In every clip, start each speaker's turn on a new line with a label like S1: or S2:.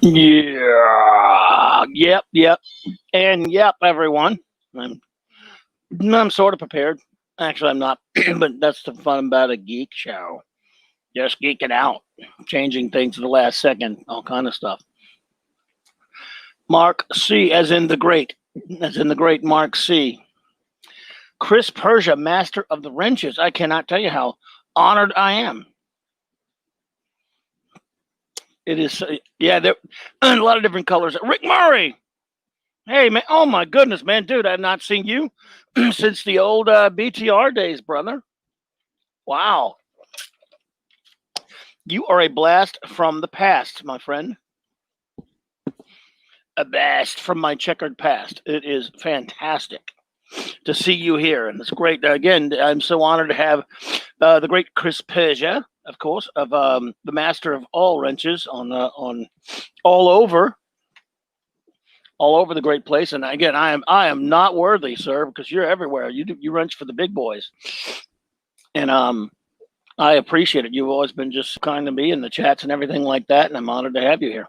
S1: Yeah. Yep. And yep, everyone. I'm sort of prepared. Actually, I'm not, but that's the fun about a geek show. Just geeking out, changing things at the last second, all kind of stuff. Mark C, as in the great Mark C. Chris Persia, master of the wrenches. I cannot tell you how honored I am. It is, yeah, there a lot of different colors. Rick Murray. Hey, man. Oh, my goodness, man. Dude, I've not seen you since the old BTR days, brother. Wow. You are a blast from the past, my friend. A blast from my checkered past. It is fantastic to see you here, and it's great. Again, I'm so honored to have the great Chris Persia, of course, of the master of all wrenches on all over the great place. And again, I am not worthy, sir, because you're everywhere. You wrench for the big boys, and I appreciate it. You've always been just kind to me in the chats and everything like that, and I'm honored to have you here.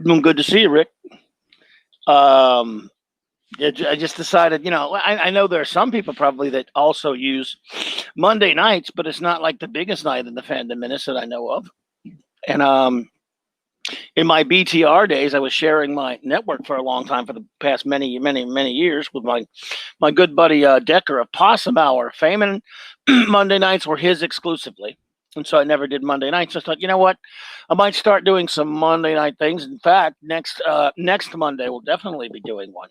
S1: Good to see you, Rick. I just decided, I know there are some people probably that also use Monday nights, but it's not like the biggest night in the Fandom Menace that I know of. And in my BTR days, I was sharing my network for a long time, for the past many years, with my good buddy Decker of Possum Hour. Fame and Monday nights were his exclusively. And so I never did Monday nights. I thought, you know what? I might start doing some Monday night things. In fact, next Monday we'll definitely be doing one.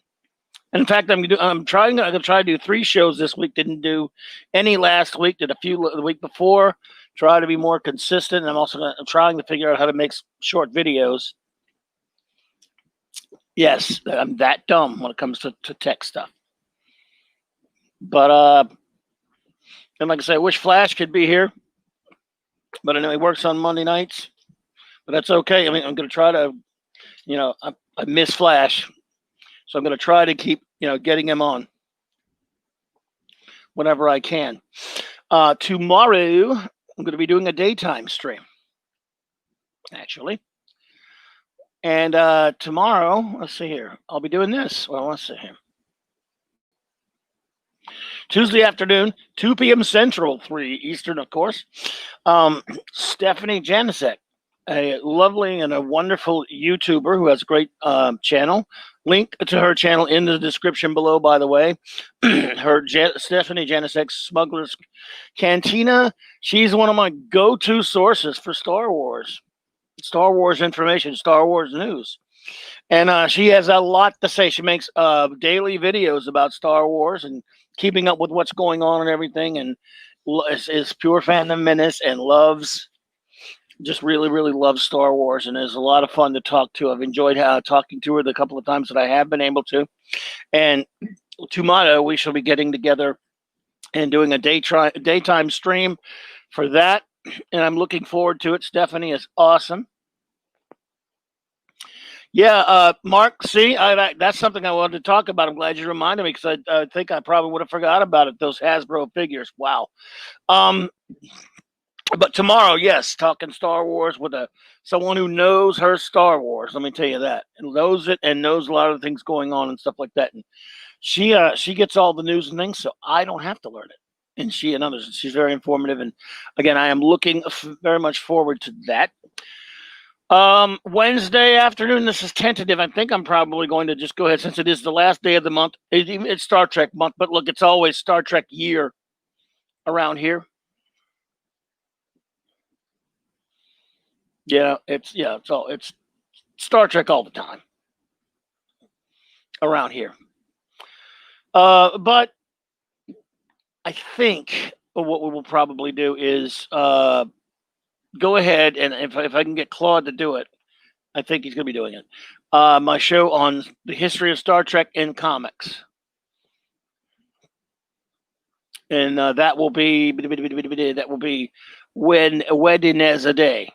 S1: And in fact, I'm gonna try to do 3 shows this week. Didn't do any last week. Did a few the week before. Try to be more consistent. And I'm trying to figure out how to make short videos. Yes, I'm that dumb when it comes to tech stuff. But and like I say, I wish Flash could be here. But I know he works on Monday nights, but that's okay. I mean, I'm going to try to, I miss Flash, so I'm going to try to keep, getting him on whenever I can. Tomorrow, I'm going to be doing a daytime stream, actually. And tomorrow, let's see here, I'll be doing this. Well, let's see here. Tuesday afternoon, 2 p.m. Central, 3 Eastern, of course. Stephanie Janicek, a lovely and a wonderful YouTuber who has a great channel. Link to her channel in the description below, by the way. Stephanie Janicek's Smuggler's Cantina. She's one of my go-to sources for Star Wars information, Star Wars news. And she has a lot to say. She makes daily videos about Star Wars and keeping up with what's going on and everything, and is pure Fandom Menace and just really, really loves Star Wars, and is a lot of fun to talk to. I've enjoyed talking to her the couple of times that I have been able to. And tomorrow we shall be getting together and doing a daytime stream for that, and I'm looking forward to it. Stephanie is awesome. Yeah, Mark, see, that's something I wanted to talk about. I'm glad you reminded me, because I think I probably would have forgot about it, those Hasbro figures. Wow. But tomorrow, yes, talking Star Wars with someone who knows her Star Wars. Let me tell you that, and knows it, and knows a lot of things going on and stuff like that. And she gets all the news and things, so I don't have to learn it. And she and others, she's very informative. And again, I am looking very much forward to that. Wednesday afternoon, this is tentative. I think I'm probably going to just go ahead, since it is the last day of the month. It's Star Trek month, but look, it's always Star Trek year around here. Yeah, it's Star Trek all the time around here. But I think what we will probably do is go ahead, and if I can get Claude to do it, I think he's going to be doing it. My show on the history of Star Trek in comics, and that will be when Wednesday,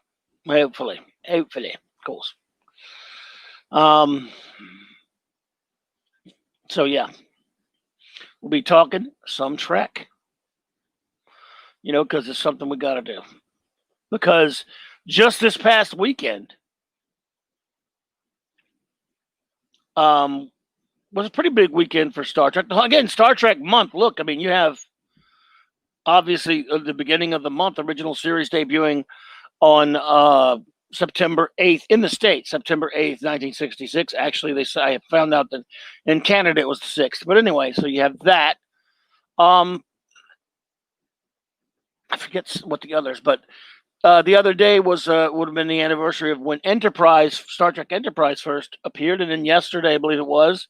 S1: hopefully, of course. So yeah, we'll be talking some Trek, because it's something we got to do. Because just this past weekend, was a pretty big weekend for Star Trek. Again, Star Trek month. Look, I mean, you have obviously the beginning of the month, original series debuting on September 8th in the States, September 8th, 1966. Actually, I found out that in Canada it was the 6th. But anyway, so you have that. I forget what the others, but the other day was would have been the anniversary of when Star Trek Enterprise first appeared, and then yesterday, I believe it was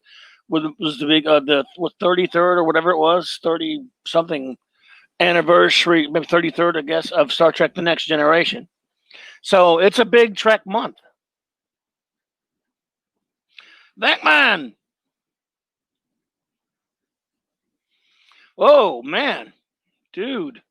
S1: the big the 33rd or whatever it was, 30 something anniversary, maybe 33rd, I guess, of Star Trek: The Next Generation. So it's a big Trek month. Beckman! Oh, man. Dude.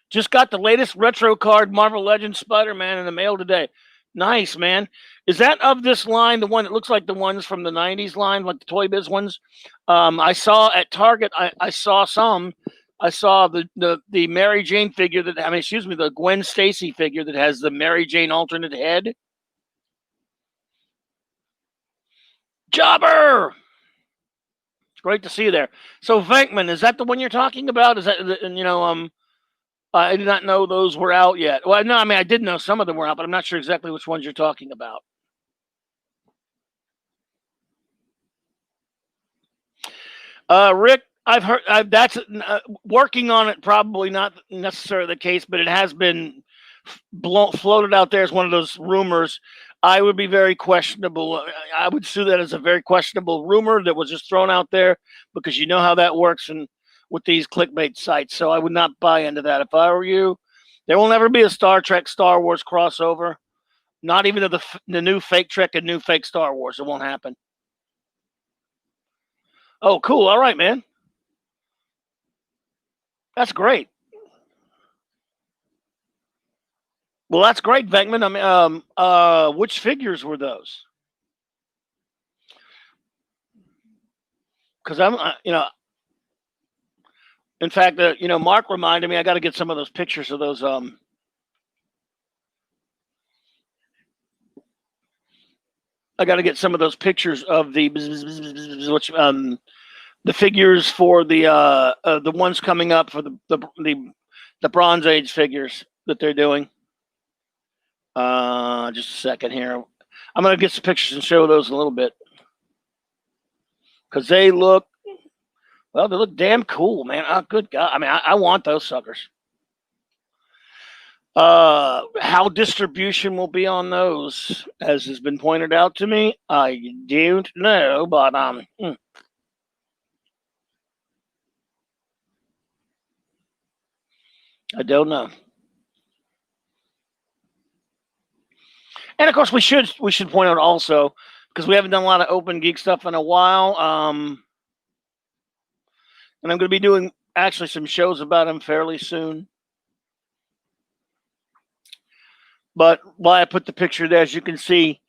S1: Just got the latest retro card, Marvel Legends Spider-Man, in the mail today. Nice, man. Is that of this line, the one that looks like the ones from the 90s line, like the Toy Biz ones? I saw at Target, I saw some. I saw the Mary Jane figure the Gwen Stacy figure that has the Mary Jane alternate head. Jobber! It's great to see you there. So Venkman, is that the one you're talking about? Is that, I did not know those were out yet. Well, no, I mean, I did know some of them were out, but I'm not sure exactly which ones you're talking about. Rick, I've heard that's working on it. Probably not necessarily the case, but it has been floated out there as one of those rumors. I would be very questionable. I would sue that as a very questionable rumor that was just thrown out there, because you know how that works and with these clickbait sites. So I would not buy into that if I were you. There will never be a Star Trek Star Wars crossover. Not even the new fake Trek and new fake Star Wars. It won't happen. Oh, cool. All right, man. That's great. Well, that's great, Venkman. I mean, which figures were those? Because I'm, in fact, Mark reminded me I got to get some of those pictures of those. I got to get some of those pictures of the figures for the ones coming up for the Bronze Age figures that they're doing. Just a second here. I'm gonna get some pictures and show those in a little bit, because they look damn cool, man. Oh, good God. I mean, I want those suckers. How distribution will be on those, as has been pointed out to me, I don't know, but I don't know. And of course, we should point out also, because we haven't done a lot of open geek stuff in a while, and I'm going to be doing actually some shows about them fairly soon. But while I put the picture there, as you can see,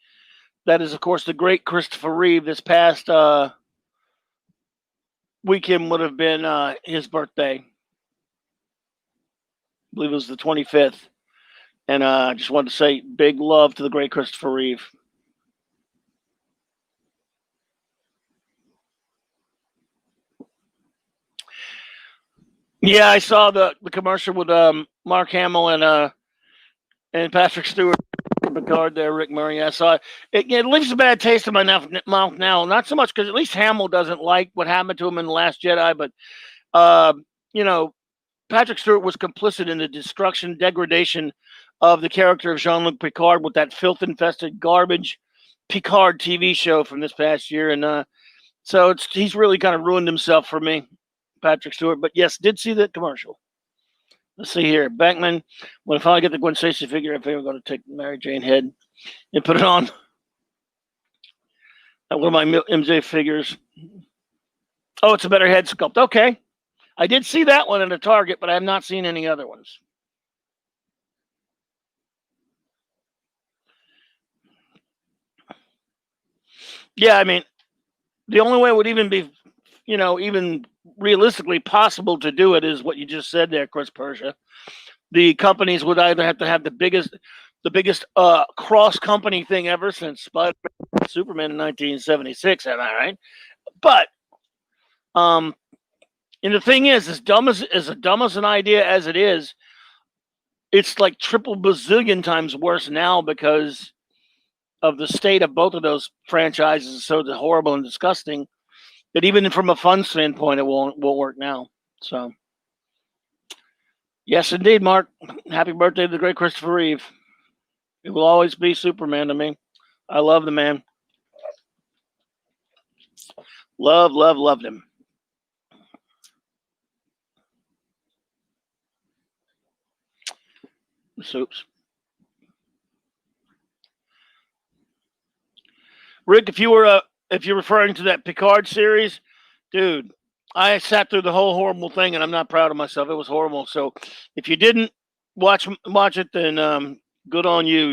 S1: that is, of course, the great Christopher Reeve. This past weekend would have been his birthday. I believe it was the 25th. And I just wanted to say big love to the great Christopher Reeve. Yeah, I saw the commercial with Mark Hamill and Patrick Stewart. Picard there, Rick Murray. I saw it. It leaves a bad taste in my mouth now. Not so much because at least Hamill doesn't like what happened to him in The Last Jedi, but Patrick Stewart was complicit in the destruction, degradation of the character of Jean-Luc Picard with that filth-infested garbage Picard TV show from this past year, and so he's really kind of ruined himself for me, Patrick Stewart. But yes, did see that commercial. Let's see here. Bankman, when I finally get the Gwen Stacy figure, I think I'm going to take Mary Jane head and put it on one of my MJ figures. Oh, it's a better head sculpt. Okay. I did see that one at a Target, but I have not seen any other ones. Yeah, I mean, the only way it would even be, even realistically possible to do it is what you just said there, Chris Persia. The companies would either have to have the biggest, the biggest cross company thing ever since Spider-Man, Superman in 1976. Am I right? But and the thing is, as dumb as an idea as it is, it's like triple bazillion times worse now because of the state of both of those franchises is so horrible and disgusting that even from a fun standpoint, it won't work now. So, yes, indeed, Mark. Happy birthday to the great Christopher Reeve. It will always be Superman to me. I love the man. Loved him. Soups. Rick, if you're referring to that Picard series, dude, I sat through the whole horrible thing, and I'm not proud of myself. It was horrible. So, if you didn't watch it, then good on you.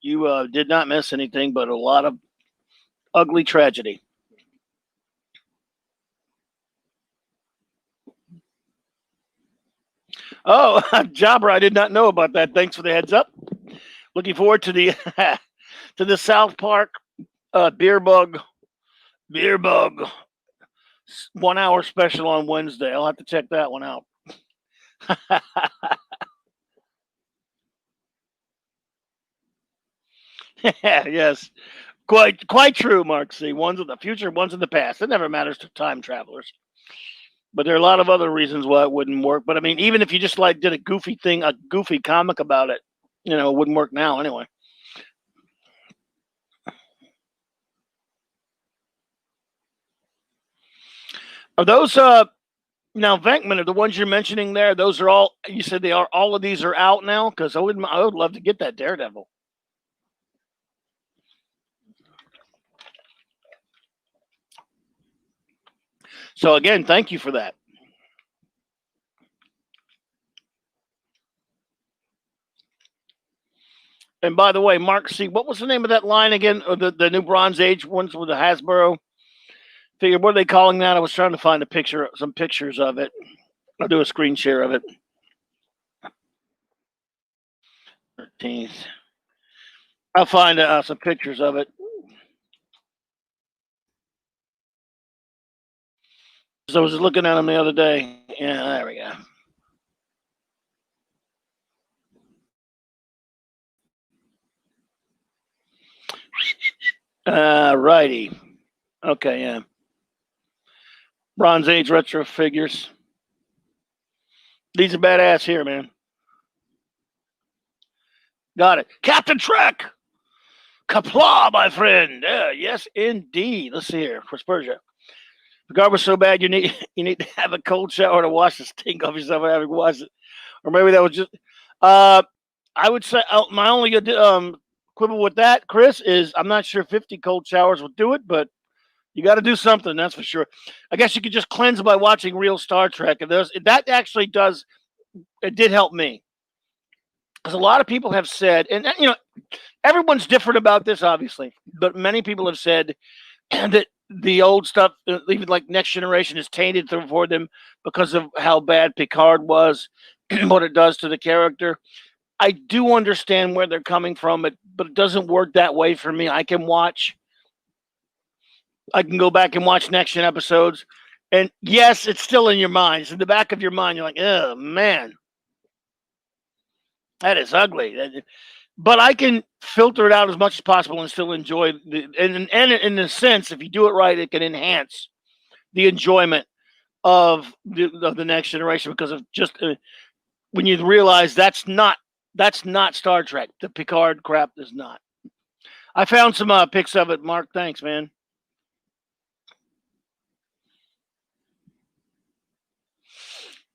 S1: You did not miss anything, but a lot of ugly tragedy. Oh, Jabra, I did not know about that. Thanks for the heads up. Looking forward to the to the South Park beer bug 1 hour special on Wednesday. I'll have to check that one out. Yes, quite true, Mark C. One's in the future, one's in the past. It never matters to time travelers. But there are a lot of other reasons why it wouldn't work. But I mean, even if you just like did a goofy comic about it, it wouldn't work now anyway. Are those now Venkman, are the ones you're mentioning there? Those are all you said they are. All of these are out now because I would love to get that Daredevil. So again, thank you for that. And by the way, Mark C, what was the name of that line again? Or the new Bronze Age ones with the Hasbro figure? What are they calling that? I was trying to find some pictures of it. I'll do a screen share of it. 13th. I'll find some pictures of it. So I was looking at them the other day. Yeah, there we go. Righty. Okay, yeah. Bronze Age retro figures. These are badass here, man. Got it. Captain Trek! Kapla, my friend. Yes, indeed. Let's see here. For Spurgeon. The garbage was so bad you need to have a cold shower to wash the stink off yourself and having washed it. Or maybe that was just I would say my only quibble with that, Chris, is I'm not sure 50 cold showers will do it, but you got to do something, that's for sure. I guess you could just cleanse by watching real Star Trek, and that actually does. It did help me because a lot of people have said, and everyone's different about this, obviously, but many people have said that the old stuff, even like Next Generation, is tainted for them because of how bad Picard was, what it does to the character. I do understand where they're coming from, but it doesn't work that way for me. I can go back and watch Next Gen episodes, and yes, it's still in your mind. It's in the back of your mind. You're like, oh man, that is ugly. But I can filter it out as much as possible and still enjoy and in a sense, if you do it right, it can enhance the enjoyment of the Next Generation because of just when you realize that's not Star Trek. The Picard crap is not. I found some pics of it, Mark. Thanks, man.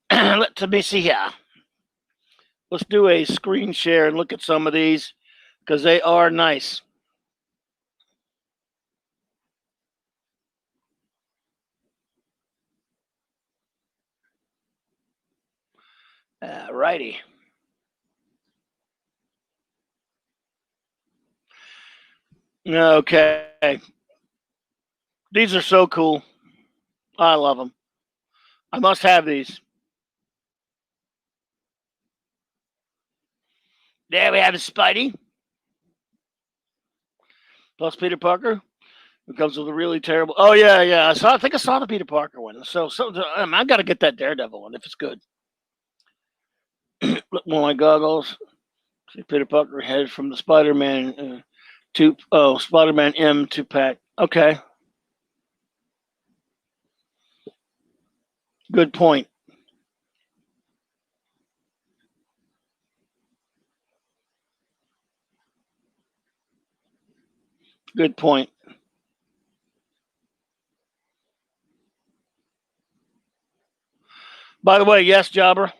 S1: Let me see here. Let's do a screen share and look at some of these because they are nice. Righty. Okay. These are so cool. I love them. I must have these. There we have a Spidey. plus Peter Parker. It comes with a really terrible. Oh yeah. I think I saw the Peter Parker one. So I got to get that Daredevil one if it's good. Look more like goggles. See Peter Parker head from the Spider-Man Spider-Man M 2-pack. Okay. Good point. Good point. By the way, yes, Jobber.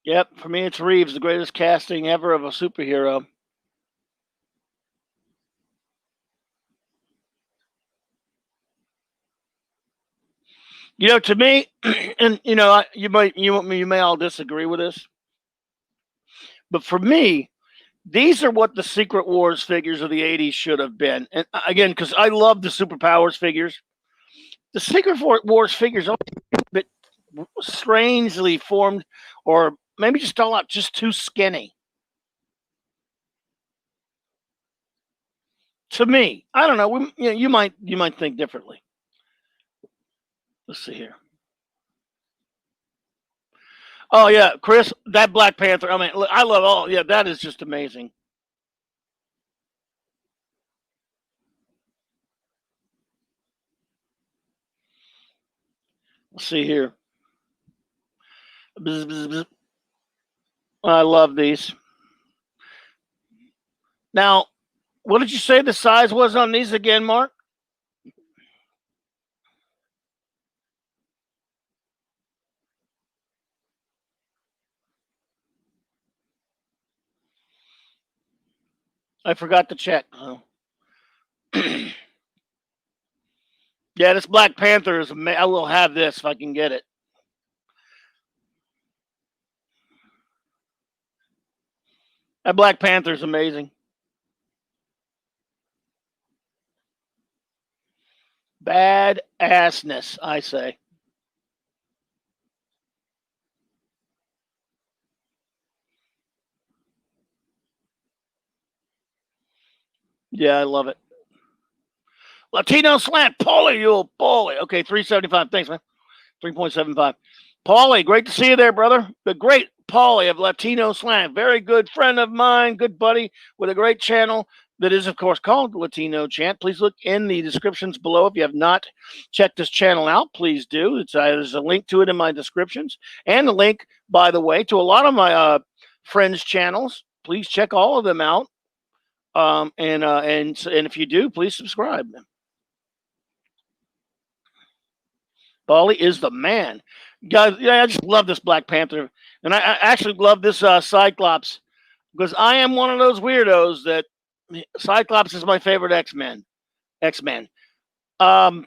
S1: Yep, for me it's Reeves, the greatest casting ever of a superhero. You know, to me, and you know, you may all disagree with this, but for me, these are what the Secret Wars figures of the '80s should have been. And again, because I love the superpowers figures, the Secret Wars figures are a bit strangely formed, or maybe just all out just too skinny. To me, I don't know. You might think differently. Let's see here. Oh yeah, Chris, that Black Panther. I mean, I love all. Yeah, that is just amazing. Let's see here. Bzz, bzz, bzz. I love these. Now, what did you say the size was on these again, Mark? I forgot to check. Oh. Yeah, this Black Panther is amazing. I will have this if I can get it. That Black Panther is amazing. Bad assness, I say. Yeah, I love it. Latino slant, Paulie, you old Paulie. Okay, 375. Thanks, man. 3.75. Paulie, great to see you there, brother. The great Paulie of Latino Slant. Very good friend of mine, good buddy with a great channel that is, of course, called Latino Chant. Please look in the descriptions below. If you have not checked this channel out, please do. There's a link to it in my descriptions. And a link, by the way, to a lot of my friends' channels. Please check all of them out. And if you do, please subscribe. Paulie is the man. Guys, yeah, I just love this Black Panther. And I actually love this Cyclops because I am one of those weirdos that Cyclops is my favorite X-Men. Not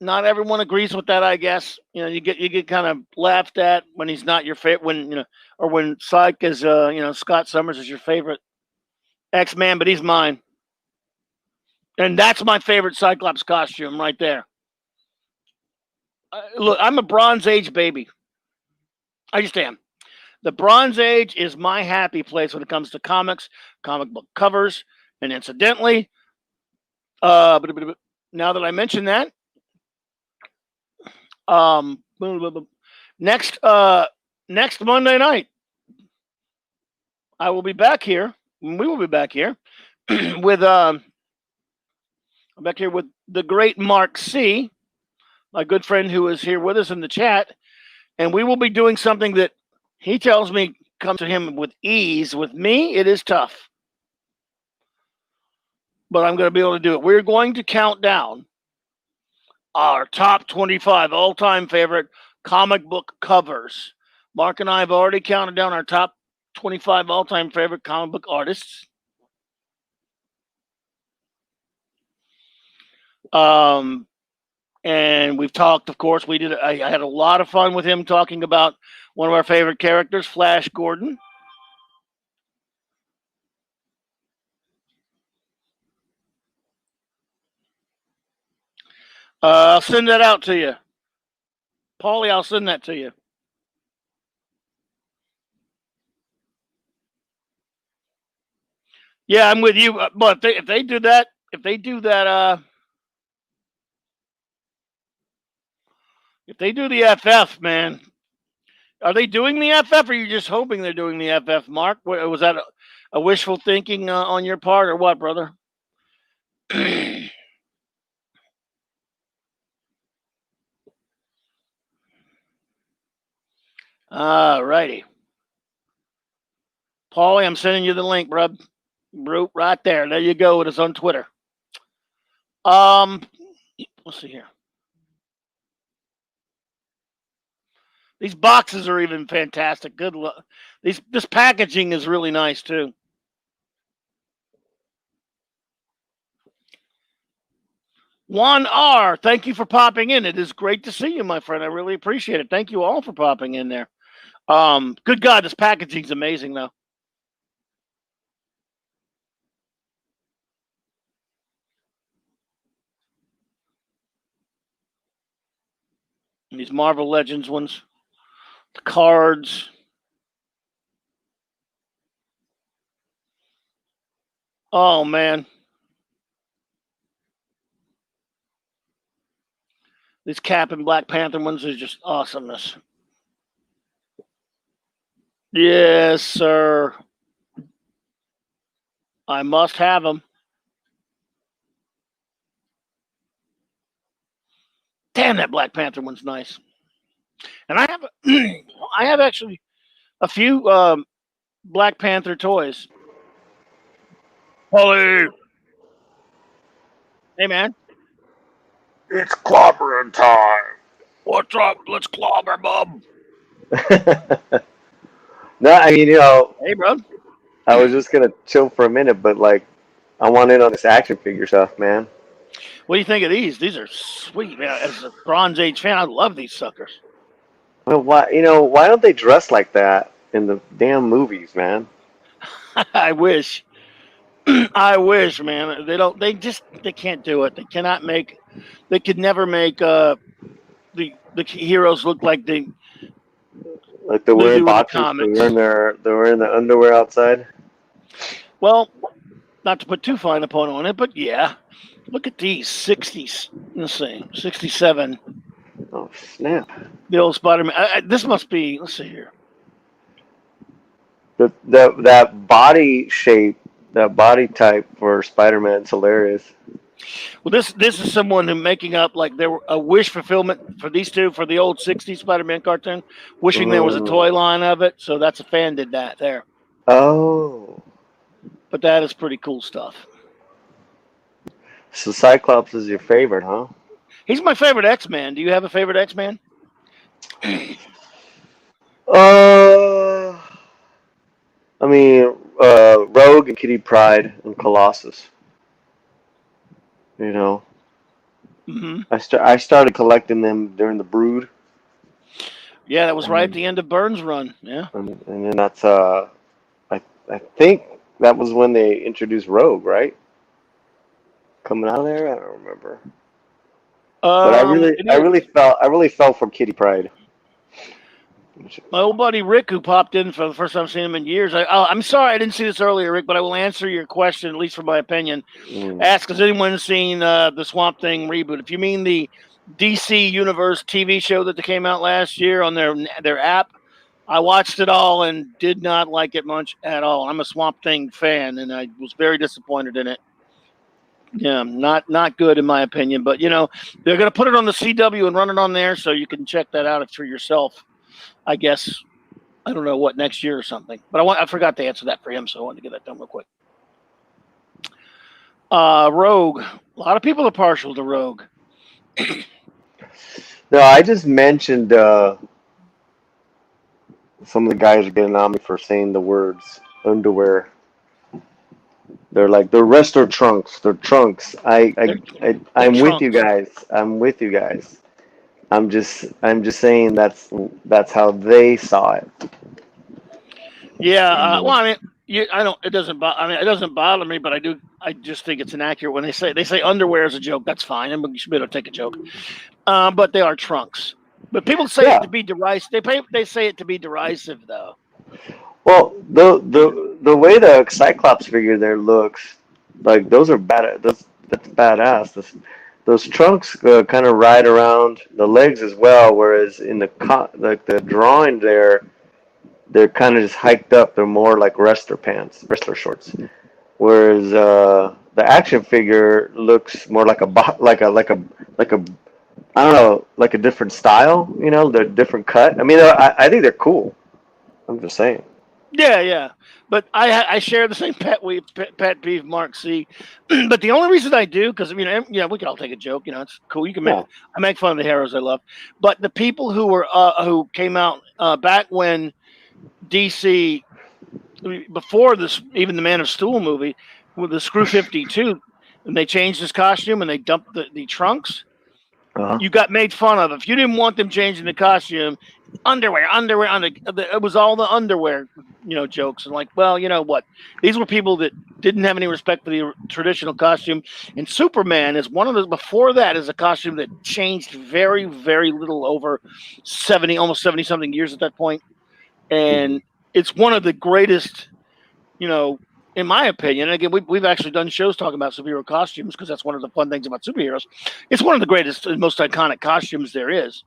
S1: everyone agrees with that, I guess. You know, you get kind of laughed at when he's not your favorite, when or when Psych is Scott Summers is your favorite X-Man, but he's mine. And that's my favorite Cyclops costume right there. Look, I'm a Bronze Age baby. I just am. The Bronze Age is my happy place when it comes to comics, comic book covers, and incidentally, now that I mention that, next Monday night, I will be back here. We will be back here with I'm back here with the great Mark C, my good friend who is here with us in the chat, and we will be doing something that he tells me comes to him with ease. With me, it is tough, but I'm going to be able to do it. We're going to count down our top 25 all-time favorite comic book covers. Mark and I have already counted down our top 25 all-time favorite comic book artists. And we've talked, of course, I had a lot of fun with him talking about one of our favorite characters, Flash Gordon. I'll send that out to you. Paulie, I'll send that to you. Yeah, I'm with you. But if they do that, if they do the FF, man, are they doing the FF, or are you just hoping they're doing the FF? Mark, was that a wishful thinking on your part, or what, brother? All righty. Paulie, I'm sending you the link, bro. Right there. There you go. It is on Twitter. Let's see here. These boxes are even fantastic. Good luck. This packaging is really nice too. Juan R, thank you for popping in. It is great to see you, my friend. I really appreciate it. Thank you all for popping in there. Good God, this packaging's amazing though. And these Marvel Legends ones, the cards. Oh man. These Cap and Black Panther ones is just awesomeness. Yes, sir. I must have them. Damn, that Black Panther one's nice. And I have actually a few Black Panther toys. Holy. Hey, man.
S2: It's clobbering time.
S1: What's up? Let's clobber, bub.
S2: No, I mean,
S1: Hey, bro.
S2: I was just gonna chill for a minute, but like, I want in on this action figure stuff, man.
S1: What do you think of these? These are sweet, man. As a Bronze Age fan, I love these suckers.
S2: Well, why don't they dress like that in the damn movies, man?
S1: I wish. I wish, man. They don't. They can't do it. They cannot make. They could never make the heroes look like they
S2: Like they're wearing
S1: do in the
S2: boxers,
S1: comics.
S2: they're wearing the underwear outside.
S1: Well, not to put too fine a point on it, but yeah. Look at these 60s. Let's see, 67.
S2: Oh snap!
S1: The old Spider-Man. This must be. Let's see here.
S2: That body shape, that body type for Spider-Man's hilarious.
S1: Well, this is someone who making up like there were a wish fulfillment for these two for the old '60s Spider-Man cartoon, wishing there was a toy line of it. So that's a fan did that there.
S2: Oh,
S1: But that is pretty cool stuff.
S2: so Cyclops is your favorite, huh?
S1: He's my favorite X-Man. Do you have a favorite X-Man?
S2: Uh, I mean, Rogue and Kitty Pryde and Colossus. You know,
S1: Mm-hmm.
S2: I started collecting them during the Brood.
S1: Yeah, that was right at the end of Burns' run. Yeah.
S2: And then that's I think that was when they introduced Rogue, right? Coming out of there, I don't remember. But I really fell for Kitty Pryde.
S1: My old buddy Rick, who popped in for the first time I've seen him in years. I'm sorry I didn't see this earlier, Rick, but I will answer your question, at least for my opinion. Ask, has anyone seen the Swamp Thing reboot? If you mean the DC Universe TV show that came out last year on their app, I watched it all and did not like it much at all. I'm a Swamp Thing fan, and I was very disappointed in it. Yeah, not good in my opinion, but they're going to put it on the CW and run it on there, so you can check that out for yourself. I guess I don't know what next year or something, but I forgot to answer that for him, so I wanted to get that done real quick. Rogue. A lot of people are partial to Rogue.
S2: No, I just mentioned some of the guys are getting on me for saying the words underwear. They're like they're wrestler trunks. They're trunks. I'm with you guys. I'm with you guys. I'm just saying that's how they saw it.
S1: Yeah. Well, I mean, I don't. It doesn't. It doesn't bother me, but I do. I just think it's inaccurate when they say underwear is a joke. That's fine. And you should be able to take a joke. But they are trunks. But people say it to be derisive. They say it to be derisive, though.
S2: Well, the way the Cyclops figure there looks, like those are bad. That's badass. Those trunks kind of ride around the legs as well, whereas in like the drawing there, they're kind of just hiked up. They're more like wrestler shorts. Whereas the action figure looks more like a I don't know, like a different style. You know, the different cut. I mean, I think they're cool. I'm just saying.
S1: Yeah, yeah. But I share the same pet peeve, Mark C. But the only reason I do, because yeah, we can all take a joke. It's cool. You can
S2: Yeah.
S1: I make fun of the heroes I love, but the people who came out back when DC, before this, even the Man of Steel movie with the Screw 52, and they changed his costume and they dumped the trunks.
S2: Uh-huh.
S1: You got made fun of if you didn't want them changing the costume. Underwear. It was all the underwear, jokes. And like, well, you know what? These were people that didn't have any respect for the traditional costume. And Superman is one of those. Before that is a costume that changed very, very little over 70, almost 70 something years at that point. And it's one of the greatest, in my opinion. And again, we've actually done shows talking about superhero costumes because that's one of the fun things about superheroes. It's one of the greatest and most iconic costumes there is.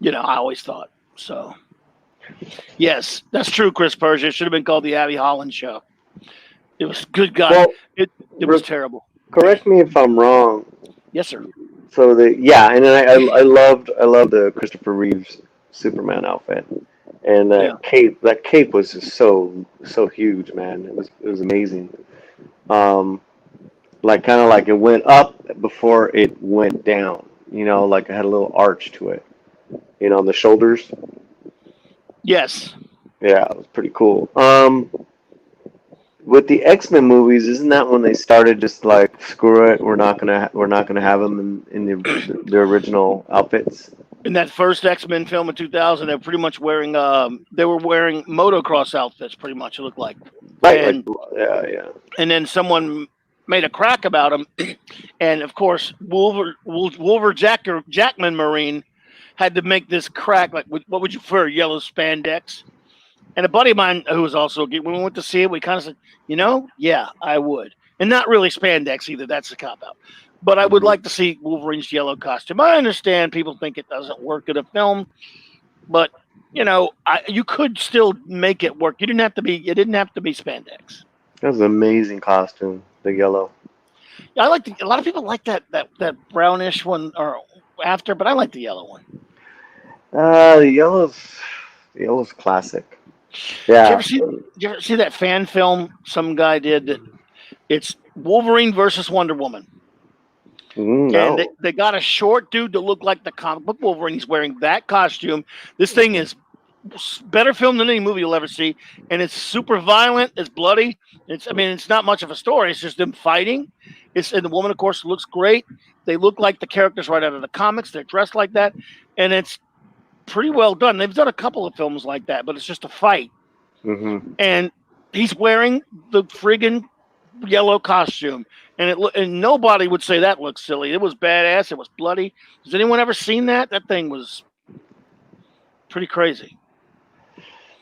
S1: I always thought so. Yes, that's true, Chris Persia. It should have been called the Abby Holland Show. It was good God.
S2: Well,
S1: it was terrible.
S2: Correct me if I'm wrong.
S1: Yes, sir.
S2: So and then I loved the Christopher Reeves Superman outfit, and that cape was just so huge, man. It was amazing. Like kind of like it went up before it went down. Like it had a little arch to it. On the shoulders.
S1: Yes.
S2: Yeah, it was pretty cool. With the X-Men movies, isn't that when they started just like screw it, we're not gonna have them in the original outfits?
S1: In that first X-Men film in 2000, they were pretty much wearing motocross outfits. Pretty much, it looked like.
S2: Right.
S1: And,
S2: yeah.
S1: And then someone made a crack about them, and of course, Wolver Jackman Marine had to make this crack. Like, what would you prefer, yellow spandex? And a buddy of mine who was also, when we went to see it, we kind of said, yeah, I would. And not really spandex either. That's a cop-out. But I would like to see Wolverine's yellow costume. I understand people think it doesn't work in a film, but, you could still make it work. It didn't have to be spandex.
S2: That was an amazing costume, the yellow.
S1: Yeah, a lot of people like that brownish one or after, but I like the yellow one.
S2: The yellow's classic. Yeah.
S1: Did you ever see that fan film some guy did? That it's Wolverine versus Wonder Woman.
S2: No.
S1: And they got a short dude to look like the comic book Wolverine. He's wearing that costume. This thing is better film than any movie you'll ever see, and it's super violent. It's bloody. It's not much of a story. It's just them fighting. And the woman, of course, looks great. They look like the characters right out of the comics. They're dressed like that, and it's pretty well done. They've done a couple of films like that, but it's just a fight.
S2: Mm-hmm.
S1: And he's wearing the friggin' yellow costume, and nobody would say that looks silly. It was badass. It was bloody. Has anyone ever seen that? That thing was pretty crazy.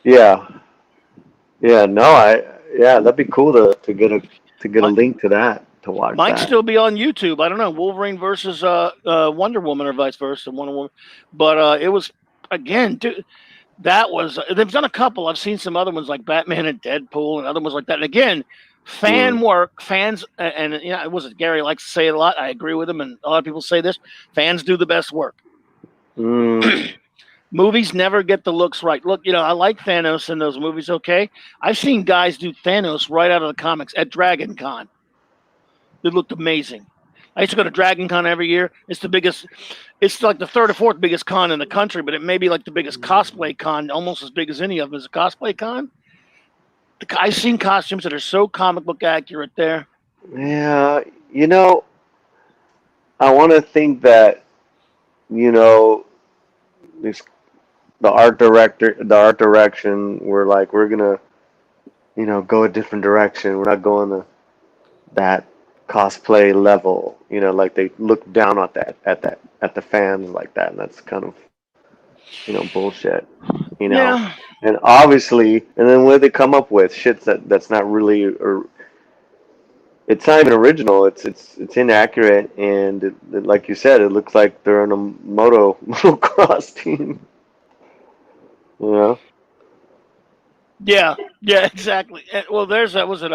S2: Yeah. Yeah. No. That'd be cool to get a link to that to watch.
S1: Might still be on YouTube. I don't know. Wolverine versus Wonder Woman or vice versa. Wonder Woman, but it was again, dude. That was they've done a couple. I've seen some other ones like Batman and Deadpool and other ones like that. And again, fans, and it wasn't Gary likes to say it a lot. I agree with him, and a lot of people say this. Fans do the best work. Movies never get the looks right. Look, I like Thanos in those movies. Okay, I've seen guys do Thanos right out of the comics at Dragon Con. It looked amazing. I used to go to Dragon Con every year. It's the biggest. It's like the third or fourth biggest con in the country, but it may be like the biggest cosplay con, almost as big as any of them is a cosplay con. I've seen costumes that are so comic book accurate there.
S2: Yeah, I want to think that, the art direction, we're gonna, go a different direction. We're not going that cosplay level. Like they look down at the fans like that, and that's kind of, bullshit.
S1: Yeah,
S2: And obviously, and then what they come up with shit that's not really, or it's not even original. It's inaccurate, and like you said, it looks like they're on a motocross team. You know?
S1: Yeah, yeah, exactly. Well, there's that. Was it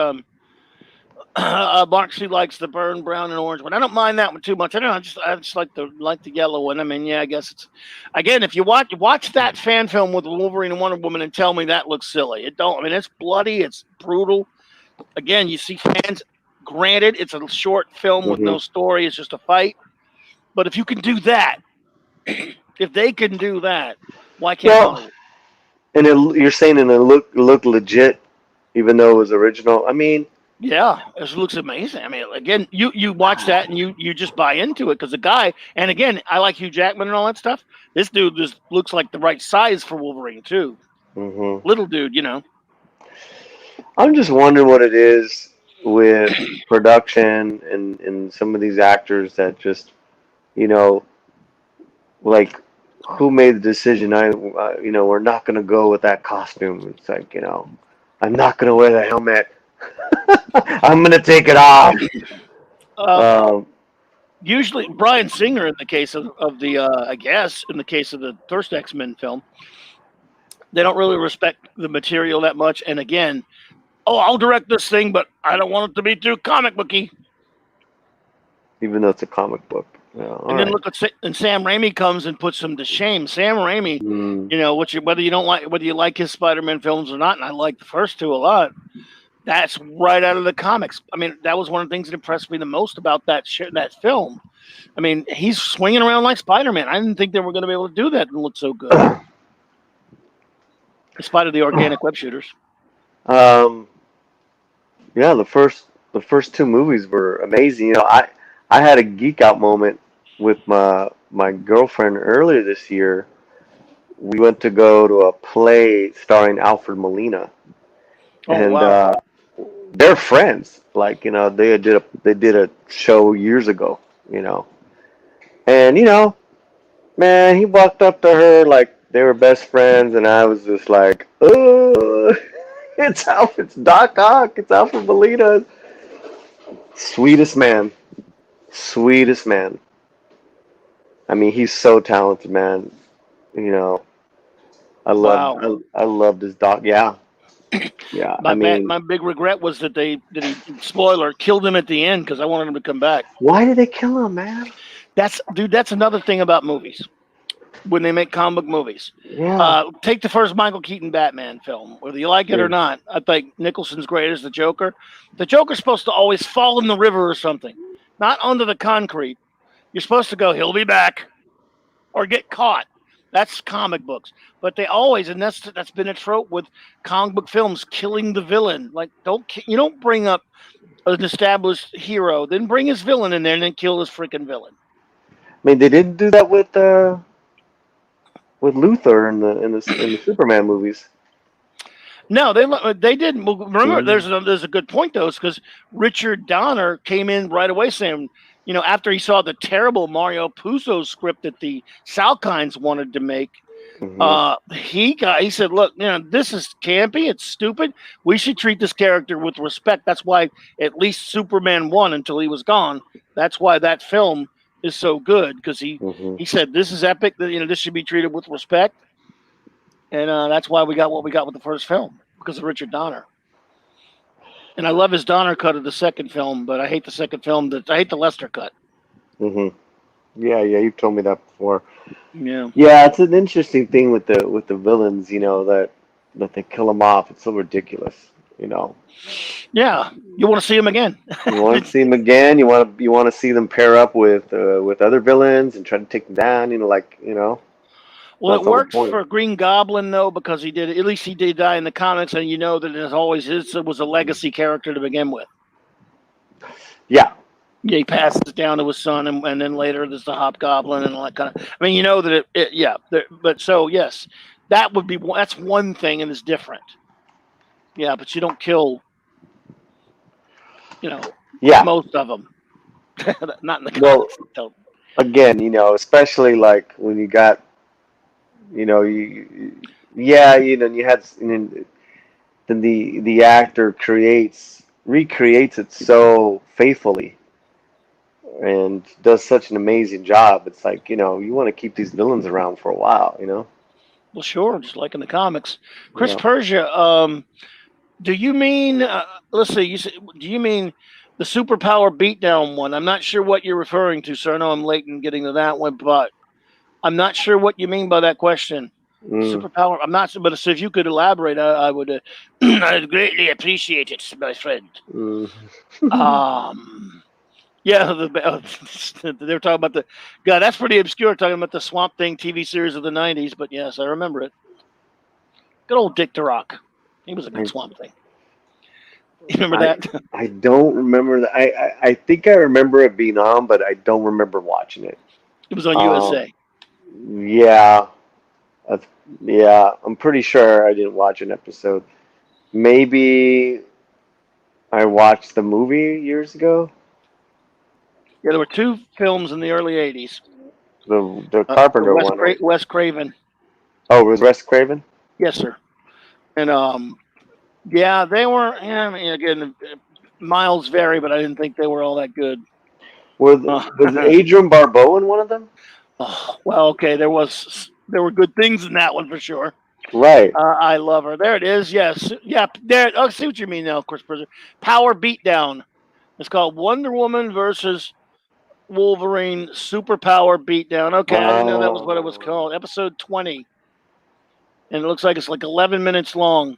S1: Mark? She likes the burn brown and orange one. I don't mind that one too much. I don't know. I just like the yellow one. I mean, yeah, I guess it's again. If you watch that fan film with Wolverine and Wonder Woman and tell me that looks silly, it don't. I mean, it's bloody. It's brutal. Again, you see fans. Granted, it's a short film with
S2: Hmm.
S1: no story. It's just a fight. But if you can do that, if they can do that, why can't
S2: Well,
S1: Hollywood?
S2: and you're saying it look legit, even though it was original. I mean,
S1: Yeah, it looks amazing. I mean, again, you watch that and you just buy into it because the guy. And again, I like Hugh Jackman and all that stuff. This dude just looks like the right size for Wolverine too.
S2: hmm
S1: Little dude, you know.
S2: I'm just wondering what it is with production and some of these actors that just, you know, like who made the decision? We're not gonna go with that costume. It's like, I'm not gonna wear the helmet. I'm gonna take it off.
S1: Uh,
S2: Um,
S1: Usually, Brian Singer in the case of the I guess in the case of the first X-Men film, they don't really respect the material that much. And again, oh, I'll direct this thing, but I don't want it to be too comic booky.
S2: Even though it's a comic book. Yeah, all
S1: And then
S2: right.
S1: look at and Sam Raimi comes and puts them to shame. Sam Raimi,
S2: Mm,
S1: whether you don't like whether you like his Spider-Man films or not, and I like the first two a lot. That's right out of the comics. I mean, that was one of the things that impressed me the most about that film. I mean, he's swinging around like Spider-Man. I didn't think they were going to be able to do that and look so good, in spite of the organic web shooters.
S2: um, yeah, the first two movies were amazing. I had a geek out moment with my girlfriend earlier this year. We went to go to a play starring Alfred Molina,
S1: Oh
S2: and
S1: wow,
S2: they're friends. Like, they did a show years ago. You know, and man, he walked up to her like they were best friends, and I was just like, oh, it's Doc Ock, it's Alfred Molina, sweetest man, sweetest man. I mean, he's so talented, man. You know,
S1: wow.
S2: I loved his Doc. Yeah, yeah. I mean,
S1: My big regret was that he spoiler killed him at the end because I wanted him to come back.
S2: why did they kill him, man?
S1: That's another thing about movies when they make comic book movies.
S2: Yeah.
S1: Take the first Michael Keaton Batman film, whether you like it or
S2: Mm.
S1: not. I think Nicholson's great as the Joker. The Joker's supposed to always fall in the river or something, not onto the concrete. You're supposed to go, he'll be back, or get caught. That's comic books, but they always, and that's been a trope with comic book films, killing the villain. Like, you don't bring up an established hero, then bring his villain in there and then kill his freaking villain.
S2: I mean, they didn't do that with Luthor in the Superman movies.
S1: No, they didn't. Well, remember,
S2: Mm.
S1: there's a good point though, because Richard Donner came in right away saying, after he saw the terrible Mario Puzo script that the Salkinds wanted to make,
S2: Hmm.
S1: he said, look, this is campy, it's stupid. We should treat this character with respect. That's why at least Superman won until he was gone. That's why that film is so good because
S2: Hmm.
S1: he said this is epic. That this should be treated with respect. And that's why we got what we got with the first film because of Richard Donner. And I love his Donner cut of the second film, but I hate the second film. I hate the Lester cut.
S2: Hmm. Yeah, yeah. You've told me that before.
S1: Yeah,
S2: Yeah, it's an interesting thing with the villains. That they kill them off. It's so ridiculous. You know.
S1: yeah. You want to see him again?
S2: You want to see them again. You want to see them pair up with other villains and try to take them down.
S1: Well,
S2: That's
S1: it
S2: the whole
S1: worked
S2: point.
S1: for Green Goblin though because at least he did die in the comics, and that it always it was a legacy character to begin with.
S2: Yeah.
S1: Yeah, he passes it down to his son, and then later there's the Hobgoblin and all that kind of. I mean, that yeah. But so yes, that's one thing, and it's different. Yeah, but you don't kill, you know,
S2: Yeah.
S1: most of them. Not in the
S2: Well,
S1: comics. So,
S2: again, especially like when you got, you yeah, you know, you had, then the actor recreates it so faithfully and does such an amazing job. It's like, you want to keep these villains around for a while,
S1: Well, sure, just like in the comics. Chris
S2: Yeah.
S1: Persia, do you mean, let's see, do you mean the superpower beatdown one? I'm not sure what you're referring to, sir. I know I'm late in getting to that one, but I'm not sure what you mean by that question.
S2: Mm.
S1: Superpower, I'm not, but so if you could elaborate, I would, I'd greatly appreciate it, my friend.
S2: Mm.
S1: Yeah, they were talking about the God. That's pretty obscure. Talking about the Swamp Thing TV series of the '90s, but yes, I remember it. Good old Dick DeRock. He was a good
S2: I,
S1: Swamp Thing. You remember
S2: I
S1: that?
S2: I don't remember that. I think I remember it being on, but I don't remember watching it.
S1: It was on
S2: Um,
S1: USA.
S2: yeah, that's, yeah, I'm pretty sure I didn't watch an episode. Maybe I watched the movie years ago.
S1: Yeah, there were two films in the early '80s.
S2: The
S1: For
S2: Carpenter one, right?
S1: Wes Craven.
S2: Oh, it was Wes Craven?
S1: Yes, sir. And yeah, they were. Yeah, I mean, again, miles vary, but I didn't think they were all that good.
S2: Was Adrian Barbeau in one of them?
S1: Oh, well, okay, there were good things in that one for sure.
S2: Right.
S1: I love her. There it is. Yes. Yeah. There. I see what you mean now, Chris Prisoner. Power Beatdown. It's called Wonder Woman versus Wolverine Superpower Beatdown. Okay, I didn't know that was what it was
S2: Oh,
S1: called. Episode 20. And it looks like it's like 11 minutes long.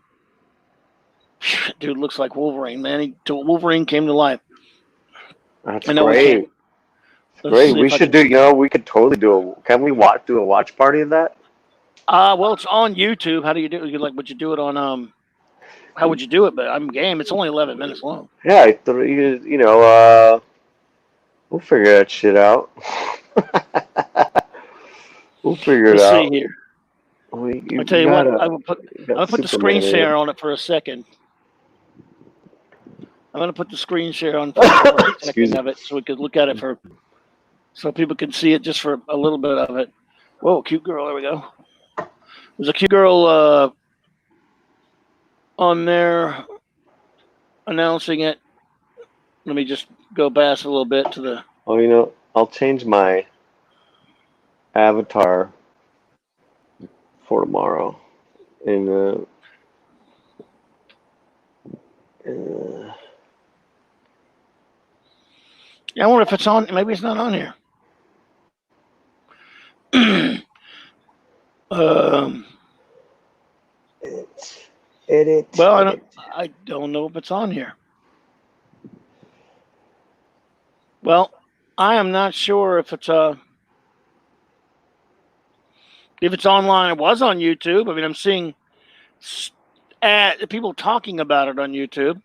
S1: Dude looks like Wolverine, man. Wolverine came to life.
S2: that's
S1: I know we can't.
S2: great.
S1: Let's
S2: Great.
S1: see
S2: We
S1: if I
S2: should
S1: can.
S2: do, we could totally can we do a watch party of that?
S1: Well, it's on YouTube. How do you do it? Would you do it on how would you do it? But I'm game. It's only 11 minutes long.
S2: Yeah, we'll figure that shit out. We'll figure it
S1: Let's see
S2: out.
S1: here. I tell
S2: You
S1: you what,
S2: you
S1: I'm
S2: got
S1: gonna put the screen
S2: Superman in
S1: share
S2: it.
S1: on it for a second. I'm gonna put the screen share on for a
S2: Excuse
S1: second
S2: me.
S1: of it, so we could look at it so people can see it just for a little bit of it. Whoa, cute girl! There we go. There's a cute girl on there announcing it. Let me just go past a little bit to the.
S2: Oh, I'll change my avatar for tomorrow. And
S1: Yeah, I wonder if it's on. Maybe it's not on here. um,
S2: edit,
S1: well,
S2: edit.
S1: I don't know if it's on here. Well, I am not sure if it's online. It was on YouTube. I mean, I'm seeing people talking about it on YouTube.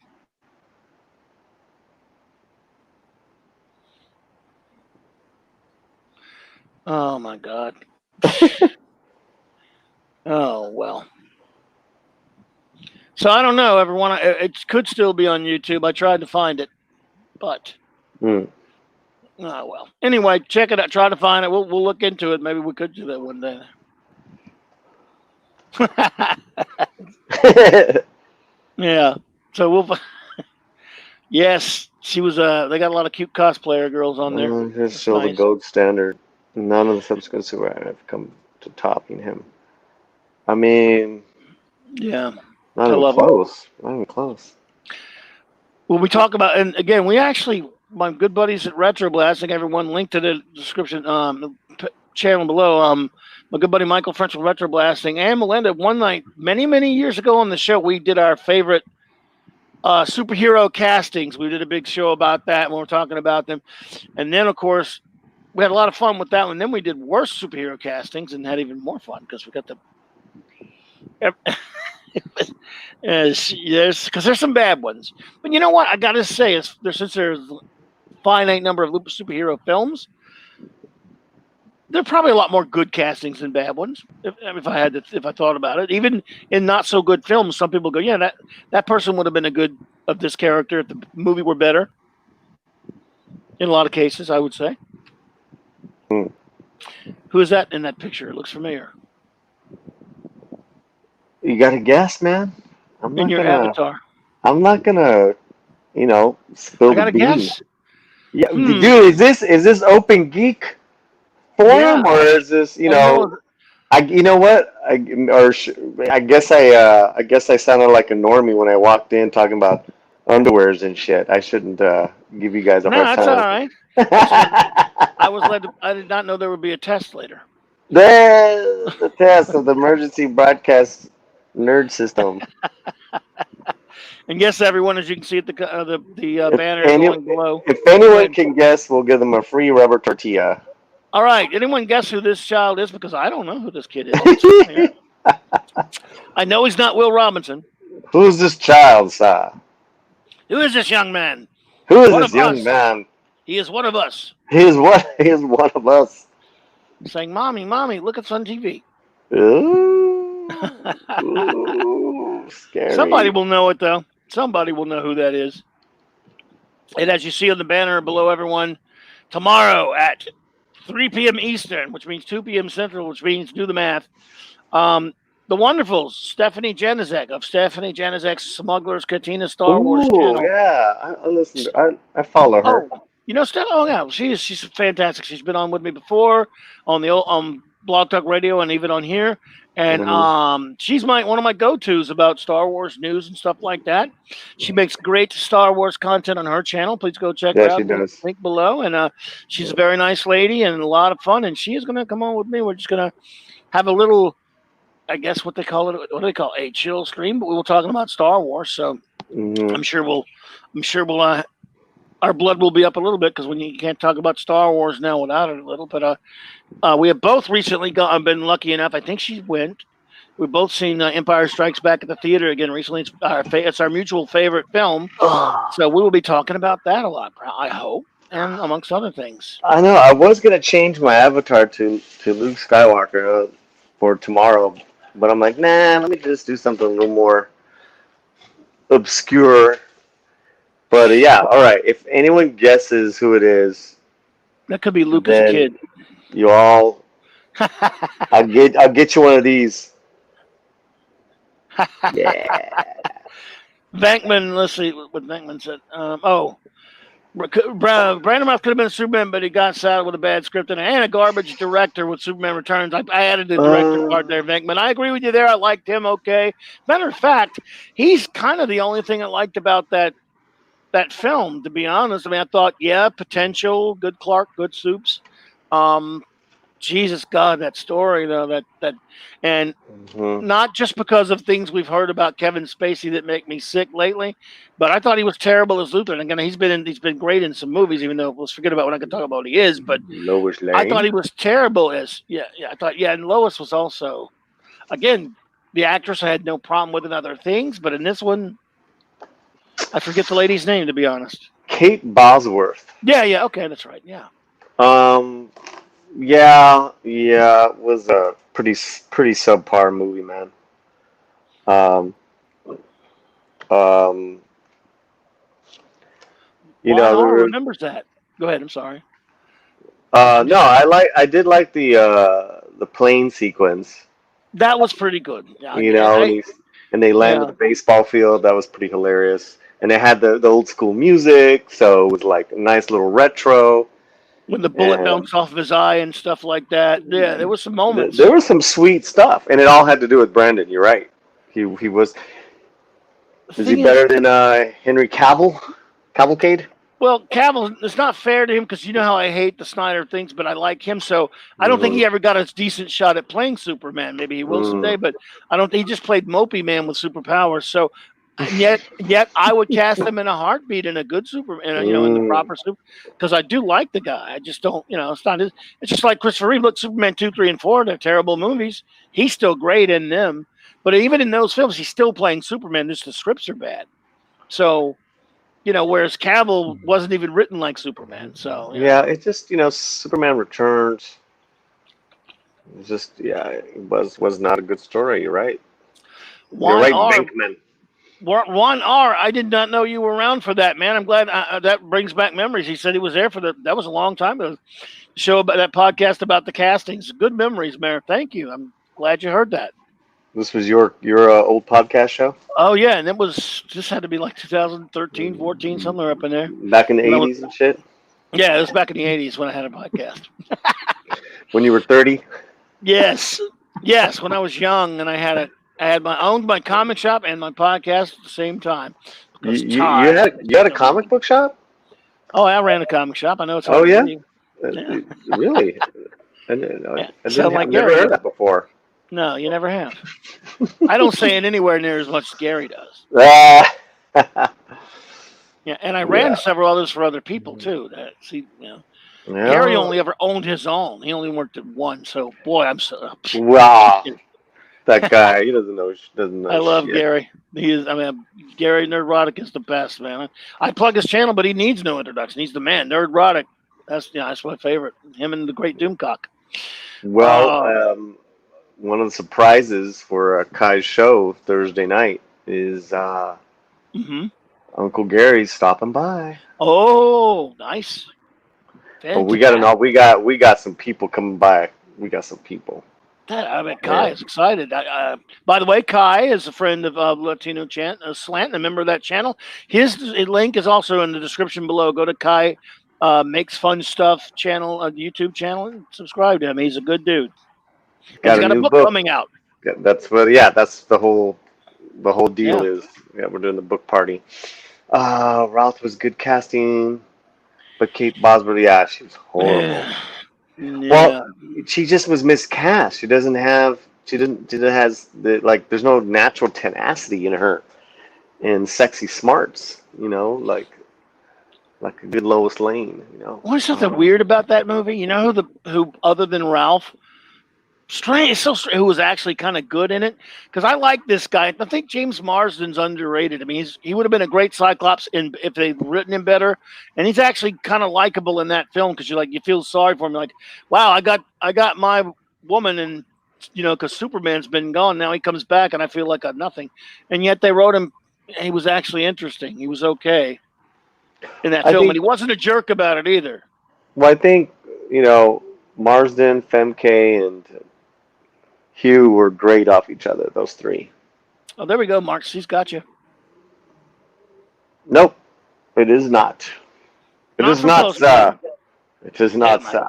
S1: Oh my God. Oh well. So I don't know, everyone. It could still be on YouTube. I tried to find it, but
S2: Hmm.
S1: oh well. Anyway, check it out. Try to find it. We'll look into it. Maybe we could do that one day. Yeah. So we'll. Yes, she was. They got a lot of cute cosplayer girls on there.
S2: Just
S1: That's
S2: still the
S1: nice.
S2: gold standard. None of the subsequent superheroes have come to topping him. I mean,
S1: Yeah,
S2: not
S1: I
S2: even
S1: love them.
S2: close. Not even close.
S1: Well, we talk about, and again, we actually, my good buddies at Retro Blasting, everyone linked to the description, channel below. My good buddy Michael French from Retro Blasting and Melinda. One night, many years ago on the show, we did our favorite superhero castings. We did a big show about that when we were talking about them, and then of course we had a lot of fun with that one. Then we did worst superhero castings and had even more fun because we got the. Yes, because there's some bad ones. But you know what? I got to say, since there's a finite number of superhero films, there are probably a lot more good castings than bad ones. If I thought about it, even in not so good films, some people go, "Yeah, that person would have been a good of this character if the movie were better." In a lot of cases, I would say.
S2: Hmm.
S1: Who is that in that picture? It looks familiar.
S2: You got to guess, man. I'm
S1: in
S2: not
S1: your
S2: gonna.
S1: avatar?
S2: I'm not gonna. Spill
S1: I
S2: the
S1: got to
S2: beans.
S1: guess.
S2: Yeah, dude.
S1: Hmm.
S2: Is this open geek
S1: Yeah.
S2: forum or is this?
S1: Well, no.
S2: I. You know what? I guess I sounded like a normie when I walked in talking about underwears and shit. I shouldn't give you guys a
S1: No,
S2: hard
S1: that's all
S2: time.
S1: right. That's what I was led to. I did not know there would be a test later.
S2: The test of the emergency broadcast nerd system.
S1: And yes, everyone, as you can see at the
S2: If
S1: banner
S2: any
S1: going below.
S2: if
S1: Go
S2: anyone
S1: ahead.
S2: can guess, we'll give them a free rubber tortilla.
S1: All right. Anyone guess who this child is? Because I don't know who this kid is. He looks familiar. I know he's not Will Robinson.
S2: Who's this child, sir?
S1: Who is this young man?
S2: Who is
S1: One
S2: this
S1: of
S2: young
S1: us.
S2: man?
S1: He is one of us.
S2: He is what? He is one of us.
S1: Saying, "Mommy, mommy, look at Sun TV."
S2: Ooh, ooh,
S1: Somebody
S2: scary.
S1: will know it though. Somebody will know who that is. And as you see on the banner below, everyone, tomorrow at 3 p.m. Eastern, which means 2 p.m. Central, which means do the math. The wonderful Stephanie Janizek of Stephanie Janizek's Smugglers Katina Star Wars
S2: Ooh,
S1: channel.
S2: yeah. I listen. I follow her.
S1: Oh, Steph. Oh, yeah, she's fantastic. She's been on with me before on the old Blog Talk Radio and even on here. And she's one of my go-tos about Star Wars news and stuff like that. She makes great Star Wars content on her channel. Please go check her
S2: Yeah,
S1: out.
S2: she does.
S1: Link below. And she's a very nice lady and a lot of fun. And she is going to come on with me. We're just going to have a little, I guess what they call it. What do they call it? A chill stream. But we were talking about Star Wars, so
S2: Mm-hmm.
S1: I'm sure we'll our blood will be up a little bit because when you can't talk about Star Wars now without it a little. But we have both recently been lucky enough. I think she went. We've both seen Empire Strikes Back at the theater again recently. It's our mutual favorite film, so we will be talking about that a lot. I hope, and amongst other things.
S2: I know. I was gonna change my avatar to Luke Skywalker for tomorrow, but I'm like, nah. Let me just do something a little more obscure. But yeah, all right. If anyone guesses who it is,
S1: That could be Luke as a
S2: then
S1: kid.
S2: you all, I'll get you one of these. Yeah.
S1: Bankman, let's see what Bankman said. Brandon Routh could have been Superman, but he got saddled with a bad script and a garbage director with Superman Returns. I added the director part there, Venkman. I agree with you there. I liked him okay. Matter of fact, he's kind of the only thing I liked about that film, to be honest. I mean, I thought, yeah, potential, good Clark, good Soups. Jesus God, that story though, and not just because of things we've heard about Kevin Spacey that make me sick lately, but I thought he was terrible as Luthor. And again, he's been great in some movies, even though let's forget about what I can talk about he is. But
S2: Lois Lane.
S1: I thought he was terrible as and Lois was also, again, the actress I had no problem with in other things, but in this one, I forget the lady's name, to be honest.
S2: Kate Bosworth.
S1: Yeah, okay, that's right. Yeah.
S2: Yeah, it was a pretty subpar movie, man. You
S1: Juan
S2: know,
S1: R remembers that. Go ahead. I'm sorry.
S2: no, I did like the plane sequence.
S1: That was pretty good. Yeah,
S2: You know, and they landed the baseball field. That was pretty hilarious. And they had the old school music, so it was like a nice little retro.
S1: When the bullet
S2: And
S1: bounced off of his eye and stuff like that. Yeah, there was some moments.
S2: there was some sweet stuff, and it all had to do with Brandon. You're right. He was. Is he better than Henry Cavalcade?
S1: Well, Cavill, it's not fair to him because you know how I hate the Snyder things, but I like him. So I don't think he ever got a decent shot at playing Superman. Maybe he will someday, but I don't think he just played Mopey Man with superpowers. So yet I would cast him in a heartbeat in a good Superman, in the proper Super, because I do like the guy. I just don't, it's not his. It's just like Christopher Reeve. Look, Superman 2, 3, and 4, they're terrible movies. He's still great in them, but even in those films, he's still playing Superman. Just the scripts are bad. So. Whereas Cavill wasn't even written like Superman. So
S2: yeah, it's just Superman Returns. It's just it was not a good story. You're right. You're right, Bankman.
S1: Juan R. I did not know you were around for that, man. I'm glad that brings back memories. He said he was there for that was a long time ago. Show about that podcast about the castings. Good memories, Mayor. Thank you. I'm glad you heard that.
S2: This was your old podcast show?
S1: Oh yeah, and it was just had to be like 2013, 14, somewhere up in there.
S2: Back in the 80s and shit?
S1: Yeah, it was back in the 80s when I had a podcast.
S2: When you were 30?
S1: Yes, yes, when I was young and I had my comic shop and my podcast at the same time. Because
S2: You had a comic book shop?
S1: Oh, I ran a comic shop. I know it's
S2: Oh,
S1: hard to
S2: yeah?
S1: believe. Yeah.
S2: Really?
S1: Yeah.
S2: I've
S1: Sound like
S2: never
S1: Gary.
S2: heard that before.
S1: No, you never have. I don't say it anywhere near as much as Gary does. Yeah, and I ran several others for other people too. Gary only ever owned his own. He only worked at one. So boy, I'm so
S2: wow. That guy, he doesn't know.
S1: I love
S2: shit.
S1: Gary. Gary Nerdrotic is the best, man. I plug his channel, but he needs no introduction. He's the man. Nerdrotic. That's my favorite. Him and the Great Doomcock.
S2: Well, one of the surprises for Kai's show Thursday night is Uncle Gary's stopping by.
S1: Oh, nice.
S2: But we got some people coming by. We got some people.
S1: Kai is excited. By the way, Kai is a friend of Latino Slant, a member of that channel. His link is also in the description below. Go to Kai Makes Fun Stuff channel, YouTube channel, and subscribe to him. He's a good dude. He's got a book coming out.
S2: That's the whole deal is. Yeah, we're doing the book party. Ralph was good casting, but Kate Bosworth, she was horrible.
S1: Yeah.
S2: Well, she just was miscast. She didn't has there's no natural tenacity in her and sexy smarts, like a good Lois Lane,
S1: What's something weird about that movie? You know who other than Ralph, who was actually kind of good in it? Because I like this guy. I think James Marsden's underrated. I mean, he would have been a great Cyclops if they'd written him better. And he's actually kind of likable in that film because you feel sorry for him. You're like, wow, I got my woman, and because Superman's been gone, now he comes back, and I feel like I'm nothing. And yet they wrote him. He was actually interesting. He was okay in that film, and he wasn't a jerk about it either.
S2: Well, I think Marsden, Femke, and Hugh were great off each other, those three.
S1: Oh, there we go, Mark. He's got you.
S2: Nope, it is not. It is not, sir. It is not, sir.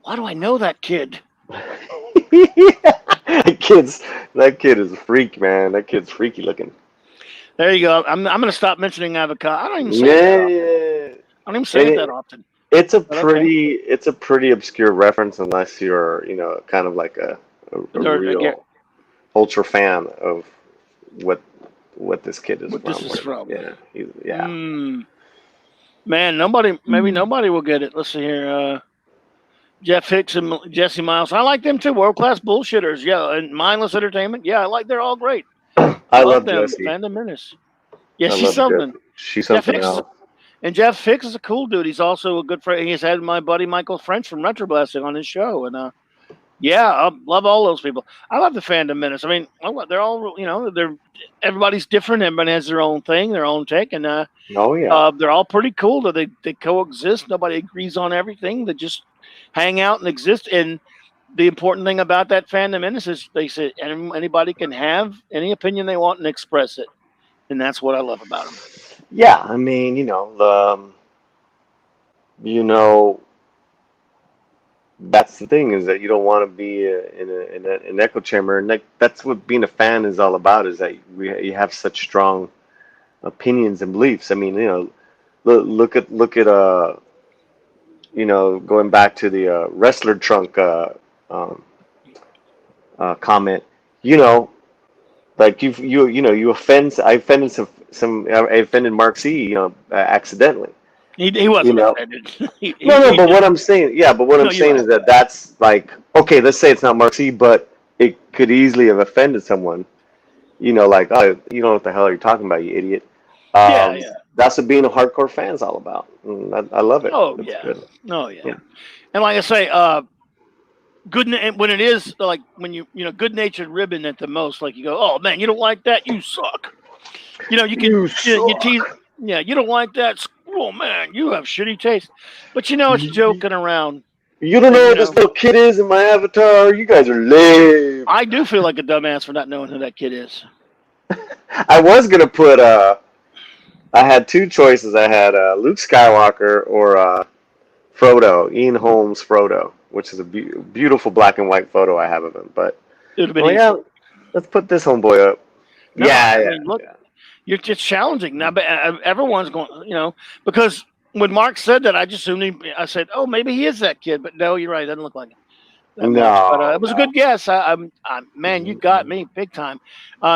S1: Why do I know that kid?
S2: That kid is a freak, man. That kid's freaky looking.
S1: There you go. I'm going to stop mentioning avocado. I don't even say it that often.
S2: It's a pretty obscure reference unless you're, kind of like a real ultra fan of what this kid is from. Yeah.
S1: Man, maybe nobody will get it. Let's see here. Jeff Hicks and Jesse Miles. I like them too. World class bullshitters. Yeah, and Mindless Entertainment. Yeah, they're all great.
S2: I love them.
S1: Jessie. Fandom Menace. Yeah, she's something.
S2: She's something else.
S1: And Jeff Hicks is a cool dude. He's also a good friend. He's had my buddy Michael French from Retroblasting on his show, and I love all those people. I love the Fandom Menace. I mean, they're all everybody's different. Everybody has their own thing, their own take, and they're all pretty cool. They coexist. Nobody agrees on everything. They just hang out and exist. And the important thing about that Fandom Menace is they say anybody can have any opinion they want and express it, and that's what I love about them.
S2: Yeah, I mean, that's the thing is that you don't want to be in an echo chamber, and that's what being a fan is all about. Is that you have such strong opinions and beliefs. I mean, look at going back to the wrestler trunk comment. Like you offend. I offended Mark C. Accidentally.
S1: He wasn't offended.
S2: But what I'm saying, is that that's like, okay, let's say it's not Mark C, but it could easily have offended someone. Like, oh, you know what the hell are you talking about, you idiot? That's what being a hardcore fan is all about. I love it.
S1: Oh, it's good. Oh, yeah. And like I say, when it is like when good-natured ribbon at the most, like you go, oh man, you don't like that, you suck. You tease. Yeah, you don't like that. Oh man, you have shitty taste. But it's joking around.
S2: You don't
S1: And,
S2: know who this little kid is in my avatar? You guys are lame.
S1: I do feel like a dumbass for not knowing who that kid is.
S2: I was going to put, I had two choices. I had Luke Skywalker or Frodo, Ian Holmes Frodo, which is a beautiful black and white photo I have of him. But,
S1: It would have been easy.
S2: yeah, let's put this homeboy up.
S1: No,
S2: yeah,
S1: I mean, look, you're just challenging now. But everyone's going, because when Mark said that, I just assumed I said, oh, maybe he is that kid. But no, you're right. It doesn't look like him that much. But it was a good guess. Man, you got me big time.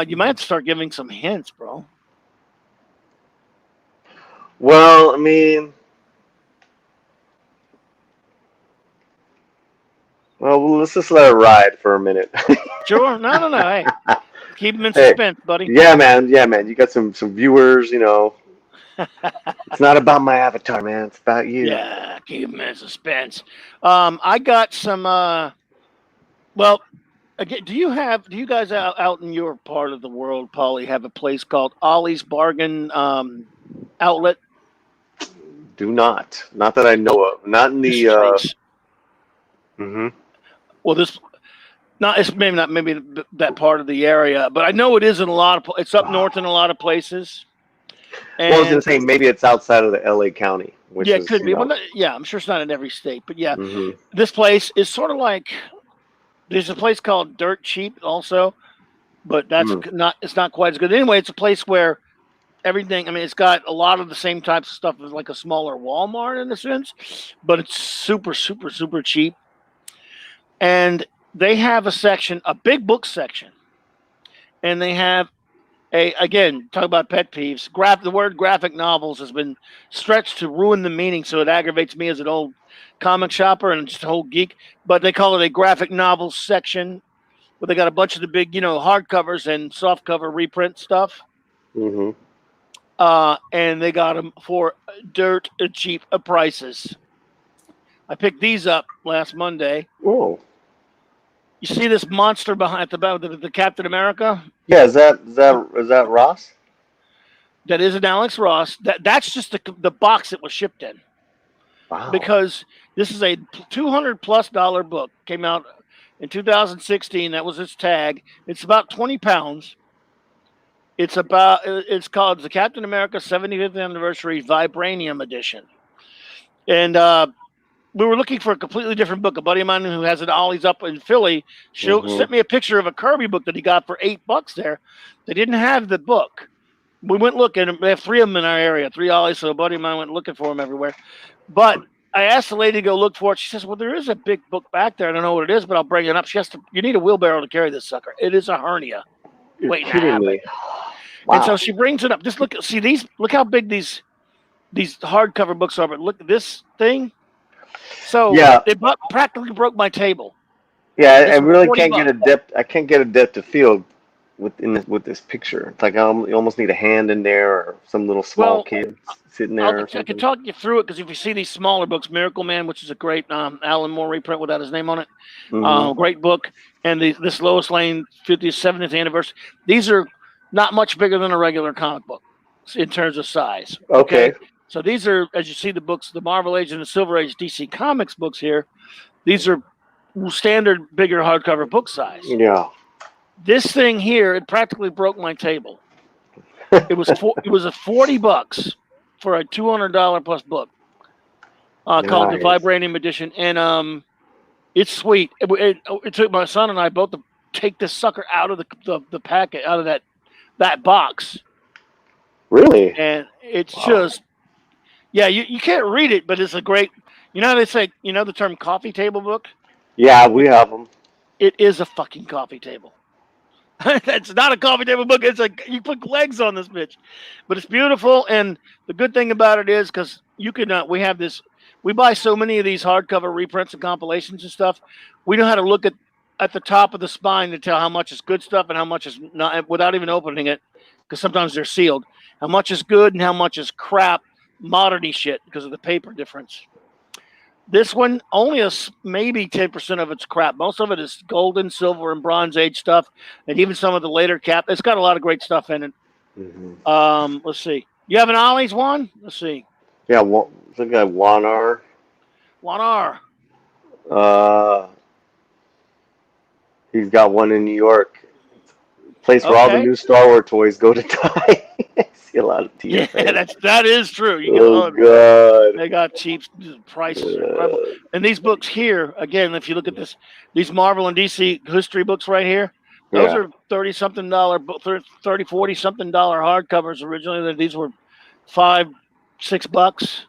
S1: You might have to start giving some hints, bro.
S2: Well, I mean, let's just let it ride for a minute.
S1: Sure. No. Hey, keep them in suspense, buddy.
S2: Yeah, man. You got some viewers. It's not about my avatar, man. It's about you.
S1: Yeah, keep them in suspense. I got some. Well, again, do you guys out in your part of the world, Paulie, have a place called Ollie's Bargain Outlet?
S2: Do not that I know of. Not in the.
S1: Well, it's maybe not that part of the area, but I know it is in a lot of. It's up north in a lot of places. And,
S2: well, I was gonna say maybe it's outside of the LA County. Which
S1: it could be. Well, I'm sure it's not in every state, but yeah,
S2: Mm-hmm.
S1: This place is sort of like. There's a place called Dirt Cheap also, but that's not. It's not quite as good. Anyway, it's a place where everything. I mean, it's got a lot of the same types of stuff as like a smaller Walmart in a sense, but it's super, super, super cheap. And they have a big book section, and they have again, talk about pet peeves. The word graphic novels has been stretched to ruin the meaning, so it aggravates me as an old comic shopper and just a whole geek. But they call it a graphic novels section, where they got a bunch of the big, hardcovers and softcover reprint stuff.
S2: Mm-hmm.
S1: And they got them for dirt cheap prices. I picked these up last Monday.
S2: Oh.
S1: You see this monster behind the Captain America?
S2: Yeah, is that Ross?
S1: That is an Alex Ross. That's just the box it was shipped in.
S2: Wow.
S1: Because this is a $200+ book. Came out in 2016. That was its tag. It's about 20 pounds. It's called the Captain America 75th Anniversary Vibranium Edition. And we were looking for a completely different book. A buddy of mine who has an Ollie's up in Philly sent me a picture of a Kirby book that he got for $8 there. They didn't have the book. We went looking. They have 3 of them in our area, 3 Ollie's. So a buddy of mine went looking for them everywhere. But I asked the lady to go look for it. She says, well, there is a big book back there. I don't know what it is, but I'll bring it up. You need a wheelbarrow to carry this sucker. It is a hernia.
S2: You're kidding me.
S1: Wow. And so she brings it up. Just look how big these hardcover books are. But look at this thing. So it practically broke my table.
S2: Yeah, I really can't get a depth. I can't get a depth of field with this picture. It's like you almost need a hand in there or some little small kid sitting there.
S1: I can talk you through it because if you see these smaller books, Miracle Man, which is a great Alan Moore reprint without his name on it, great book, and this Lois Lane 50th, 70th anniversary. These are not much bigger than a regular comic book in terms of size.
S2: Okay.
S1: So these are, as you see the books, the Marvel Age and the Silver Age DC Comics books here. These are standard, bigger hardcover book size.
S2: Yeah.
S1: This thing here, it practically broke my table. It was a $40 for a $200+ book called the Vibranium Edition, and it's sweet. It took my son and I both to take this sucker out of the packet, out of that box.
S2: Really?
S1: And it's just. Yeah, you can't read it, but it's a great. You know how they say, the term coffee table book?
S2: Yeah, we have them.
S1: It is a fucking coffee table. It's not a coffee table book. It's like you put legs on this bitch, but it's beautiful. And the good thing about it is because you can. We have this. We buy so many of these hardcover reprints and compilations and stuff. We know how to look at the top of the spine to tell how much is good stuff and how much is not, without even opening it, because sometimes they're sealed. How much is good and how much is crap. Modernity shit because of the paper difference. This one only maybe 10% of it's crap. Most of it is golden, silver, and Bronze Age stuff, and even some of the later cap. It's got a lot of great stuff in it. Let's see. You have an Ollie's one? Let's see.
S2: Yeah, I think I Juan R.
S1: Juan R.
S2: Uh, he's got one in New York. Place where all the
S1: Okay.
S2: new Star Wars toys go to die. I see a lot of
S1: Yeah,
S2: TFA.
S1: that is true. You
S2: Oh
S1: go,
S2: God.
S1: they got cheap prices are incredible.
S2: Uh,
S1: And these books here, again, if you look at this, these Marvel and DC history books right here, those
S2: yeah.
S1: are 30 something dollar, 30, 40 something dollar hardcovers originally. These were $5, $6.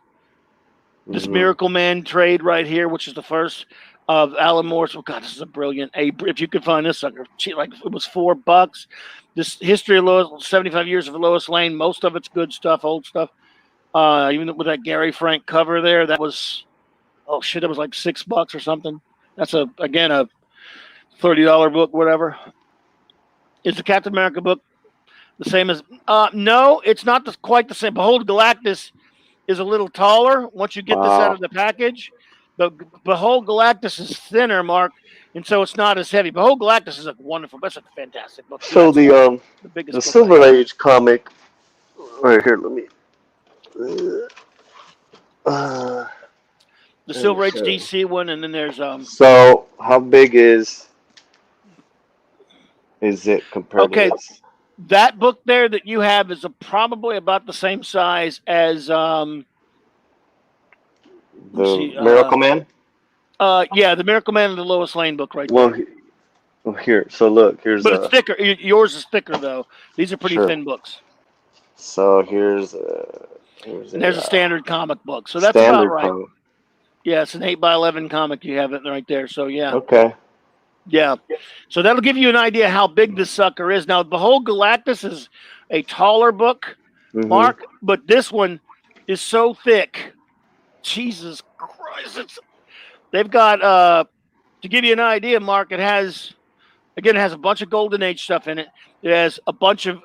S1: This
S2: Hmm.
S1: Miracle Man trade right here, which is the first of Alan Moore's. Oh God, this is a brilliant. If you could find this sucker, like it was $4. This history of Lois, 75 years of Lois Lane. Most of it's good stuff, old stuff. Even with that Gary Frank cover there, that was that was like $6 or something. That's again a $30 book, whatever. Is the Captain America book the same as? No, it's not quite the same. Behold, Galactus is a little taller once you get this out
S2: Wow.
S1: of the package. But Behold Galactus is thinner, Mark, and so it's not as heavy. Behold Galactus is a wonderful, that's a fantastic book too.
S2: So
S1: That's the
S2: the
S1: biggest book I
S2: Silver
S1: have.
S2: Age comic right here. Let me.
S1: The
S2: Let me
S1: Silver Age
S2: show you.
S1: DC one, and then there's
S2: So how big is it compared to
S1: okay,
S2: this?
S1: that book there that you have is probably about the same size as let me
S2: The
S1: see,
S2: Miracle Man?
S1: yeah, the Miracle Man and the Lois Lane book right
S2: Well,
S1: there.
S2: well, here. So look, here's
S1: But it's
S2: a
S1: thicker. Yours is thicker though. These are pretty
S2: sure.
S1: thin books.
S2: So here's
S1: And there's
S2: a
S1: a standard comic book, so that's about
S2: standard
S1: right.
S2: comic.
S1: Yeah, it's an 8x11 comic. You have it right there. So yeah,
S2: Okay.
S1: yeah. So that'll give you an idea how big this sucker is. Now, Behold Galactus is a taller book,
S2: Mhm.
S1: Mark, but this one is so thick. Jesus Christ! They've got to give you an idea, Mark. It has a bunch of Golden Age stuff in it. It has a bunch of,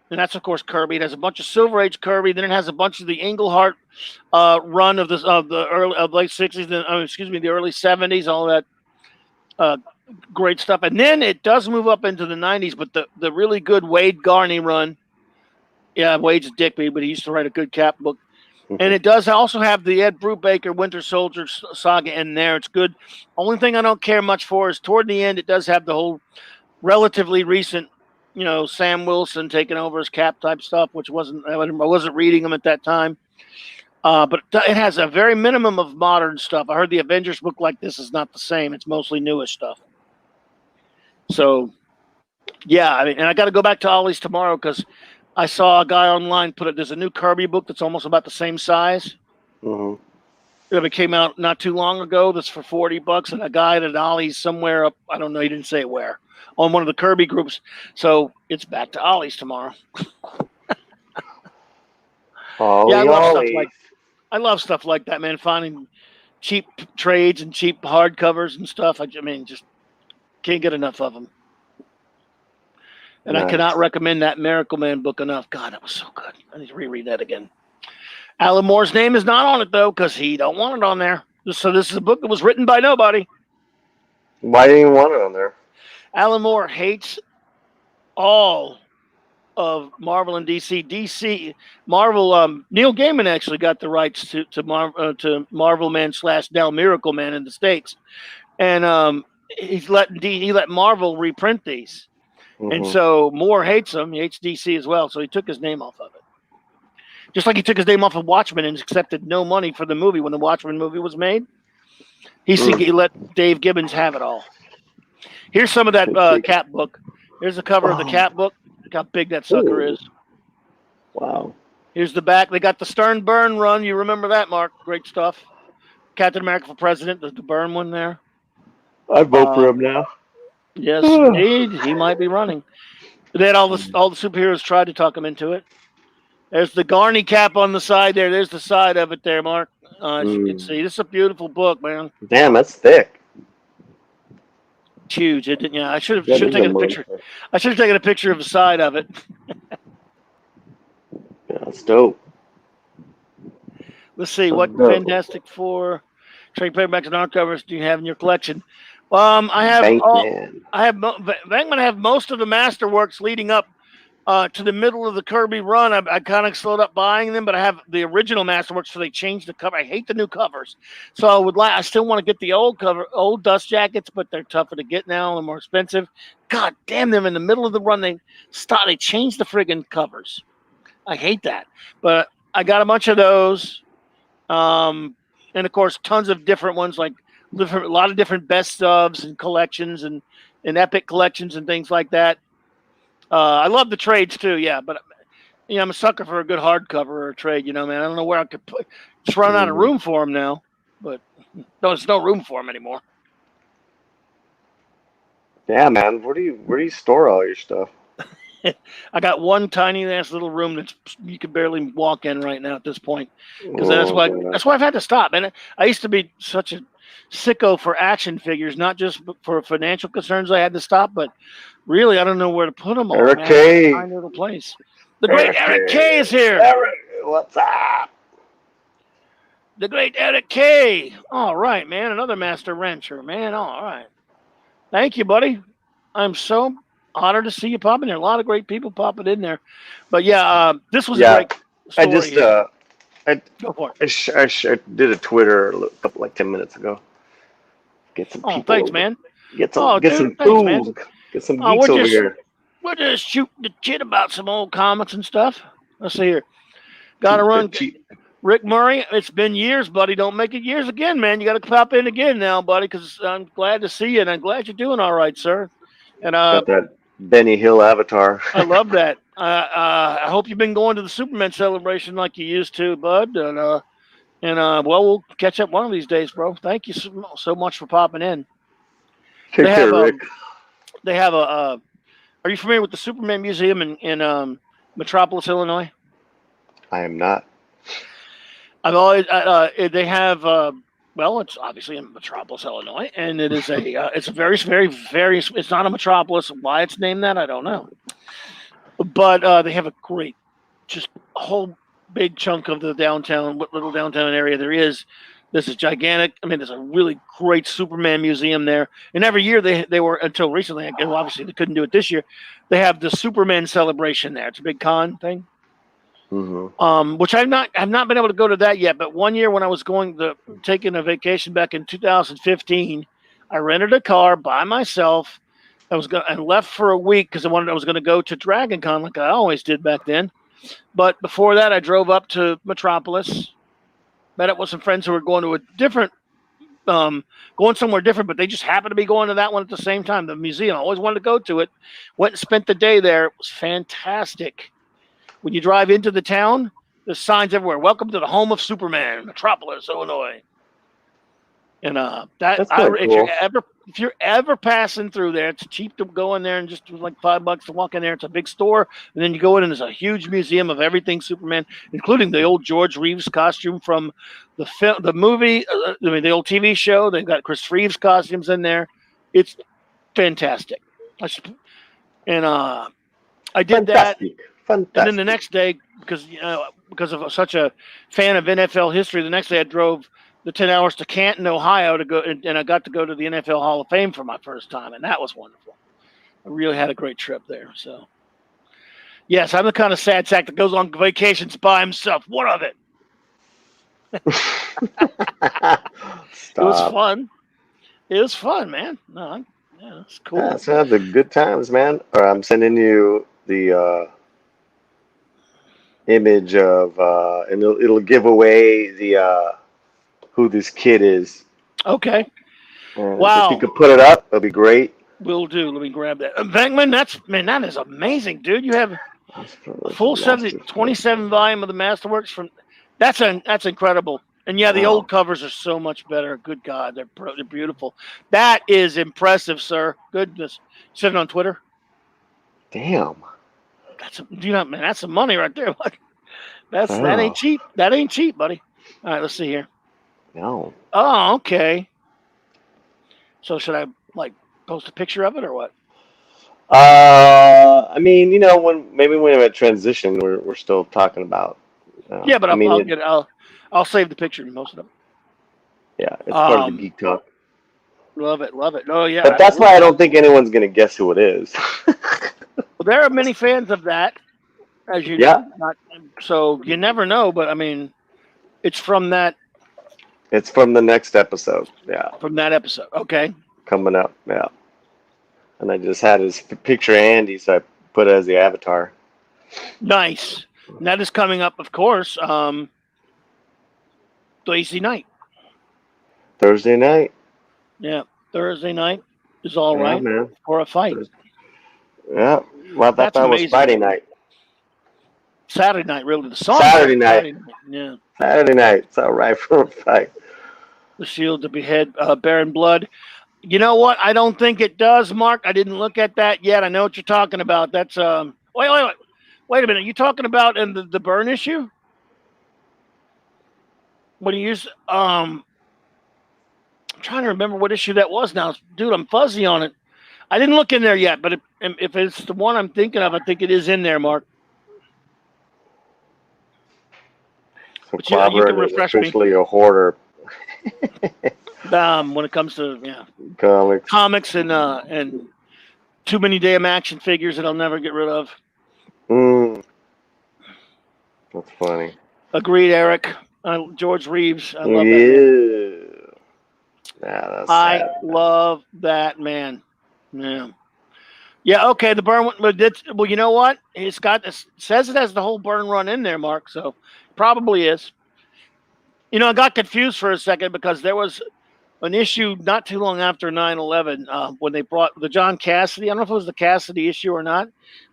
S1: and that's of course Kirby. It has a bunch of Silver Age Kirby. Then it has a bunch of the Englehart run of the early of late '60s. The early '70s. All that great stuff. And then it does move up into the '90s. But the really good Wade Garney run. Yeah, Wade's a dickweed, but he used to write a good Cap book. And it does also have the Ed Brubaker Winter Soldier saga in there. It's good. Only thing I don't care much for is toward the end, it does have the whole relatively recent, Sam Wilson taking over as Cap type stuff, which I wasn't reading them at that time. But it has a very minimum of modern stuff. I heard the Avengers book like this is not the same. It's mostly newish stuff. So, yeah, I mean, and I got to go back to Ollie's tomorrow because I saw a guy online put it. There's a new Kirby book that's almost about the same size.
S2: Mhm.
S1: It came out not too long ago. That's for $40, and a guy at Ollie's somewhere up. I don't know. He didn't say where on one of the Kirby groups. So it's back to Ollie's tomorrow. Yeah,
S2: Ollie Ollie.
S1: I love stuff like that, man. Finding cheap trades and cheap hardcovers and stuff. I mean, just can't get enough of them. And I cannot
S2: Nice.
S1: recommend that Miracle Man book enough. God, that was so good. I need to reread that again. Alan Moore's name is not on it though, because he don't want it on there. So this is a book that was written by nobody.
S2: Why didn't you want it on there?
S1: Alan Moore hates all of Marvel and DC. Marvel. Neil Gaiman actually got the rights to Marvel Man / now Miracle Man in the States, and he let Marvel reprint these, and
S2: Mhm.
S1: so Moore hates them. He hates DC as well, so he took his name off of it. Just like he took his name off of Watchmen and accepted no money for the movie when the Watchmen movie was made. He let Dave Gibbons have it all. Here's some of that Cap book. Here's the cover of the Cap book. Look how big that sucker
S2: Ooh.
S1: is.
S2: Wow.
S1: Here's the back. They got the Stern Byrne run. You remember that, Mark? Great stuff. Captain America for President, the Byrne one there.
S2: I vote for him now.
S1: Yes, indeed. He might be running. They had all the superheroes tried to talk him into it. There's the Garney cap on the side there. There's the side of it there, Mark. As you can see, this is a beautiful book, man.
S2: Damn, that's thick.
S1: It's huge. It didn't. Yeah, I should have
S2: That is
S1: taken a
S2: a
S1: picture. I should have taken a picture of the side of it.
S2: Yeah, that's dope.
S1: Let's see
S2: That's
S1: what
S2: dope.
S1: Fantastic Four trade paperbacks and hardcovers do you have in your collection. I have
S2: Bankman.
S1: Bankman. I have most of the masterworks leading up to the middle of the Kirby run, I kind of slowed up buying them, but I have the original Masterworks, so they changed the cover. I hate the new covers, so I still want to get the old dust jackets, but they're tougher to get now and more expensive. God damn them! In the middle of the run, they changed the friggin' covers. I hate that, but I got a bunch of those, and of course, tons of different ones, like a lot of different best ofs and collections and epic collections and things like that. I love the trades too, yeah, but I'm a sucker for a good hardcover or a trade. Man, I don't know where I could put. Just run out of room for them now, but there's no room for them anymore.
S2: Yeah, man. Where do you store all your stuff?
S1: I got one tiny ass little room that you can barely walk in right now at this point, because that's why I've had to stop. And I used to be such a sicko for action figures, not just for financial concerns. I had to stop, but really, I don't know where to put them all.
S2: Eric K.
S1: Tiny little place. The great Eric K is here.
S2: Eric, what's up?
S1: The great Eric K. All right, man. Another master rancher, man. All right. Thank you, buddy. I'm so honored to see you popping there. A lot of great people popping in there. But yeah, this was a great story.
S2: Go for it. I did a Twitter a couple, like 10 minutes ago. Get some people.
S1: Thanks, man.
S2: Get some food. Get some geeks over here.
S1: We're just shooting the shit about some old comics and stuff. Let's see here. Got to run. Rick Murray, it's been years, buddy. Don't make it years again, man. You got to pop in again now, buddy, because I'm glad to see you, and I'm glad you're doing all right, sir. And
S2: got that Benny Hill avatar.
S1: I love that. I hope you've been going to the Superman celebration like you used to, bud. And well, we'll catch up one of these days, bro. Thank you so much for popping in.
S2: Take care, Rick.
S1: They have a. Are you familiar with the Superman Museum in Metropolis, Illinois?
S2: I am not.
S1: I've always they have well, it's obviously in Metropolis, Illinois, and it is it's a very, very, very. It's not a metropolis. Why it's named that, I don't know. But they have a great, just a whole big chunk of the downtown, what little downtown area there is. This is gigantic. I mean, there's a really great Superman museum there, and every year they were, until recently. Obviously, they couldn't do it this year. They have the Superman celebration there. It's a big con thing.
S2: Mm-hmm.
S1: Which I've not been able to go to that yet. But one year when I was taking a vacation back in 2015, I rented a car by myself. I left for a week because I was going to go to Dragon Con like I always did back then. But before that, I drove up to Metropolis, met up with some friends who were going to a different, going somewhere different, but they just happened to be going to that one at the same time. The museum, I always wanted to go to it. Went and spent the day there. It was fantastic. When you drive into the town, there's signs everywhere. Welcome to the home of Superman, Metropolis, Illinois. And if you're ever passing through there, it's cheap to go in there and just like $5 to walk in there. It's a big store, and then you go in and there's a huge museum of everything Superman, including the old George Reeves costume from the movie. The old TV show. They've got Chris Reeves costumes in there. It's fantastic. I did that.
S2: Fantastic.
S1: And then the next day, because of such a fan of NFL history, the next day I drove the 10 hours to Canton, Ohio to go, and I got to go to the NFL Hall of Fame for my first time, and that was wonderful. I really had a great trip there. So, yes, I'm the kind of sad sack that goes on vacations by himself. What of it? It was fun. It was fun, man. No, yeah, it's cool.
S2: Yeah, so the good times, man. Or I'm sending you the image of, and it'll give away the who this kid is.
S1: Okay.
S2: Wow. If you could put it up, that'd be great.
S1: Will do. Let me grab that. Venkman, that is amazing, dude. You have a full 27 volume of the Masterworks from. That's incredible. And yeah, the old covers are so much better. Good God, they're beautiful. That is impressive, sir. Goodness. Sitting on Twitter.
S2: Damn.
S1: That's some money right there, buddy. That ain't cheap. That ain't cheap, buddy. All right, let's see here.
S2: No.
S1: Oh, okay. So should I post a picture of it or what?
S2: I mean, when I'm at transition, we're still talking about.
S1: Yeah, but I'll save the picture and most of them.
S2: Yeah, it's part of the Geek Talk.
S1: Love it. Oh yeah.
S2: But that's why I don't think anyone's gonna guess who it is.
S1: there are many fans of that, as you
S2: Yeah.
S1: know. Not so you never know, but I mean, it's from that
S2: It's from the next episode. Yeah,
S1: episode. Okay,
S2: coming up. Yeah. And I just had his picture handy, so I put it as the avatar.
S1: nice. And that is coming up, of course. Thursday night.
S2: Thursday night.
S1: Yeah, Thursday night is all
S2: Yeah,
S1: right
S2: man.
S1: for a fight.
S2: Yeah. Well, I thought
S1: That's
S2: that was
S1: amazing.
S2: Friday night.
S1: Saturday night, really. The song.
S2: Saturday night.
S1: Yeah.
S2: Saturday night. It's all right for a fight.
S1: The Shield to behead Baron Blood. You know what? I don't think it does, Mark. I didn't look at that yet. I know what you're talking about. That's wait a minute. You talking about in the burn issue? When you use I'm trying to remember what issue that was now. Dude, I'm fuzzy on it. I didn't look in there yet, but if it's the one I'm thinking of, I think it is in there, Mark.
S2: So
S1: But you can
S2: Clobberin is
S1: refresh me.
S2: officially a hoarder.
S1: When it comes to comics and too many damn action figures that I'll never get rid of.
S2: That's funny.
S1: Agreed, Eric. George Reeves. I love
S2: Yeah.
S1: that man.
S2: Yeah, that's
S1: I
S2: sad.
S1: love that man. Yeah. Yeah, okay, the burn one, but well, you know what? It's got this, says it has the whole burn run in there, Mark, so probably is. You know, I got confused for a second because there was an issue not too long after 9/11 when they brought the John Cassidy. I don't know if it was the Cassidy issue or not,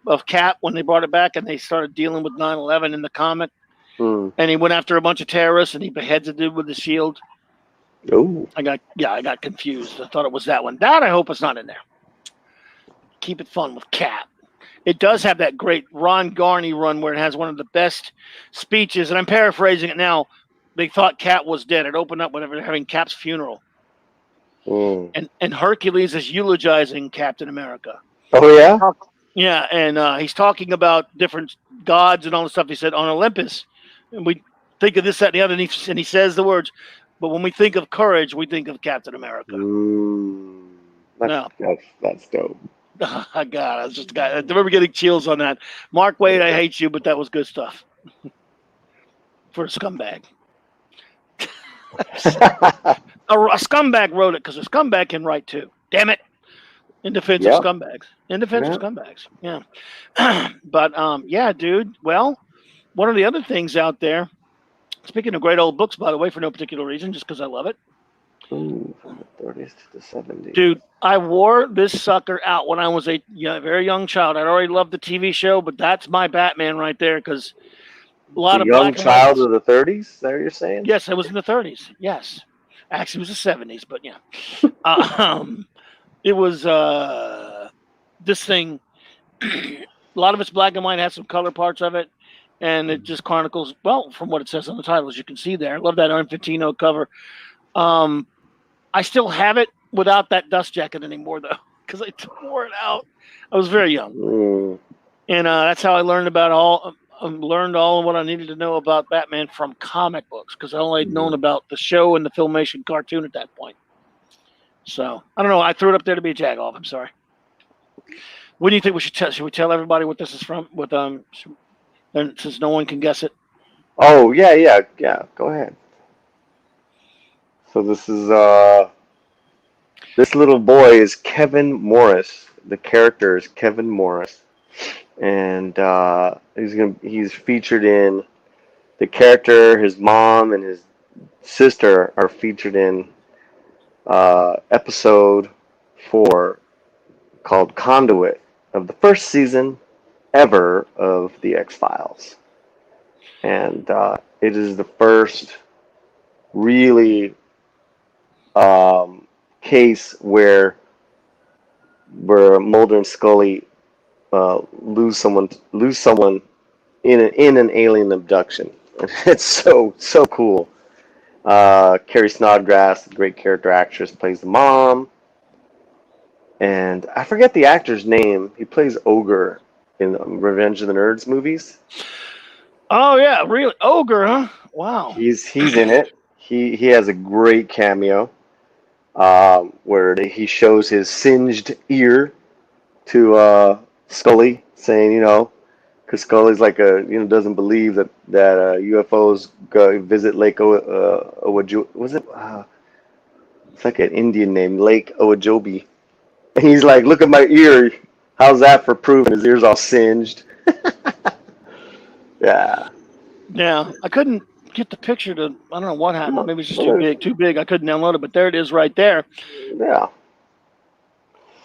S1: of Cap when they brought it back and they started dealing with 9/11 in the comic. And he went after a bunch of terrorists and he beheads a dude with the shield.
S2: Ooh.
S1: I got confused. I thought it was that one. That I hope it's not in there. Keep it fun with Cap. It does have that great Ron Garney run where it has one of the best speeches, and I'm paraphrasing it now. They thought Cap was dead. It opened up whenever they're having Cap's funeral. And Hercules is eulogizing Captain America.
S2: Oh, yeah?
S1: Yeah, and he's talking about different gods and all the stuff. He said on Olympus, and we think of this, that, and the other, and he says the words, but when we think of courage, we think of Captain America.
S2: That's dope.
S1: Oh, God, I remember getting chills on that. Mark Waid, I hate you, but that was good stuff. For a scumbag. a scumbag wrote it because a scumbag can write too. Damn it. In defense of scumbags. In defense of scumbags. Yeah. But, yeah, dude. Well, one of the other things out there, speaking of great old books, by the way, for no particular reason, just because I love it.
S2: Ooh, from the 30s to the 70s.
S1: Dude, I wore this sucker out when I was a very young child. I'd already loved the TV show, but that's my Batman right there because a lot of
S2: young child of the 30s? Is that what you're saying?
S1: Yes, I was in the 30s. Yes. Actually, it was the 70s, but yeah. It was this thing. A lot of it's black and white, has some color parts of it, and it just chronicles, well, from what it says on the title, as you can see there. I love that Infantino cover. I still have it without that dust jacket anymore, though, because I tore it out. I was very young. And that's how I learned about all of what I needed to know about Batman from comic books, because I only had known about the show and the Filmation cartoon at that point. So, I don't know. I threw it up there to be a jag-off. I'm sorry. What do you think we should tell? Should we tell everybody what this is from? And since no one can guess it.
S2: Oh, yeah. Go ahead. So this is this little boy is Kevin Morris. The character is Kevin Morris, and he's featured in the character. His mom and his sister are featured in episode 4 called Conduit of the first season ever of the X-Files, and it is the first really case where Mulder and Scully lose someone in an alien abduction. It's so cool. Carrie Snodgrass, the great character actress, plays the mom, and I forget the actor's name. He plays Ogre in Revenge of the Nerds movies.
S1: Oh yeah, really? Ogre, huh? Wow.
S2: He's in it. He has a great cameo where he shows his singed ear to Scully saying, because Scully's like doesn't believe that UFOs go visit Lake Owajo. Was it? It's like an Indian name, Lake Owajobi. And he's like, look at my ear. How's that for proof? And his ear's all singed. Yeah.
S1: Yeah, I couldn't get the picture to. I don't know what happened.
S2: No,
S1: Maybe it's just too big. Too big. I couldn't download it, but there it is, right there.
S2: Yeah.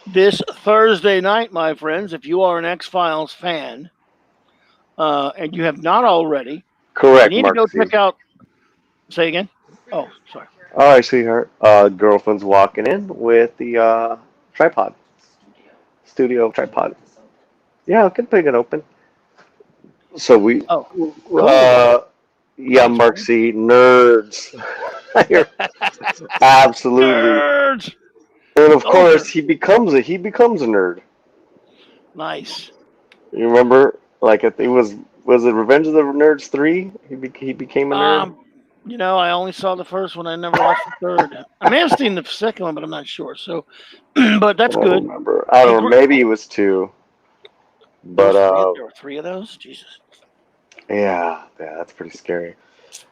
S1: This Thursday night, my friends, if you are an X-Files fan, and you have not already,
S2: Correct,
S1: you need
S2: Mark
S1: to go
S2: C.
S1: check out. Say again. Oh, sorry.
S2: All right, sweetheart. Girlfriend's walking in with the tripod. Studio tripod. Yeah, I can pick it open. So
S1: Oh, cool.
S2: yeah, Mark C. Nerds. Absolutely.
S1: Nerds.
S2: And of course, he becomes a nerd.
S1: Nice.
S2: You remember, like it was it Revenge of the Nerds 3? He became a nerd.
S1: I only saw the first one. I never watched the third. I may have seen the second one, but I'm not sure. So, but that's
S2: I
S1: good.
S2: don't remember. I don't know. Maybe it was 2. But
S1: there were 3 of those. Jesus.
S2: Yeah, that's pretty scary.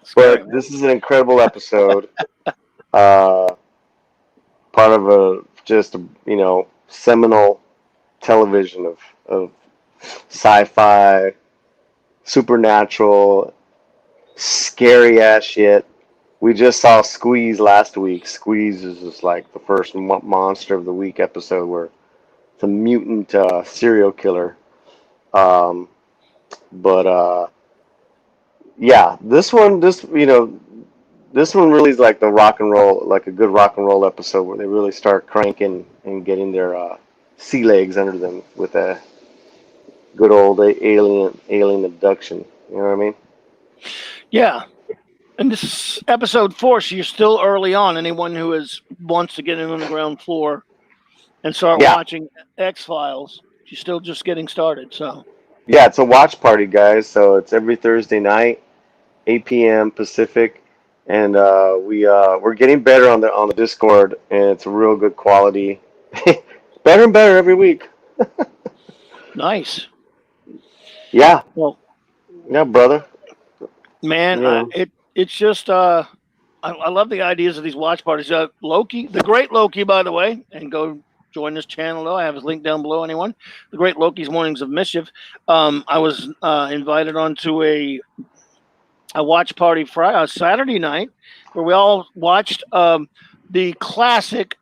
S1: Scary.
S2: But this is an incredible episode. Part of seminal television of sci-fi, supernatural, scary ass shit. We just saw Squeeze last week. Squeeze is just like the first monster of the week episode where it's a mutant serial killer. Yeah, this one really is like the rock and roll, like a good rock and roll episode where they really start cranking and getting their sea legs under them with a good old alien abduction. You know what I mean?
S1: Yeah. And this is episode 4, so you're still early on. Anyone who wants to get in on the ground floor and start watching X-Files, you're still just getting started. So
S2: yeah, it's a watch party, guys. So it's every Thursday night, 8 p.m. Pacific, and we're getting better on the Discord, and it's a real good quality. Better and better every week.
S1: Nice.
S2: Yeah.
S1: Well,
S2: yeah, brother.
S1: Man, it's just I love the ideas of these watch parties. Loki, the great Loki, by the way, and go join this channel. Though I have his link down below. Anyone, the great Loki's Mornings of Mischief. I was invited onto a watch party Saturday night where we all watched the classic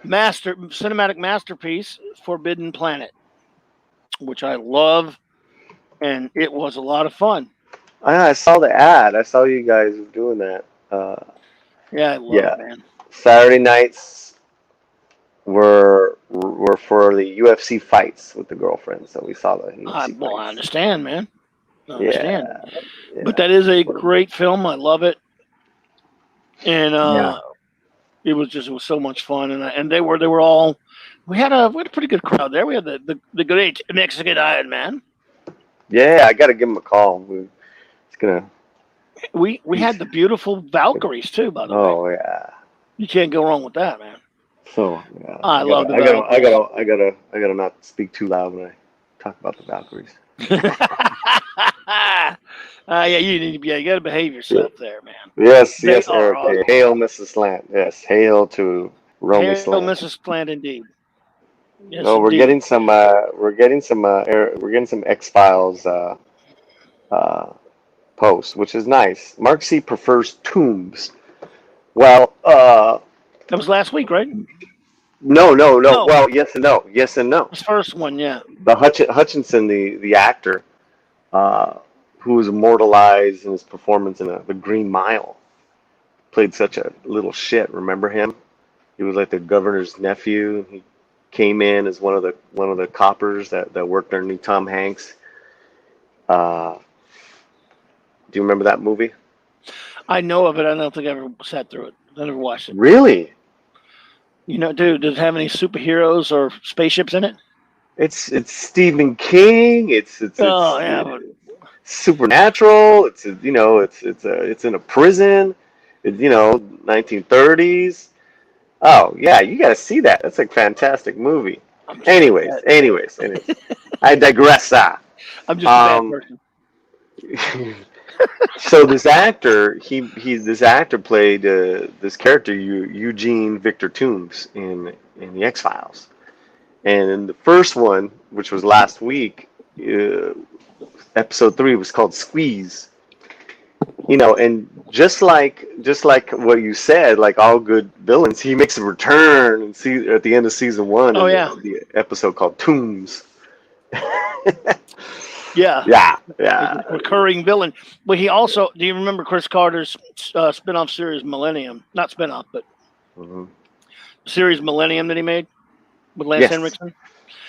S1: cinematic masterpiece Forbidden Planet, which I love, and it was a lot of fun.
S2: I saw the ad. I saw you guys doing that.
S1: Yeah, I love it, man.
S2: Saturday nights were for the UFC fights with the girlfriend, so we saw the UFC fights.
S1: I understand, man. I understand. Yeah. But that is a great film. I love it, and it was so much fun, and they were all. We had a pretty good crowd there. We had the great Mexican Iron Man.
S2: Yeah, I got to give him a call.
S1: We had the beautiful Valkyries too, by the way.
S2: Oh yeah,
S1: you can't go wrong with that, man.
S2: So yeah,
S1: I love the Valkyries.
S2: I gotta not speak too loud when I talk about the Valkyries.
S1: Yeah, you gotta behave yourself there, man.
S2: Yes, Eric. Awesome. Hail, Mrs. Slant. Yes, hail to Romy Slant.
S1: Hail, Mrs. Slant, indeed.
S2: Yes, no, we're getting some X-Files posts, which is nice. Mark C prefers tombs. Well,
S1: that was last week, right?
S2: No. Well, yes and no. Yes and no.
S1: This first one, yeah.
S2: The Hutchinson, the actor, who was immortalized in his performance in The Green Mile, played such a little shit. Remember him? He was like the governor's nephew. He came in as one of the coppers that worked underneath Tom Hanks. Do you remember that movie?
S1: I know of it. I don't think I ever sat through it. I never watched it.
S2: Really?
S1: Dude, does it have any superheroes or spaceships in it?
S2: It's Stephen King. It's supernatural. It's in a prison. It's 1930s. Oh yeah, you got to see that. That's a fantastic movie.
S1: I'm just
S2: Anyways, I digress.
S1: I'm just a bad
S2: Um,
S1: person.
S2: so this actor played this character Eugene Victor Toombs in the X-Files, and in the first one, which was last week, episode 3 was called Squeeze. And just like what you said, like all good villains, he makes a return and see at the end of season 1
S1: Oh
S2: in
S1: yeah,
S2: the episode called Tombs.
S1: yeah. He's
S2: Yeah.
S1: a recurring villain. But he also, do you remember Chris Carter's spin-off series Millennium? Not spin-off, but
S2: Mhm.
S1: series Millennium that he made with Lance
S2: Yes.
S1: Henriksen.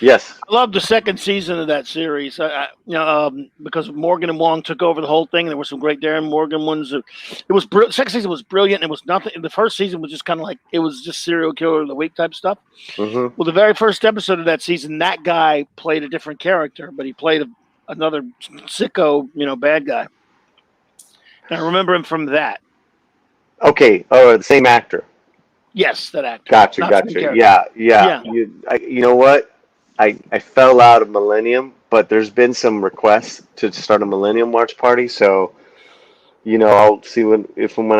S2: Yes.
S1: I loved the second season of that series. Because Morgan and Wong took over the whole thing. There were some great Darren Morgan ones. It was second season was brilliant. It was nothing. The first season was just kind of like it was just serial killer of the week type stuff.
S2: Hmm.
S1: Well, the very first episode of that season, that guy played a different character, but he played another sicko, bad guy. And I remember him from that.
S2: Okay. Oh, the same actor.
S1: Yes, that actor,
S2: Gotcha.
S1: not same
S2: Gotcha.
S1: character.
S2: Yeah.
S1: Yeah,
S2: You know what? I fell out of Millennium, but there's been some requests to start a Millennium Watch party, so I'll see when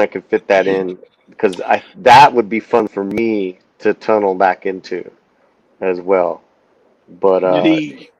S2: I can fit that in because I that would be fun for me to tunnel back into as well. But
S1: did he?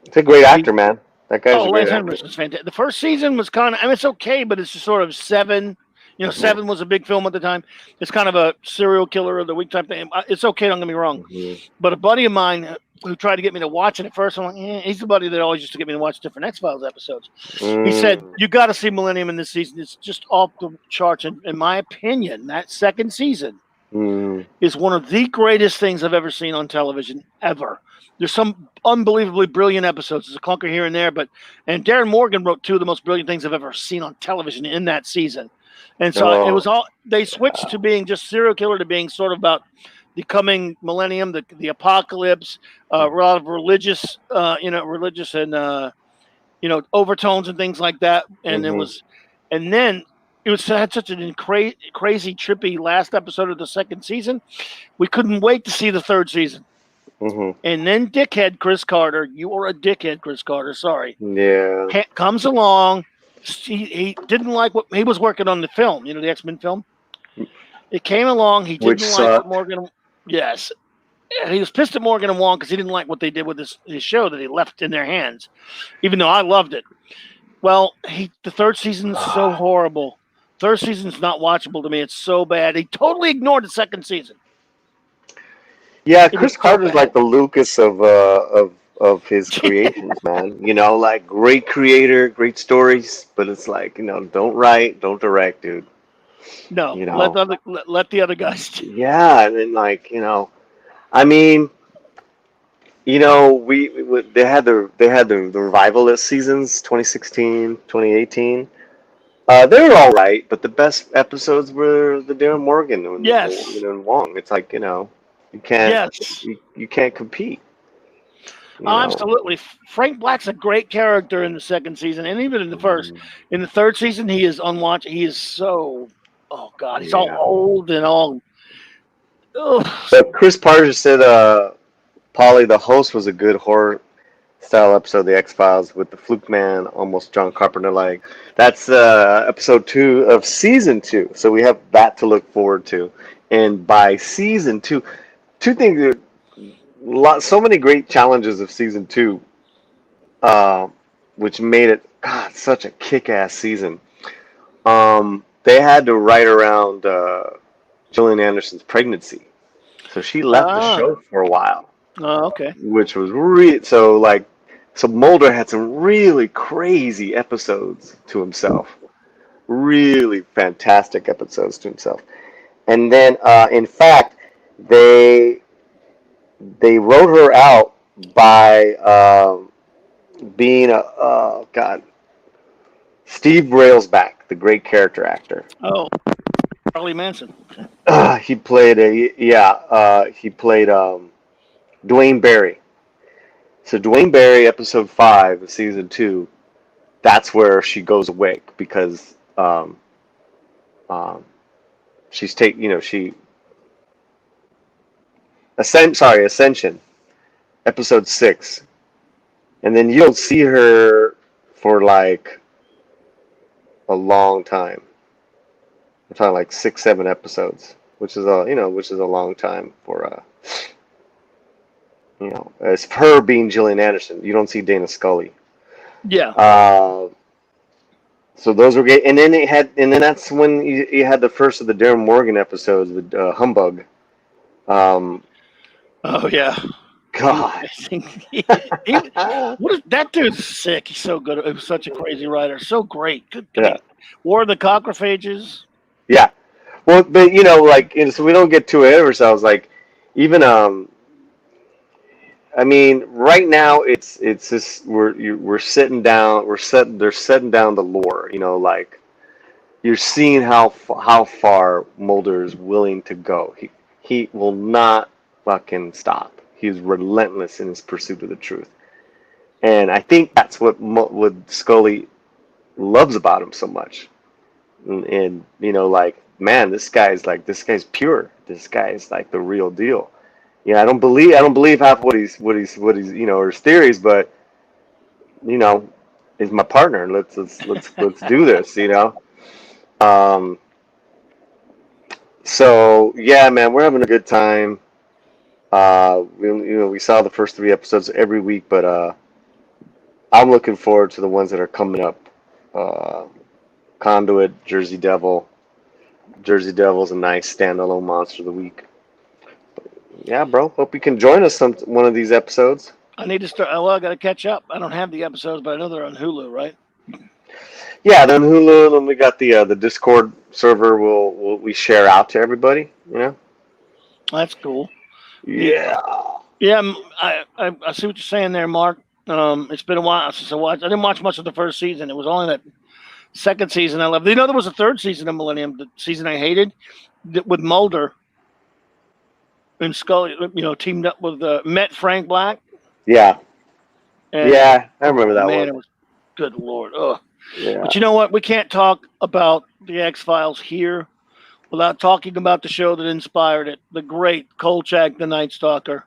S2: it's a great
S1: Did he
S2: actor, man. That guy's
S1: Oh,
S2: a great
S1: Lance
S2: actor.
S1: Henriksen's fantastic. The first season was kind of, I mean, it's okay, but it's just sort of Seven.
S2: Hmm.
S1: Seven was a big film at the time. It's kind of a serial killer of the week type thing. It's okay, don't get me wrong.
S2: Hmm.
S1: But a buddy of mine who tried to get me to watch it at first, I'm like, he's the buddy that always used to get me to watch different X-Files episodes. He said,
S2: Mm.
S1: you got to see Millennium in this season. It's just off the charts. And in my opinion, that second season
S2: Mm.
S1: is one of the greatest things I've ever seen on television ever. There's some unbelievably brilliant episodes. There's a clunker here and there, and Darren Morgan wrote 2 of the most brilliant things I've ever seen on television in that season. And so it was
S2: Oh.
S1: all they switched to being just serial killer to being sort of about the coming millennium, the apocalypse, a lot of religious, religious and overtones and things like that. And
S2: Hmm.
S1: then it was had such an crazy, trippy last episode of the second season. We couldn't wait to see the third season.
S2: Hmm.
S1: And then dickhead Chris Carter, you are a dickhead, Chris Carter, sorry,
S2: Yeah.
S1: comes along. He didn't like what he was working on the film, the X-Men film. It came along. He
S2: Which
S1: didn't like what
S2: sucked.
S1: Morgan. Yes, he was pissed at Morgan and Wong because he didn't like what they did with his show that he left in their hands, even though I loved it. Well, the third season is so horrible. Third season's not watchable to me. It's so bad. He totally ignored the second season.
S2: Yeah,
S1: It was
S2: Chris
S1: so
S2: Carter's
S1: bad.
S2: like the Lucas of his creations, man. Like great creator, great stories, but it's like, don't write, don't direct, dude.
S1: No,
S2: You
S1: let
S2: know.
S1: the other guys.
S2: Yeah, and then like, I mean, they had the revivalist seasons, 2016, 2018. They were all right, but the best episodes were the Darren Morgan and
S1: Yes,
S2: and Wong. It's like, you can't
S1: yes.
S2: you can't compete, you
S1: Oh,
S2: know.
S1: absolutely. Frank Black's a great character in the second season, and even in the first.
S2: Mm.
S1: In the third season, he is unwatchable. He is so, oh God, he's all
S2: Yeah.
S1: old and all. Ugh.
S2: But Chris Parger said Polly the host was a good horror style episode of the X Files with the Fluke Man, almost John Carpenter like. That's episode 2 of season 2. So we have that to look forward to. And by season 2, two things so many great challenges of season 2, uh, which made it such a kick-ass season. They had to write around Gillian Anderson's pregnancy, so she left the
S1: Ah,
S2: show for a while,
S1: okay.
S2: which was so Mulder had some really crazy episodes to himself, really fantastic episodes to himself, and then in fact they wrote her out by being Steve Railsback, the great character actor.
S1: Oh, Charlie Manson.
S2: He played Dwayne Barry. So Dwayne Barry, episode 5 of season 2, that's where she goes awake because um, she's take you know she Ascension. episode 6, and then you don't see her for like a long time. I'm talking like 6, 7 episodes, which is a long time for as her being Gillian Anderson. You don't see Dana Scully.
S1: Yeah.
S2: So those were great, and then that's when you had the first of the Darren Morgan episodes with Humbug. Um,
S1: Oh yeah.
S2: God,
S1: What is that dude's sick? He's so good. He was such a crazy writer. So great. Good. I
S2: yeah,
S1: mean, War of the Cockrophages.
S2: yeah. Well, but so we don't get too ahead of ourselves. Like, even I mean, right now it's just we're sitting down. They're setting down the lore. Like, you're seeing how far Mulder is willing to go. He will not fucking stop. He's relentless in his pursuit of the truth, and I think that's what Scully loves about him so much. And like, man, this guy's pure. This guy's like the real deal. I don't believe half what he's his theories, but you know, he's my partner. Let's do this. Um, so yeah, man, we're having a good time. We saw the first 3 episodes every week, but I'm looking forward to the ones that are coming up. Uh, Conduit, Jersey Devil. Jersey Devil's a nice standalone monster of the week. Yeah, bro. Hope you can join us on one of these episodes.
S1: I need to start. Well, I got to catch up. I don't have the episodes, but I know they're on Hulu, right?
S2: Yeah, then Hulu, and we got the Discord server. We share out to everybody.
S1: That's cool.
S2: Yeah.
S1: Yeah, I see what you're saying there, Mark. It's been a while since I watched. I didn't watch much of the first season. It was only that second season I loved. There was a third season of Millennium, the season I hated, with Mulder and Scully. Teamed up with met Frank Black.
S2: Yeah.
S1: And,
S2: Yeah, I remember that
S1: man,
S2: one.
S1: it was good Lord. Ugh.
S2: Yeah.
S1: But you know what? We can't talk about the X-Files here without talking about the show that inspired it, the great Kolchak the Night Stalker.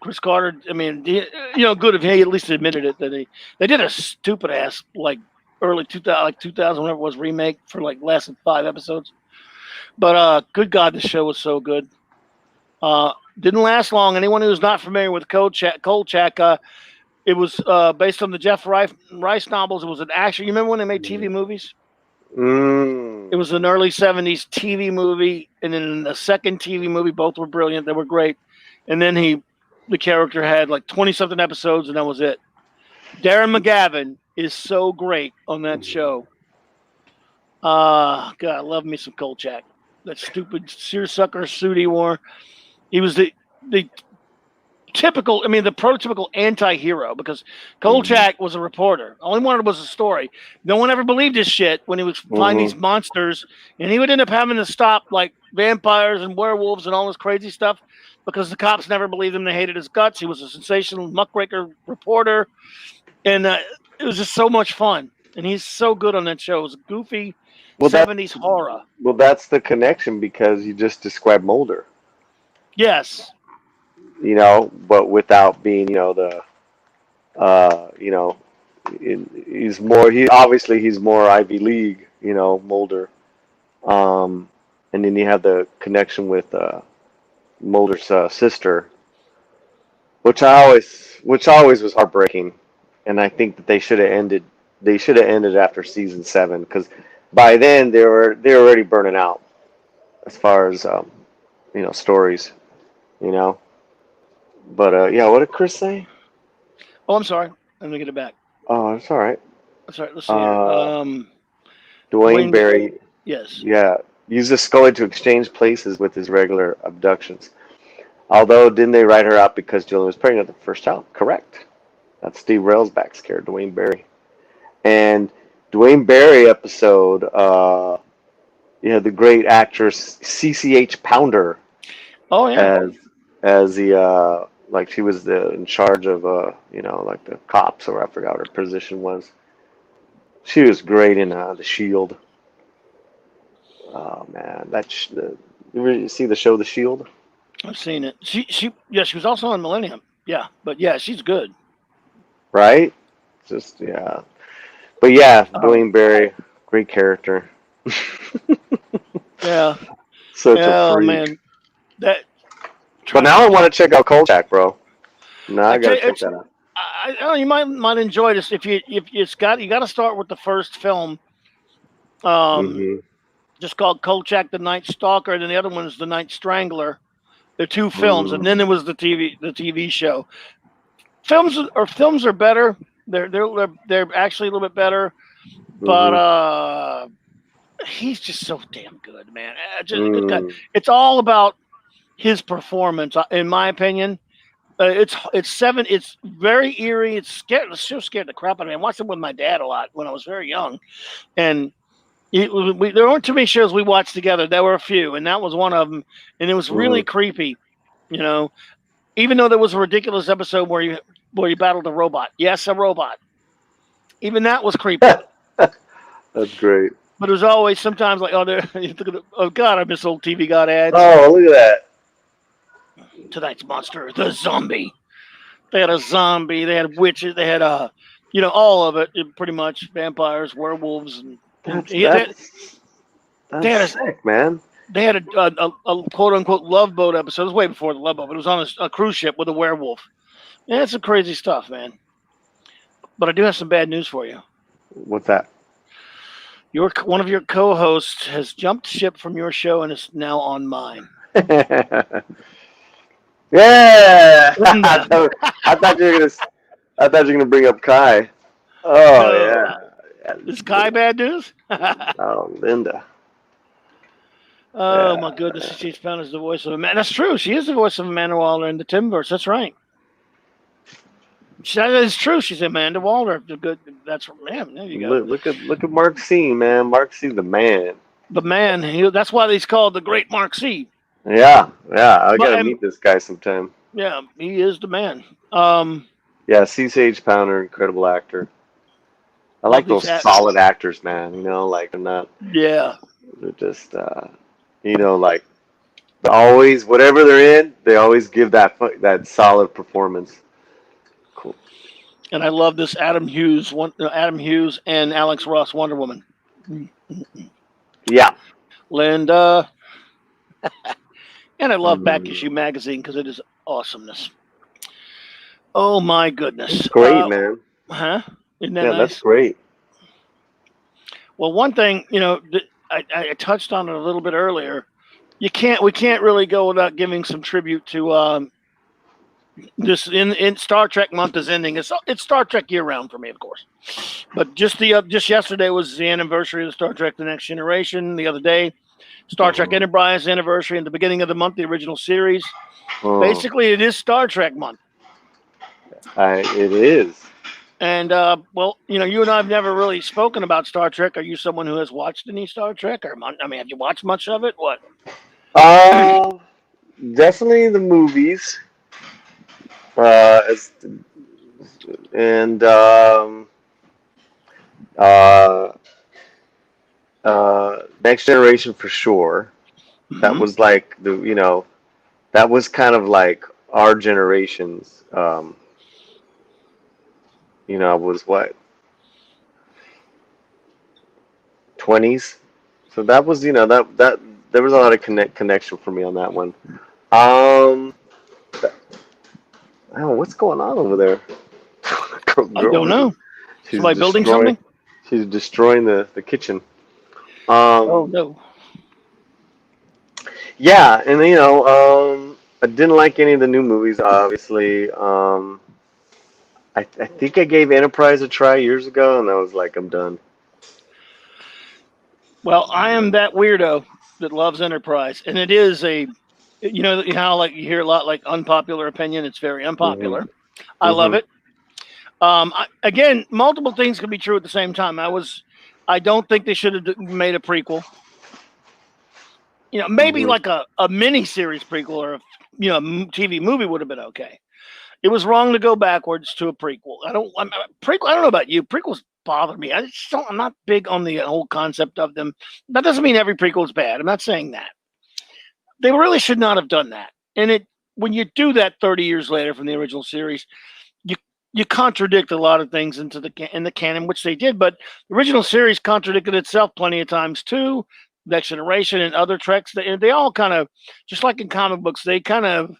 S1: Chris Carter. I mean, good if he at least admitted it that they did a stupid ass like early 2000, like 2000, whatever it was, remake for like lasted 5 episodes. But good God, the show was so good. Didn't last long. Anyone who's not familiar with Kolchak, it was based on the Jeff Rice novels. It was an action. You remember when they made TV movies? It was an early 70s TV movie, and then the second TV movie, both were brilliant. They were great. And then the character had like 20-something episodes, and that was it. Darren McGavin is so great on that show. God, I love me some Kolchak. That stupid seersucker suit he wore. He was the the prototypical anti-hero, because Kolchak was a reporter. All he wanted was a story. No one ever believed his shit when he would find these monsters, and he would end up having to stop like vampires and werewolves and all this crazy stuff because the cops never believed him. They hated his guts. He was a sensational muckraker reporter, and it was just so much fun. And he's so good on that show. It was goofy 70s horror.
S2: Well, that's the connection, because you just described Mulder.
S1: Yes.
S2: But without being, he's more. He's more Ivy League, Mulder. And then you have the connection with Mulder's sister, which always was heartbreaking, and I think that they should have ended. They should have ended after season 7, because by then they were already burning out as far as stories, But yeah, what did Chris say?
S1: Oh, I'm sorry. Let me get it back.
S2: Oh, it's all right.
S1: That's right. Let's see here.
S2: Dwayne Barry.
S1: Yes.
S2: Yeah, uses Scully to exchange places with his regular abductions. Although, didn't they write her out because Jillian was pregnant with the first child? Correct. That's Steve Railsback's character, Dwayne Barry. And Dwayne Barry episode, the great actress CCH Pounder.
S1: Oh yeah.
S2: As the like she was in charge of like the cops, or I forgot what her position was. She was great in The Shield. Oh man, you see the show The Shield?
S1: I've seen it. Yeah, she was also on Millennium. Yeah, but yeah, she's good.
S2: right? Just yeah, but yeah,
S1: Um,
S2: William Barry, great character.
S1: yeah.
S2: Such a
S1: Oh
S2: freak.
S1: man, that
S2: But
S1: trying
S2: now I
S1: to.
S2: want to check out Kolchak, bro. Now
S1: I
S2: I
S1: tell
S2: gotta
S1: you,
S2: check that out.
S1: I don't know, you might enjoy this if it's got you got to start with the first film. Um,
S2: Mm-hmm.
S1: just called Kolchak the Night Stalker, and then the other one is the Night Strangler. They're two films, and then
S2: Mm-hmm.
S1: there was the TV show. Films are better. They're actually a little bit better, but
S2: Mm-hmm.
S1: he's just so damn good, man. Just a good guy.
S2: Mm.
S1: It's all about his performance, in my opinion. It's seven. It's very eerie. It's scared. It's so scared the crap out of me. I watched it with my dad a lot when I was very young, and there weren't too many shows we watched together. There were a few, and that was one of them. And it was really
S2: Mm-hmm.
S1: creepy, you know. Even though there was a ridiculous episode where you battled a robot. Yes, a robot. Even that was creepy.
S2: That's great.
S1: But it was always sometimes like, oh, oh God, I miss old TV God ads.
S2: Oh, look at
S1: Tonight's monster, the zombie. They had a zombie. They had witches. They had all of it. Pretty much vampires, werewolves, and
S2: that.
S1: they
S2: That's
S1: had
S2: sick, man.
S1: a quote unquote Love Boat episode. It was way before the Love Boat, but it was on a cruise ship with a werewolf. Yeah, it's some crazy stuff, man. But I do have some bad news for you.
S2: What's that?
S1: One of your co-hosts has jumped ship from your show and is now on mine.
S2: Yeah.
S1: Linda.
S2: I thought you were gonna. I thought you were gonna bring up Kai. Oh
S1: No,
S2: yeah.
S1: is Kai bad news?
S2: Oh, Linda.
S1: Oh my
S2: Yeah.
S1: goodness, she's found as the voice of a man. That's true. She is the voice of Amanda Waller in the Timverse. That's right. That is true. She's Amanda Waller. The good. That's man. There you go.
S2: Look at Mark C, man. Mark C, the man.
S1: The man. That's why he's called the Great Mark C.
S2: Yeah, yeah. I
S1: But
S2: gotta meet this guy sometime.
S1: yeah, he is the man.
S2: Yeah, C. Sage Pounder, incredible actor. I
S1: Love
S2: like
S1: these.
S2: those solid actors, man. Like they're not.
S1: Yeah,
S2: They're just, like always whatever they're in, they always give that solid performance. Cool.
S1: and I love this Adam Hughes. Adam Hughes and Alex Ross, Wonder Woman.
S2: Yeah.
S1: Linda. And I love Back
S2: Mm.
S1: Issue Magazine because it is awesomeness. Oh my goodness.
S2: That's great, man.
S1: Huh? Isn't that
S2: Yeah, that's
S1: nice?
S2: great.
S1: Well, one thing, I touched on it a little bit earlier. We can't really go without giving some tribute to this in Star Trek month is ending. It's Star Trek year round for me, of course. But just yesterday was the anniversary of Star Trek: The Next Generation. The other day, Star Trek
S2: Oh,
S1: Enterprise anniversary. In the beginning of the month, the original series.
S2: oh,
S1: Basically, it is Star Trek month.
S2: it is.
S1: And well, you and I have never really spoken about Star Trek. Are you someone who has watched any Star Trek? Have you watched much of it? What?
S2: Uh, Definitely the movies. As and uh, Next Generation for sure. That
S1: Hmm.
S2: was like that was kind of like our generation's. I was what 20s, so that was that there was a lot of connection for me on that one. Um, oh, what's going on over there?
S1: I don't
S2: Girl,
S1: know.
S2: she's
S1: Somebody building
S2: destroying.
S1: something?
S2: She's destroying the kitchen.
S1: Oh
S2: Um,
S1: no.
S2: yeah, and I didn't like any of the new movies. Obviously, I think I gave Enterprise a try years ago, and I was like, I'm done.
S1: Well, I am that weirdo that loves Enterprise, and it is how like you hear a lot like unpopular opinion. It's very
S2: Hmm.
S1: unpopular. I love
S2: Hmm.
S1: it. Again, multiple things can be true at the same time. I don't think they should have made a prequel. Maybe
S2: Hmm.
S1: like a mini series prequel or TV movie would have been okay. It was wrong to go backwards to a prequel. I don't know about you. Prequels bother me. I'm not big on the whole concept of them. That doesn't mean every prequel is bad. I'm not saying that. They really should not have done that. when you do that 30 years later from the original series, you contradict a lot of things in the canon, which they did. But the original series contradicted itself plenty of times too. Next Generation and other Treks, they all kind of, just like in comic books, they kind of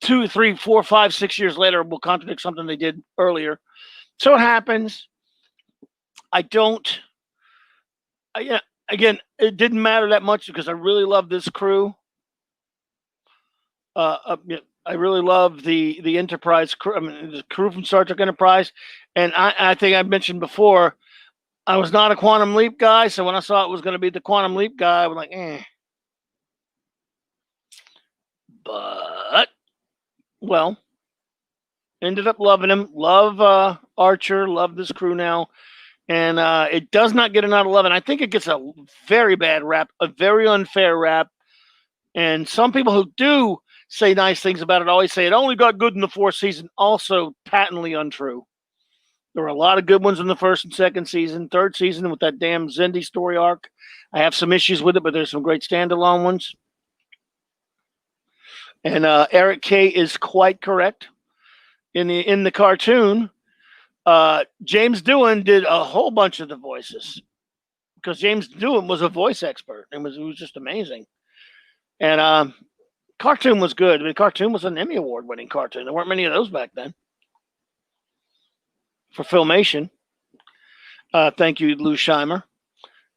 S1: 2, 3, 4, 5, 6 years later will contradict something they did earlier. So it happens. Yeah, again, it didn't matter that much because I really love this crew. I really love the Enterprise crew. I mean, the crew from Star Trek Enterprise, and I think I mentioned before, I was not a Quantum Leap guy, so when I saw it was going to be the Quantum Leap guy, I was like, eh. But well, ended up loving him. Love Archer. Love this crew now. And it does not get an out of 11. I think it gets a very bad rap, a very unfair rap. And some people who do say nice things about it always say it only got good in the 4th season. Also patently untrue. There were a lot of good ones in the 1st and 2nd season. 3rd season with that damn Xindi story arc, I have some issues with it, but there's some great standalone ones. And Eric K is quite correct. In the cartoon, James Doohan did a whole bunch of the voices because James Doohan was a voice expert and it was just amazing. And cartoon was good. I mean, cartoon was an Emmy Award-winning cartoon. There weren't many of those back then for Filmation. Thank you, Lou Scheimer.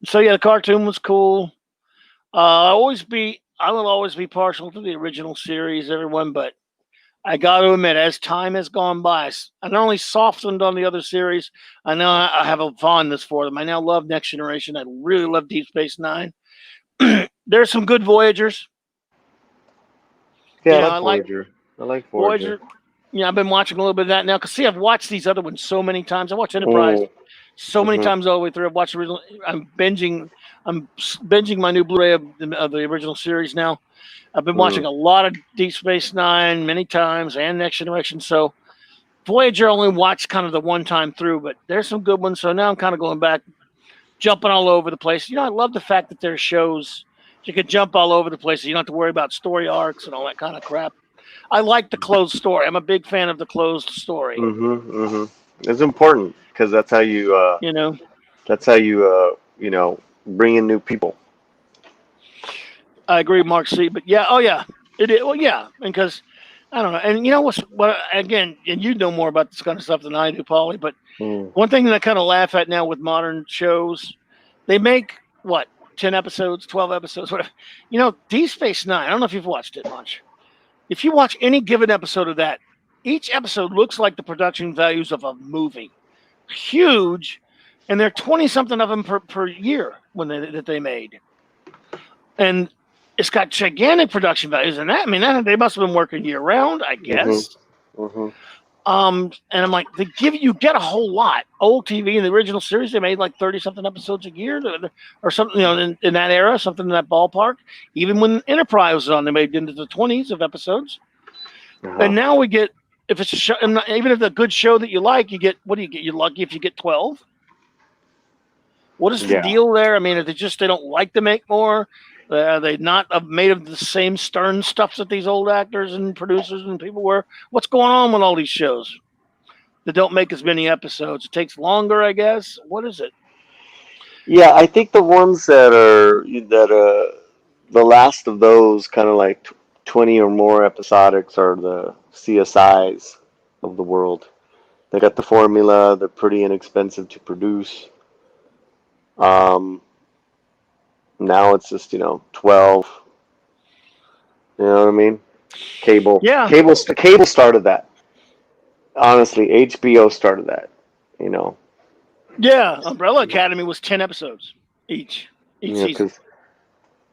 S1: So yeah, the cartoon was cool. I will always be partial to the original series, everyone, but I got to admit, as time has gone by, I not only softened on the other series, I know I have a fondness for them. I now love Next Generation. I really love Deep Space Nine. There's some good Voyagers.
S2: Yeah, I like Voyager. I like Voyager.
S1: Yeah, I've been watching a little bit of that now. Because, see, I've watched these other ones so many times. I watched Enterprise so many times all the way through. I've watched the original. I'm binging my new Blu-ray of the original series now. I've been watching a lot of Deep Space Nine many times and Next Generation. So Voyager only watched kind of the one time through, but there's some good ones. So now I'm kind of going back, jumping all over the place. You know, I love the fact that there's shows you could jump all over the place. You don't have to worry about story arcs and all that kind of crap. I like the closed story. I'm a big fan of the closed story.
S2: It's important because that's how you, bring in new people.
S1: I agree, Mark C. But yeah, it is. Well, yeah, because I don't know. And you know what? Again, and you know more about this kind of stuff than I do, Paulie. But one thing that I kind of laugh at now with modern shows, they make 10 episodes, 12 episodes, whatever. You know, Deep Space Nine. I don't know if you've watched it much. If you watch any given episode of that, each episode looks like the production values of a movie. Huge, and there are 20-something of them per year that they made. And it's got gigantic production values in that. I mean, they must have been working year round, I guess. And I'm like, you get a whole lot. Old TV in the original series, they made like 30-something episodes a year or something, in that era, something in that ballpark. Even when Enterprise was on, they made into the 20s of episodes. And now we get, if it's a show, even if it's a good show that you like, you get, what do you get? You're lucky if you get 12. What is the deal there? I mean, if they don't like to make more? Are they not made of the same stern stuff that these old actors and producers and people were? What's going on with all these shows that don't make as many episodes? It takes longer, I guess. What is it?
S2: Yeah, I think the ones that are the last of those kind of like 20 or more episodics are the CSIs of the world. They got the formula. They're pretty inexpensive to produce. Now it's just 12. You know what I mean? Cable.
S1: Yeah.
S2: Cable started that. Honestly, HBO started that.
S1: Yeah, Umbrella Academy was 10 episodes each season.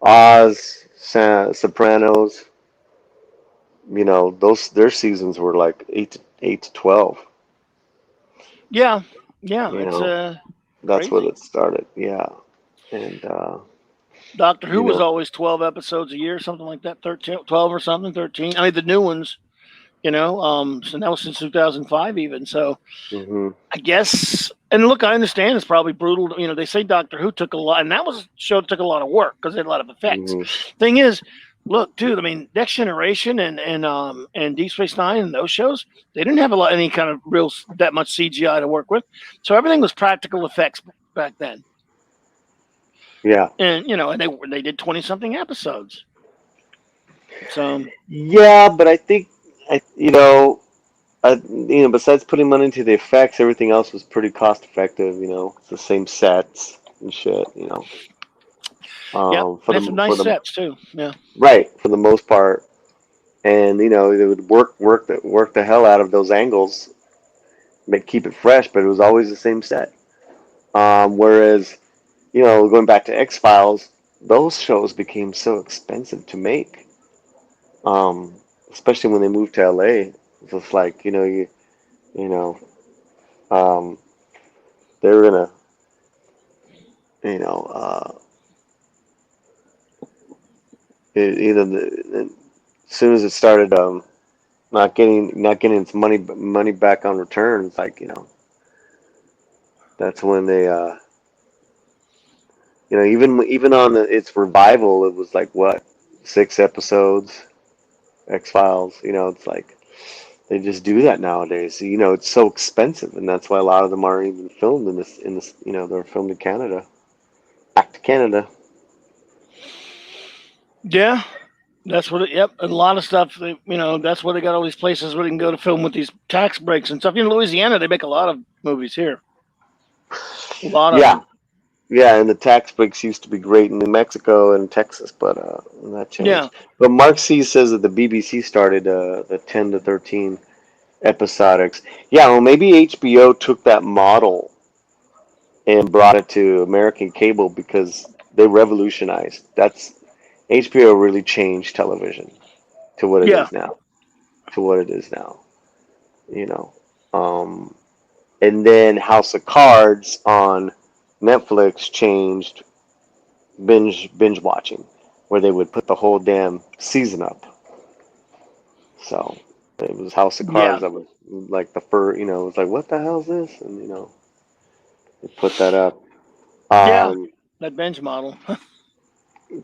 S2: Oz, Sopranos. Their seasons were like 8 to 12.
S1: Yeah. It's
S2: that's
S1: crazy.
S2: when it started. Yeah, and
S1: Doctor Who was always 12 episodes a year, something like that. 13, 12 or something, 13. I mean, the new ones, so that was since 2005 even. So I guess, and look, I understand it's probably brutal. They say Doctor Who took a lot, and that show took a lot of work because they had a lot of effects. Thing is, Look, dude. I mean, Next Generation and Deep Space Nine and those shows, they didn't have any kind of that much CGI to work with, so everything was practical effects back then.
S2: Yeah.
S1: And and they did 20 something episodes. So
S2: Yeah, but I think besides putting money into the effects, everything else was pretty cost effective. It's the same sets and shit.
S1: yep,
S2: For
S1: they had some
S2: the
S1: nice sets too. Yeah,
S2: right, for the most part, and they would work the hell out of those angles, keep it fresh, but it was always the same set. Whereas going back to X Files, those shows became so expensive to make, um, especially when they moved to LA. It's just like you know um, they're gonna you know as soon as it started not getting its money back on returns, like that's when they even on its revival, it was like what, 6 episodes, X Files. It's like they just do that nowadays. It's so expensive, and that's why a lot of them aren't even filmed in this. They're filmed in Canada. Back to Canada.
S1: yeah. That's what. Yep, and a lot of stuff. That's where they got all these places where they can go to film with these tax breaks and stuff. Louisiana, they make a lot of movies here. A lot of
S2: Yeah,
S1: them.
S2: yeah, and the tax breaks used to be great in New Mexico and Texas, but that
S1: Yeah,
S2: changed. But Mark C says that the BBC started the 10 to 13 episodics. Yeah, well, maybe HBO took that model and brought it to American cable because they revolutionized. That's HBO really changed television to what it
S1: yeah,
S2: is now. To what it is now, you know. Um, and then House of Cards on Netflix changed binge watching, where they would put the whole damn season up. So it was House of
S1: yeah,
S2: Cards that was like the first, it was like, what the hell is this? And they put that up.
S1: yeah.
S2: Um,
S1: That bench model.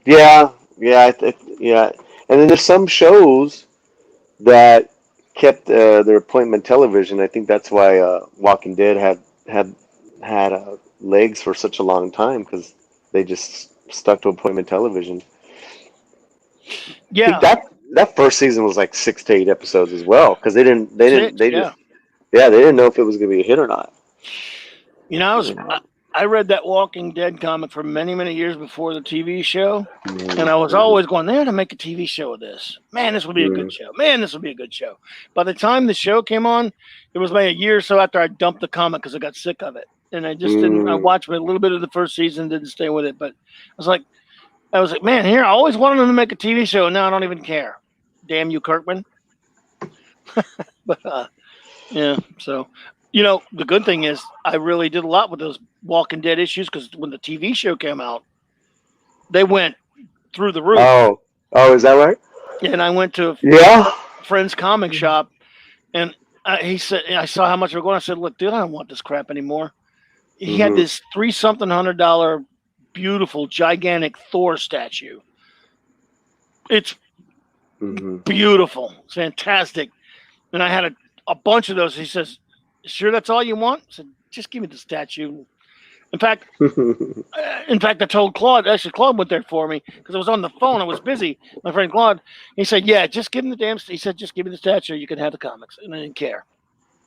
S2: yeah, yeah, yeah. And then there's some shows that kept their appointment television. I think that's why Walking Dead had legs for such a long time because they just stuck to appointment television. I think
S1: Yeah,
S2: that first season was like 6 to 8 episodes as well because
S1: six. Yeah.
S2: they didn't know if it was gonna be a hit or not.
S1: I was.
S2: You know.
S1: I read that Walking Dead comic for many, many years before the TV show, and I was
S2: Mm-hmm.
S1: always going, "They're to make a TV show of this. Man, this would be a
S2: Hmm.
S1: good show. Man, this would be a good show." By the time the show came on, it was like a year or so after I dumped the comic because I got sick of it, and I just didn't. I
S2: Mm.
S1: watched a little bit of the first season, didn't stay with it, but I was like, man, here I always wanted them to make a TV show, and now I don't even care. Damn you, Kirkman. But yeah, so the good thing is I really did a lot with those Walking Dead issues because when the TV show came out, they went through the roof.
S2: Oh, is that right?
S1: And I went to
S2: Yeah.
S1: a friend's comic shop, and he said, I saw how much they were going. I said, look, dude, I don't want this crap anymore. He had
S2: Hmm.
S1: this three something $100 beautiful gigantic Thor statue. It's
S2: Hmm.
S1: beautiful, it's fantastic. And I had a bunch of those. He says, sure, that's all you want? I said, just give me the statue. In fact, I told Claude. Actually, Claude went there for me because I was on the phone. I was busy. My friend Claude. He said, "Yeah, just give him the damn." He said, "Just give me the statue. You can have the comics." And I didn't care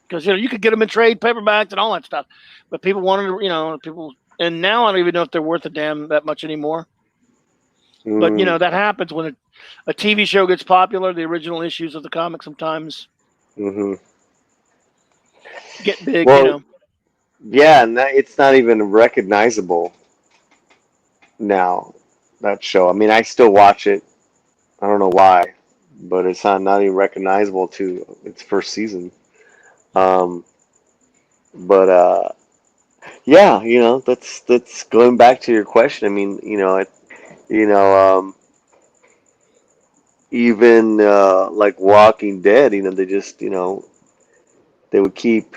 S1: because you could get them in trade paperbacks and all that stuff. But people wanted to, people. And now I don't even know if they're worth a damn that much anymore. But
S2: Mm.
S1: that happens when a TV show gets popular. The original issues of the comic sometimes
S2: Hmm.
S1: get big.
S2: Well, yeah, and it's not even recognizable now. That show. I mean, I still watch it. I don't know why, but it's not even recognizable to its first season. Um, but yeah, that's going back to your question. I mean, you know, even like Walking Dead, they just, they would keep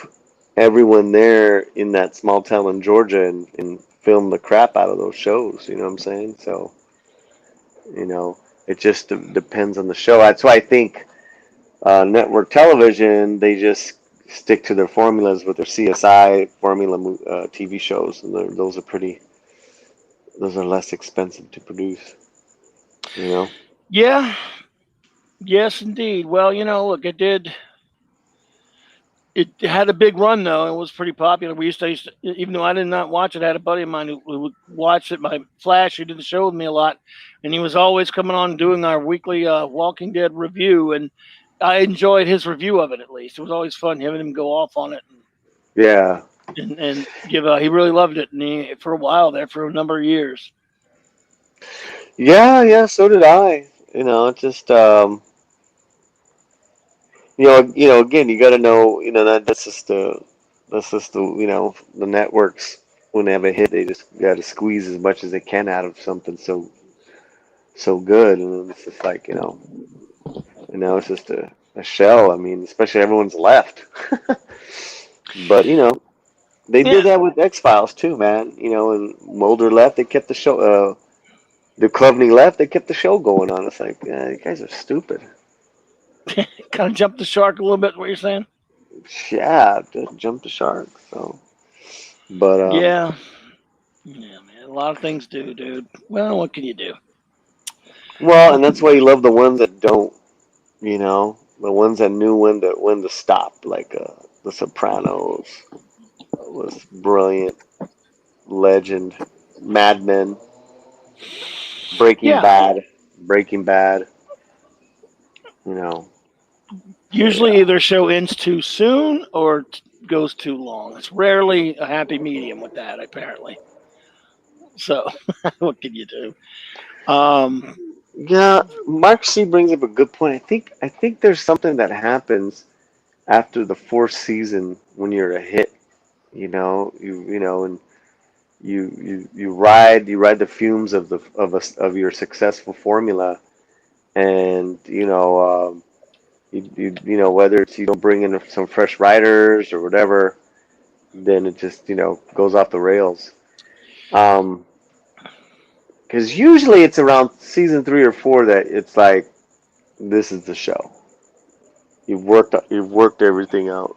S2: everyone there in that small town in Georgia and film the crap out of those shows. You know what I'm saying? So, you know. It just depends on the show. That's why I think network television, they just stick to their formulas with their CSI formula TV shows, and those are those are less expensive to produce. You know?
S1: Yeah. Yes, indeed. Well, look, it had a big run though. It was pretty popular. We used to, even though I did not watch it, I had a buddy of mine who would watch it by Flash. Who did the show with me a lot, and he was always coming on doing our weekly Walking Dead review, and I enjoyed his review of it. At least it was always fun having him go off on it
S2: Yeah.
S1: and give. He really loved it, and for a while there, for a number of years.
S2: Yeah, yeah, so did I. You know, it's just again, you got to know, that's just the, the networks when they have a hit, they just got to squeeze as much as they can out of something so good, and it's just like, it's just a shell. I mean, especially everyone's left. But they
S1: Yeah,
S2: did that with X-Files too, man. And Mulder left, they kept the show. The Clooney left, they kept the show going on. It's like, you guys are stupid.
S1: kind of jumped the shark a little bit. What you're saying?
S2: Yeah, just jump the shark. So, but
S1: Yeah, yeah, man. A lot of things do, dude. Well, what can you do?
S2: well,
S1: What
S2: and
S1: can
S2: that's
S1: you
S2: why you
S1: do?
S2: love the ones that don't. The ones that knew when to stop, like The Sopranos was brilliant, legend, Mad Men, Breaking
S1: Yeah,
S2: Bad, Breaking Bad. You know, so
S1: usually
S2: yeah.
S1: either show ends too soon or goes too long. It's rarely a happy medium with that, apparently. So, what can you do? Um,
S2: Yeah, Mark C brings up a good point. I think there's something that happens after the fourth season when you're a hit. And you ride the fumes of your successful formula, and whether it's you don't bring in some fresh writers or whatever, then it just goes off the rails. Um, because usually it's around season 3 or 4 that it's like this is the show. You've worked everything out.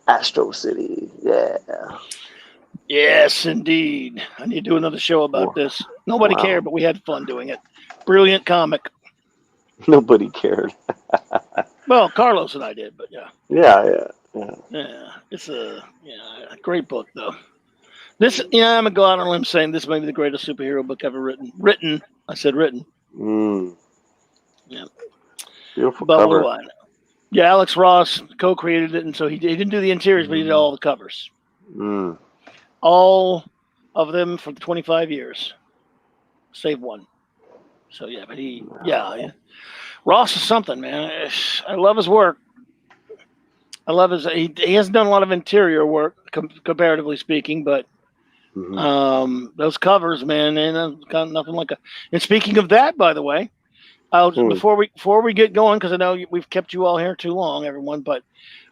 S2: Astro City, yeah.
S1: yes, indeed. I need to do another show about
S2: Wow.
S1: this. Nobody cared,
S2: Wow.
S1: but we had fun doing it. Brilliant comic.
S2: Nobody cared.
S1: Well, Carlos and I did, but yeah,
S2: Yeah, yeah, yeah.
S1: yeah. It's a great book though. This, I'm gonna go out on a limb saying this may be the greatest superhero book ever written. Written, I said written.
S2: Mm,
S1: Yeah,
S2: beautiful
S1: but what do
S2: cover.
S1: I know? Yeah, Alex Ross co-created it, and so he didn't do the interiors, but he did all the covers,
S2: Mm.
S1: all of them for the 25 years, save one. So yeah, but yeah. Ross is something, man. I love his work. I love he hasn't done a lot of interior work comparatively speaking, but
S2: Hmm.
S1: those covers, man, they got nothing like a. And speaking of that, by the way,
S2: Hmm.
S1: before we get going, because I know we've kept you all here too long, everyone, but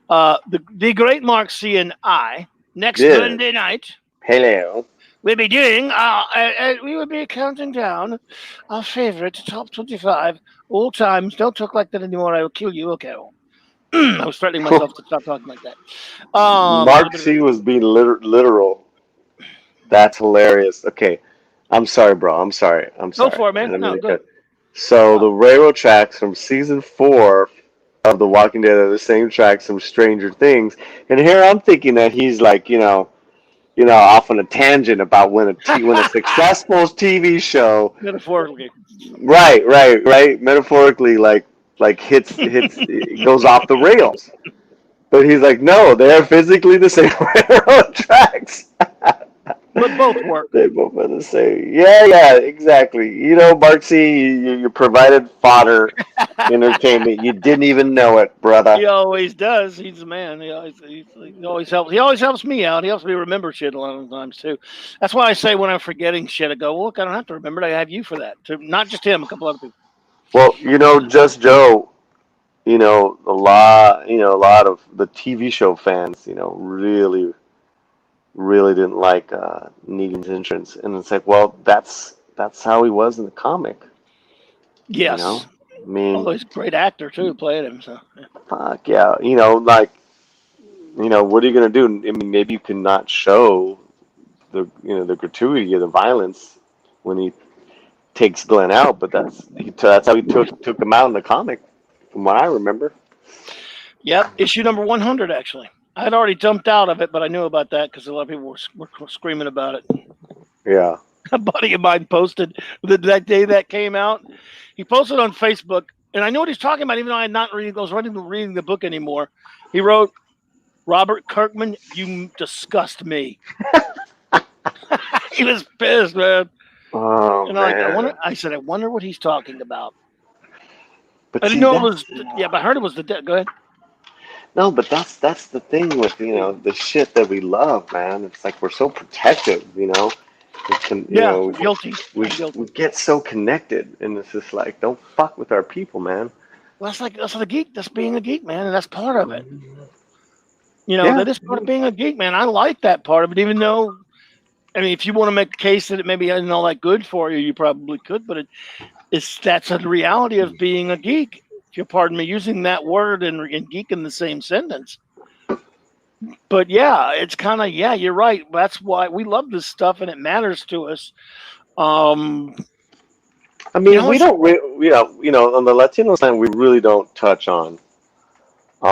S1: the great Mark C and I next
S2: Yes.
S1: Monday night
S2: Hello.
S1: we'll be doing we will be counting down our favorite top 25 all times. Don't talk like that anymore. I will kill you. Okay. I was threatening myself to stop talking like that. A little
S2: Mark
S1: bit of
S2: C was being literal. That's hilarious. Okay, I'm sorry, bro. I'm sorry. I'm
S1: go
S2: sorry.
S1: for it,
S2: I
S1: man.
S2: don't mean
S1: No,
S2: to
S1: go.
S2: cut. So
S1: Oh,
S2: the railroad tracks from season 4 of The Walking Dead are the same tracks from Stranger Things, and here I'm thinking that he's like, off on a tangent about when a successful TV show,
S1: metaphorically.
S2: right, right, right, metaphorically, like hits it goes off the rails. But he's like, no, they're physically the same railroad tracks.
S1: But both work.
S2: They both are the same. Yeah, yeah, exactly. Mark C, you provided fodder, entertainment. You didn't even know it, brother.
S1: He always does. He's the man. He always helps. He always helps me out. He helps me remember shit a lot of times too. That's why I say when I'm forgetting shit, I go, well, "Look, I don't have to remember it. I have you for that." Not just him, a couple other people.
S2: Well, Just Joe, a lot of the TV show fans, really, really didn't like Negan's entrance, and it's like, well, that's how he was in the comic. You know,
S1: Yes.
S2: I mean,
S1: Oh, he's a great actor too, playing him. So yeah.
S2: fuck yeah. Like, what are you gonna do? I mean, maybe you can not show the gratuity or the violence when he takes Glenn out, but that's how he took him out in the comic, from what I remember.
S1: Yep, issue number 100 actually. I had already jumped out of it, but I knew about that because a lot of people were screaming about it.
S2: Yeah.
S1: A buddy of mine posted that day that came out. He posted on Facebook, and I know what he's talking about, even though I had not reading reading the book anymore. He wrote, "Robert Kirkman, you disgust me." He was pissed, man.
S2: Oh
S1: And I wonder.
S2: man.
S1: I said, I wonder what he's talking about.
S2: But
S1: I didn't
S2: see,
S1: know it
S2: that's
S1: was. Yeah, but I heard it was the. Go ahead.
S2: no, but that's the thing with the shit that we love, man. It's like we're so protective, We can,
S1: Yeah, guilty. I'm
S2: we
S1: guilty.
S2: get so connected, and it's just like, don't fuck with our people, man.
S1: Well, that's the geek. That's being a geek, man, and that's part of it.
S2: Yeah.
S1: That is part of being a geek, man. I like that part of it, even though. I mean, if you want to make the case that it maybe isn't all that good for you, you probably could, but that's a reality of being a geek. If you pardon me using that word and geek in the same sentence. But yeah, it's kind of you're right. That's why we love this stuff and it matters to us. Um,
S2: I mean, we
S1: it's
S2: don't, on the Latino side, we really don't touch on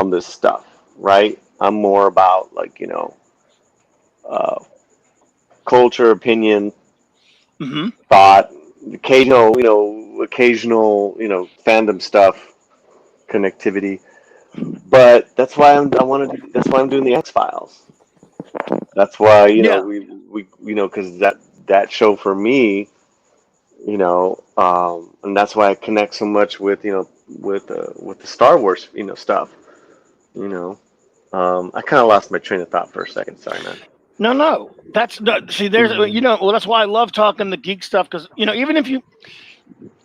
S2: this stuff, right? I'm more about like, uh, culture, opinion,
S1: mhm.
S2: thought, occasional, fandom stuff, connectivity. But that's why I'm doing the X Files. That's why,
S1: Yeah,
S2: because that show for me, and that's why I connect so much with, with the Star Wars, stuff, you know. I kind of lost my train of thought for a second. Sorry, man.
S1: no. That's no, see. There's well, that's why I love talking the geek stuff because even if you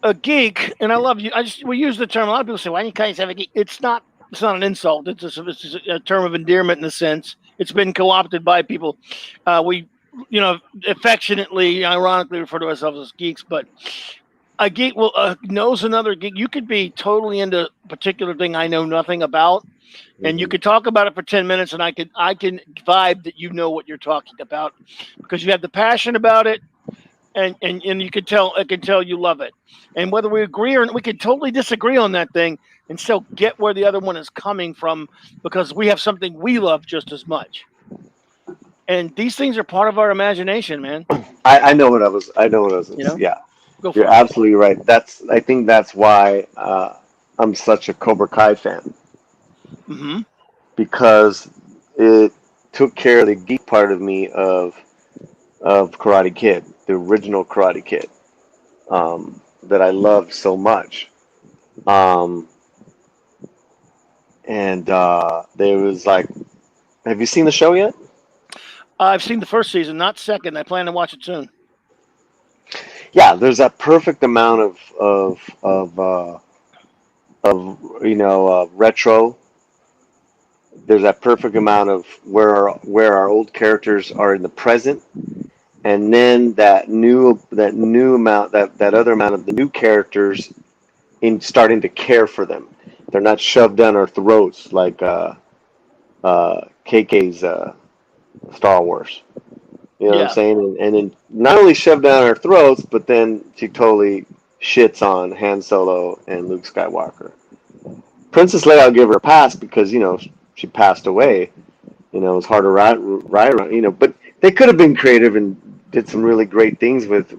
S1: a geek, and I love you. We use the term. A lot of people say, "Why do you guys have a geek?" It's not. It's not an insult. It's just a term of endearment in a sense. It's been co-opted by people. We, affectionately, ironically refer to ourselves as geeks. But a geek will knows another geek. You could be totally into a particular thing I know nothing about, and you
S2: Hmm.
S1: could talk about it for 10 minutes, and I can vibe that you know what you're talking about because you have the passion about it and you can tell I can tell you love it. And whether we agree or we can totally disagree on that thing and still get where the other one is coming from because we have something we love just as much. And these things are part of our imagination, man.
S2: I know what I was. I know what I was.
S1: You know,
S2: Yeah,
S1: go
S2: you're
S1: for it.
S2: absolutely right. I think that's why I'm such a Cobra Kai fan,
S1: Hmm.
S2: because it took care of the geek part of me of Karate Kid, the original Karate Kid, that I loved so much. Um, and there was like, have you seen the show yet?
S1: I've seen the first season, not second. I plan to watch it soon.
S2: Yeah, there's that perfect amount of retro. There's that perfect amount of where our old characters are in the present, and then that new amount, that other amount of the new characters in starting to care for them. They're not shoved down our throats like KK's Star Wars. You know what I'm
S1: Yeah,
S2: saying? And then not only shoved down our throats, but then she totally shits on Han Solo and Luke Skywalker. Princess Leia, I'll give her a pass because she passed away. It was hard to ride around. But they could have been creative and did some really great things with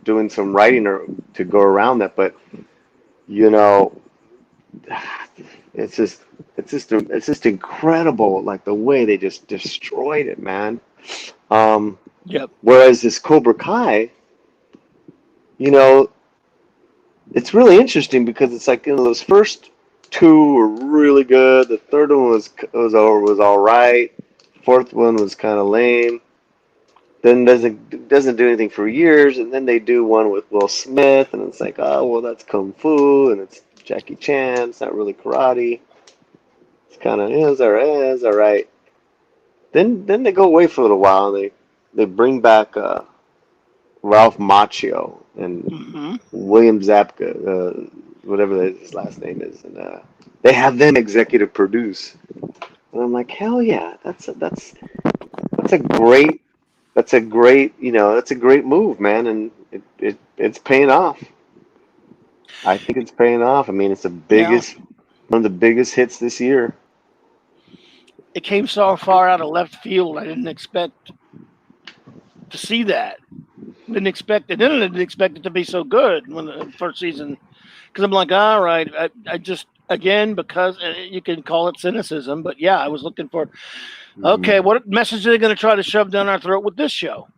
S2: doing some writing or to go around that. But you know, it's just it's just incredible, like the way they just destroyed it, man. Um,
S1: yep,
S2: Whereas this Cobra Kai, you know, it's really interesting because it's like those first two were really good. The third one was all right. Fourth one was kind of lame. Then doesn't do anything for years, and then they do one with Will Smith, and it's like, oh well, that's kung fu, and it's Jackie Chan. It's not really karate. It's kind of it's all right. Then they go away for a little while, and they bring back Ralph Macchio and
S1: Hmm.
S2: William Zabka, whatever his last name is, and they have them executive produce. And I'm like, hell yeah, that's a great that's a great move, man, and it's paying off. I think it's paying off. I mean, it's the
S1: Yeah,
S2: biggest one of the biggest hits this year.
S1: it came so far out of left field. I didn't expect to see that. Didn't expect it. Then I didn't expect it to be so good when the first season. Because I'm like, all right, I just again because you can call it cynicism, but yeah, I was looking for
S2: Hmm.
S1: okay, what message are they going to try to shove down our throat with this show?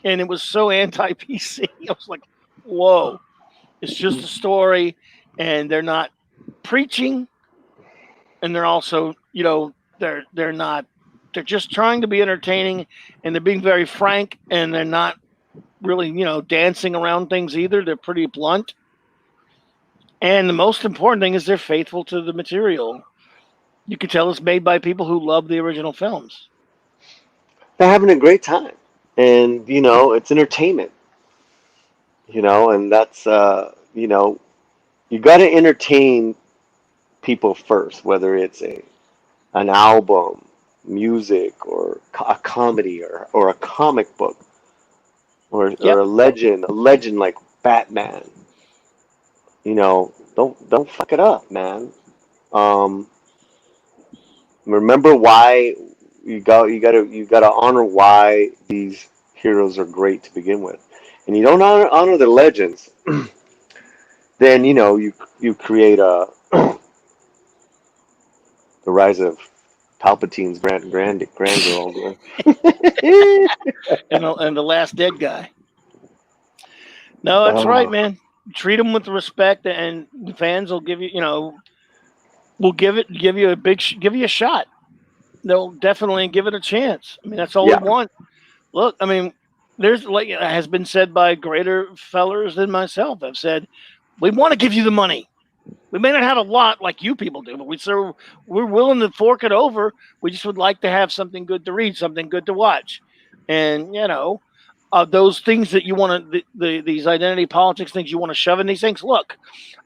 S1: And it was so anti PC. I was like, whoa, it's just a story, and they're not preaching, and they're also, they're not. They're just trying to be entertaining, and they're being very frank, and they're not really, dancing around things either. They're pretty blunt, and the most important thing is they're faithful to the material. You can tell it's made by people who love the original films.
S2: They're having a great time, and it's entertainment. And that's you got to entertain people first, whether it's an album, music, or a comedy, or a comic book, or
S1: Yep.
S2: a legend like Batman. Don't fuck it up, man. Um, Remember why you gotta honor why these heroes are great to begin with, and you don't honor the legends, then you create the rise of Palpatine's grand girl.
S1: And the last dead guy. No, that's right,
S2: Oh,
S1: man. Treat them with respect, and the fans will give you, will give you a give you a shot. They'll definitely give it a chance. I mean, that's all we
S2: yeah.
S1: want. Look, I mean, there's like has been said by greater fellers than myself. Have said, we want to give you the money. We may not have a lot like you people do, but we're willing to fork it over. We just would like to have something good to read, something good to watch, and those things that you want to these identity politics things you want to shove in these things. Look,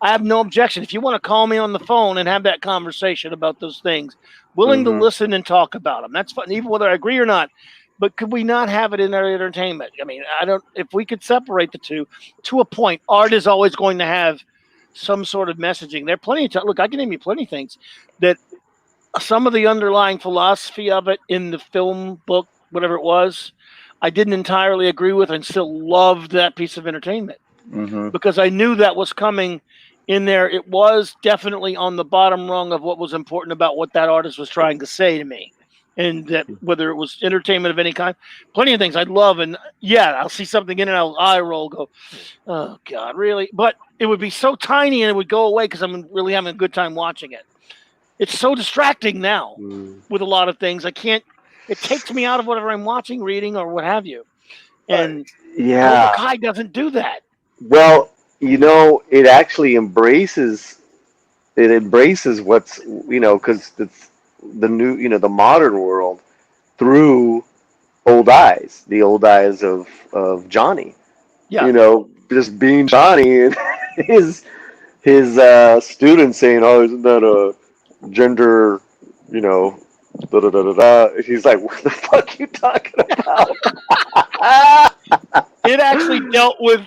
S1: I have no objection if you want to call me on the phone and have that conversation about those things. Willing to
S2: Hmm.
S1: listen and talk about them. That's fine, even whether I agree or not. But could we not have it in our entertainment? I mean, I don't. If we could separate the two to a point, art is always going to have some sort of messaging. There are plenty of look. I can name you plenty of things that some of the underlying philosophy of it in the film, book, whatever it was, I didn't entirely agree with and still loved that piece of entertainment
S2: Hmm.
S1: because I knew that was coming in there. It was definitely on the bottom rung of what was important about what that artist was trying to say to me. And that whether it was entertainment of any kind, plenty of things I'd love. And yeah, I'll see something in it, I'll eye roll, go, oh God, really? But it would be so tiny and it would go away because I'm really having a good time watching it. It's so distracting now
S2: Mm.
S1: with a lot of things. I can't. It takes me out of whatever I'm watching, reading, or what have you. And Cobra
S2: Yeah.
S1: Kai doesn't do that.
S2: Well, it actually embraces what's because it's the new the modern world through the old eyes of Johnny.
S1: Yeah,
S2: Just being Johnny and his students saying, "Oh, isn't that a gender?" You know, da da da da da. He's like, "What the fuck you talking about?"
S1: it actually dealt with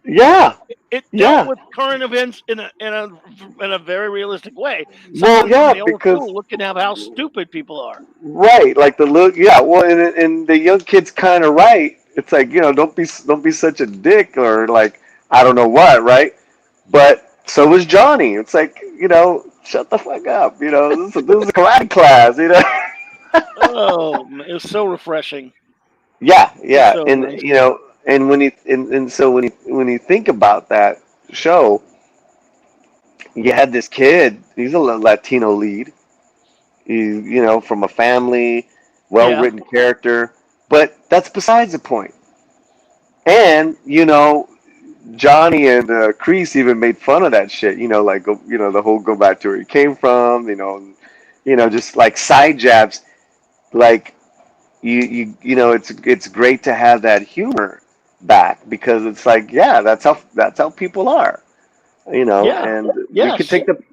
S2: Yeah,
S1: it dealt
S2: yeah.
S1: with current events in a very realistic way.
S2: Well,
S1: Sometimes from
S2: yeah,
S1: the old
S2: because
S1: school, looking at how stupid people are.
S2: right, like the look, yeah. Well, and the young kid's kind of right. It's like don't be such a dick or like I don't know what, right? But so is Johnny. It's like shut the fuck up. This is a karate class.
S1: Oh, it was so refreshing.
S2: Yeah,
S1: It was
S2: yeah,
S1: so
S2: and
S1: nice.
S2: and so when you think about that show, you had this kid. He's a Latino lead. He's from a family, well
S1: Yeah,
S2: written character, but that's besides the point. And Johnny and Kreese even made fun of that shit. Like the whole go back to where he came from. Just like side jabs. Like it's great to have that humor, back because it's like, yeah, that's how people are, you know,
S1: Yeah.
S2: and
S1: Yes.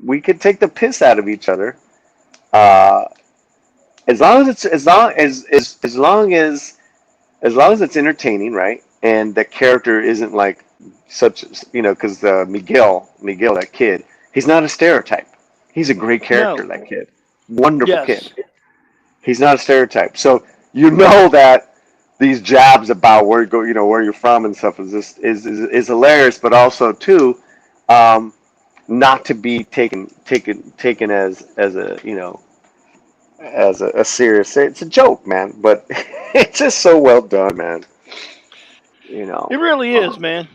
S2: we could take the piss out of each other, uh, as long as it's as long as it's entertaining, right? And the character isn't like such, you know, because Miguel, that kid, he's not a stereotype. He's a great character,
S1: No.
S2: that kid, wonderful kid.
S1: Yes.
S2: He's not a stereotype. So you know that these jabs about where you go, you know, where you're from and stuff is just is hilarious, but also too, um, not to be taken as a, you know, as a serious. It's a joke, man, but it's just so well done, man. You know,
S1: It really is,
S2: um,
S1: man.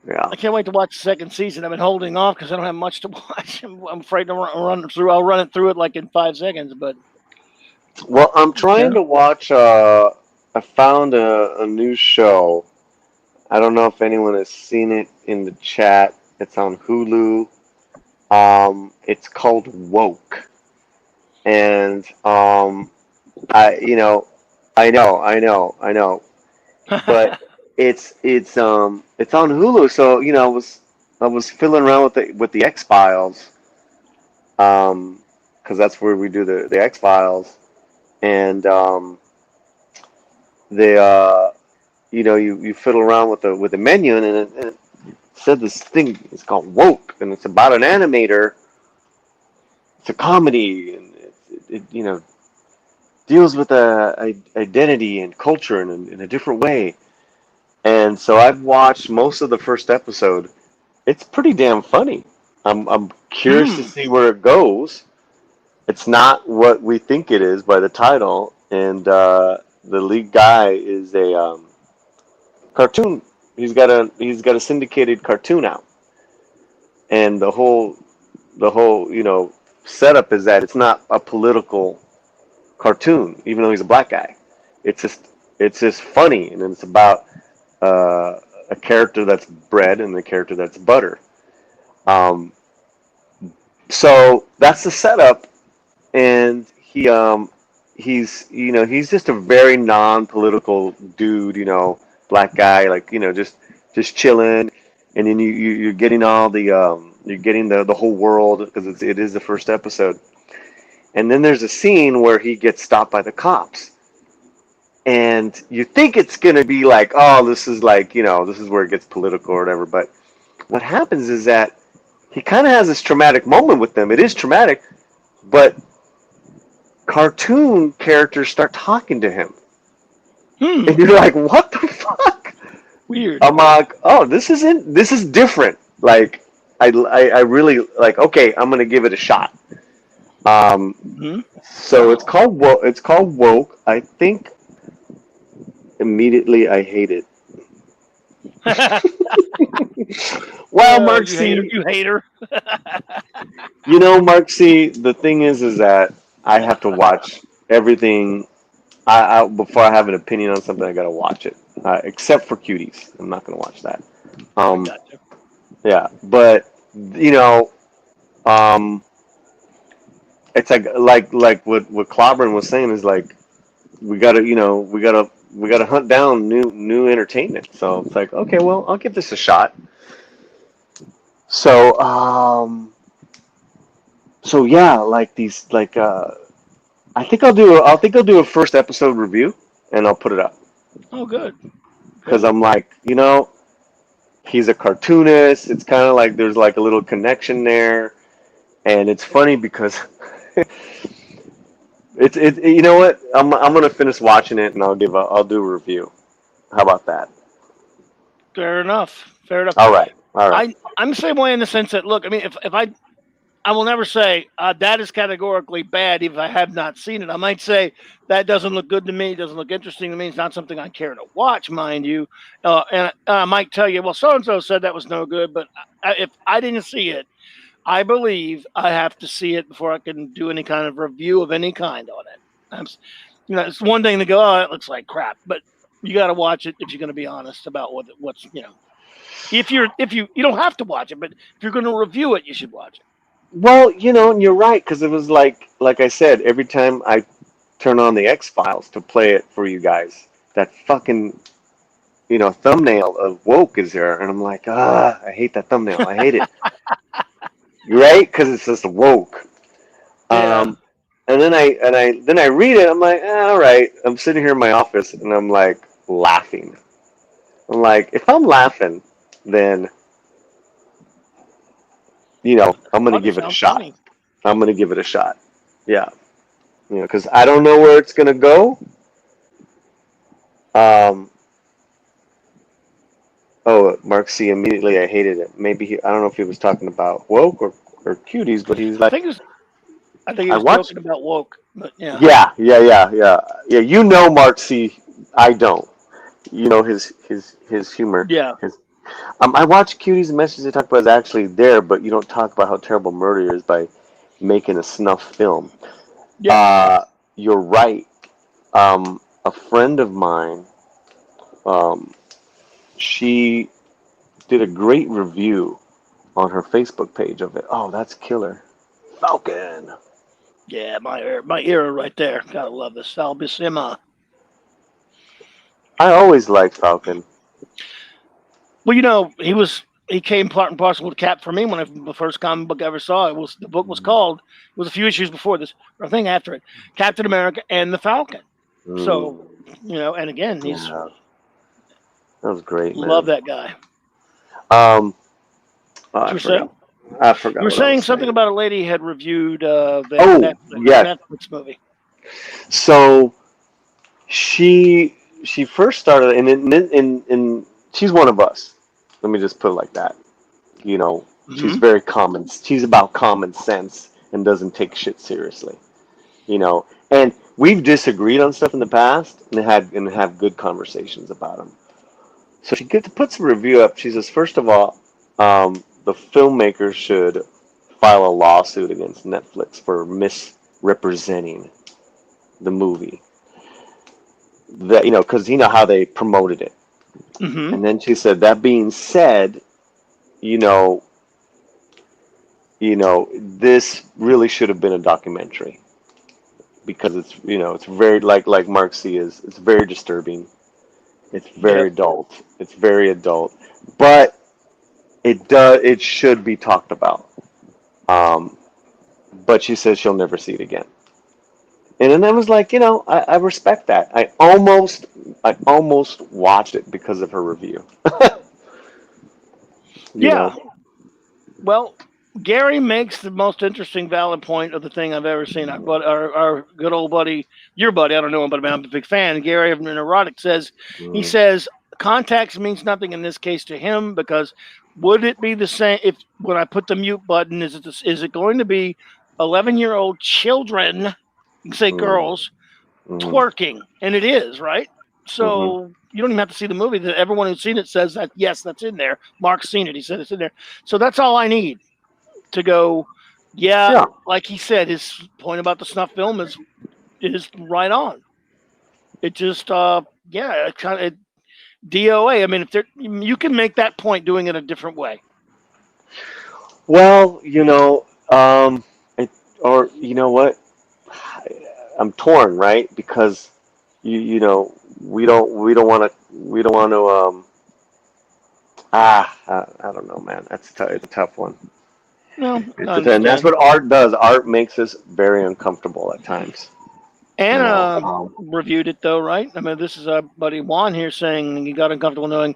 S2: yeah.
S1: I can't wait to watch the second season. I've been holding off because I don't have much to watch. I'm afraid to run through. I'll run it through it like in 5 seconds, but
S2: Well, I'm trying
S1: yeah.
S2: to watch. I found a new show. I don't know if anyone has seen it in the chat. It's on Hulu. It's called Woke, and you know, I know, but it's on Hulu. So you know, I was fiddling around with the X Files, because that's where we do the X Files, and they you know, you fiddle around with the menu, and it said this thing. It's called Woke, and it's about an animator. It's a comedy, and it you know, deals with identity and culture in a different way. And so I've watched most of the first episode. It's pretty damn funny. I'm curious to
S1: Hmm.
S2: see where it goes. It's not what we think it is by the title, and the lead guy is a cartoon. He's got a syndicated cartoon out, and the whole you know setup is that it's not a political cartoon, even though he's a black guy. It's just funny, and it's about uh, a character that's bread and a character that's butter. Um, so that's the setup, and he's you know he's just a very non-political dude, you know, black guy, like you know just chilling, and then you're getting all the you're getting the whole world because it is the first episode, and then there's a scene where he gets stopped by the cops, and you think it's gonna be like, oh, this is like, you know, this is where it gets political or whatever, but what happens is that he kind of has this traumatic moment with them. It is traumatic, but cartoon characters start talking to him, and
S1: Hmm.
S2: you're like, what the fuck?
S1: Weird.
S2: I'm like, oh, this is different. Like, I really like. Okay, I'm gonna give it a shot. Um,
S1: Hmm.
S2: so it's called Woke. I think immediately I hate it. Well, Mark
S1: You hater.
S2: C,
S1: You hater.
S2: you know, Mark C, the thing is that I have to watch everything. Before I have an opinion on something, I gotta watch it. Except for Cuties, I'm not gonna watch that.
S1: I
S2: Um,
S1: got you.
S2: yeah, but you know, um, it's like what Clobberin was saying is like we gotta, you know, we gotta hunt down new entertainment. So it's like, okay, well, I'll give this a shot. So so yeah, like these like I think I'll do a first episode review, and I'll put it up
S1: Oh, good.
S2: because
S1: Good.
S2: I'm like, you know, he's a cartoonist. It's kind of like there's like a little connection there, and it's funny because you know what, I'm gonna finish watching it, and I'll do a review. How about that?
S1: Fair enough. Fair enough.
S2: All right, all right.
S1: I'm the same way in the sense that look. I mean, if I will never say that is categorically bad if I have not seen it. I might say that doesn't look good to me, doesn't look interesting to me. It's not something I care to watch, mind you. And I might tell you, well, so and so said that was no good, but if I didn't see it, I believe I have to see it before I can do any kind of review of any kind on it. You know, it's one thing to go, oh, it looks like crap, but you got to watch it if you're going to be honest about what's you know. If you don't have to watch it, but if you're going to review it, you should watch it.
S2: Well, you know, and you're right because it was like I said, every time I turn on the X Files to play it for you guys, that fucking thumbnail of woke is there, and I'm like, I hate that thumbnail. I hate it. Right? Because it's just woke.
S1: Yeah.
S2: And then I read it. I'm like, all right. I'm sitting here in my office, and I'm like laughing. I'm like, if I'm laughing, then I'm gonna
S1: Funny
S2: give it a
S1: sounds
S2: shot.
S1: funny.
S2: I'm gonna give it a shot. Yeah, because I don't know where it's gonna go. Um, Mark C. Immediately, I hated it. Maybe I don't know if he was talking about woke or cuties, but he's
S1: I
S2: like,
S1: think it's. I think he
S2: I
S1: was
S2: watched.
S1: joking about woke, but yeah.
S2: Yeah. Mark C. I don't. His humor.
S1: Yeah.
S2: I watch cuties and messages they talk about is actually there, but you don't talk about how terrible murder is by making a snuff film.
S1: Yep.
S2: You're right. A friend of mine, um, she did a great review on her Facebook page of it. Oh, that's killer. Falcon.
S1: Yeah. My era right there. Gotta love this. Albusima.
S2: I always liked Falcon.
S1: Well, he came part and parcel with Cap for me when the first comic book I ever saw. The book was called. It was a few issues before this, or I think after it. Captain America and the Falcon. So,
S2: Mm,
S1: and again, he's
S2: yeah, that was great,
S1: love
S2: man.
S1: that guy.
S2: Oh,
S1: What
S2: I
S1: you were saying?
S2: forgot. I
S1: You
S2: forgot
S1: were
S2: what I was
S1: saying something
S2: saying.
S1: about a lady had reviewed the
S2: Oh, yes.
S1: Netflix movie.
S2: So she first started, and she's one of us. Let me just put it like that. You know, she's
S1: Hmm.
S2: very common. She's about common sense and doesn't take shit seriously. And we've disagreed on stuff in the past and have good conversations about them. So she puts a review up. She says, first of all, the filmmakers should file a lawsuit against Netflix for misrepresenting the movie. That because how they promoted it.
S1: Hmm.
S2: And then she said, that being said, you know, this really should have been a documentary because it's very like Mark C is. It's very disturbing. It's very
S1: Yep.
S2: adult. It's very adult, but it should be talked about. Um, but she says she'll never see it again. And then I was like, I respect that. I almost watched it because of her review. you
S1: Yeah.
S2: know.
S1: Well, Gary makes the most interesting, valid point of the thing I've ever seen. Our good old buddy, your buddy, I don't know him, but I'm a big fan. Gary of Neurotic he
S2: Mm,
S1: says, context means nothing in this case to him because would it be the same if when I put the mute button, is it going to be 11-year-old children, you can say
S2: mm,
S1: girls,
S2: mm,
S1: twerking? And it is, right?
S2: mm-hmm.
S1: So you don't even have to see the movie. That everyone who's seen it says that yes, that's in there. Mark's seen it. He said it's in there. So that's all I need to go. Yeah,
S2: Yeah.
S1: like he said, his point about the snuff film is right on. It just yeah, it kind of DOA. I mean, if you can make that point doing it a different way.
S2: Well, it, or you know what? I'm torn, right? Because we don't want to I don't know, man. It's a tough one.
S1: No, I
S2: And that's
S1: understand.
S2: what art does. Art makes us very uncomfortable at times. You know.
S1: Anna reviewed it though, right? I mean, this is our buddy Juan here saying he got uncomfortable knowing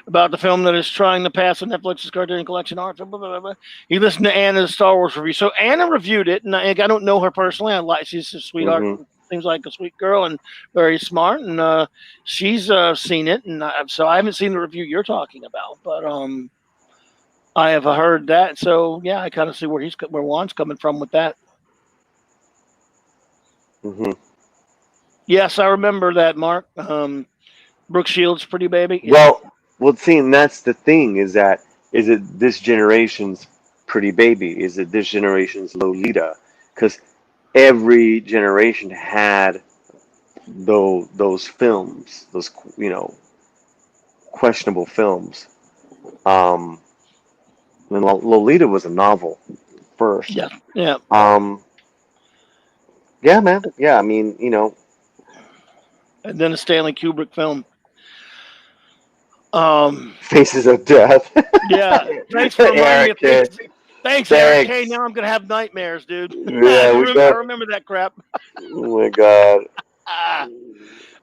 S1: about the film that is trying to pass on Netflix's Criterion Collection art. Blah, blah, blah, blah. He listened to Anna's Star Wars review. So Anna reviewed it, and I don't know her personally. She's a sweetheart,
S2: Hmm.
S1: seems like a sweet girl and very smart. And she's seen it, and so I haven't seen the review you're talking about, but I have heard that. So yeah, I kind of see where Juan's coming from with that.
S2: Hmm.
S1: Yes, I remember that, Mark. Brooke Shields, Pretty Baby. Yeah.
S2: See, and that's the thing is it this generation's Pretty Baby? Is it this generation's Lolita? Because every generation had those films, those questionable films. Um, and Lolita was a novel first.
S1: Yeah. Yeah.
S2: Um, yeah, man. Yeah, I mean,
S1: And then a Stanley Kubrick film.
S2: Faces of Death.
S1: Yeah, thanks for reminding me of
S2: Eric K.
S1: faces. Thanks, Eric K. Now I'm gonna have nightmares, dude.
S2: Yeah, we
S1: I
S2: got.
S1: remember that crap.
S2: Oh my god.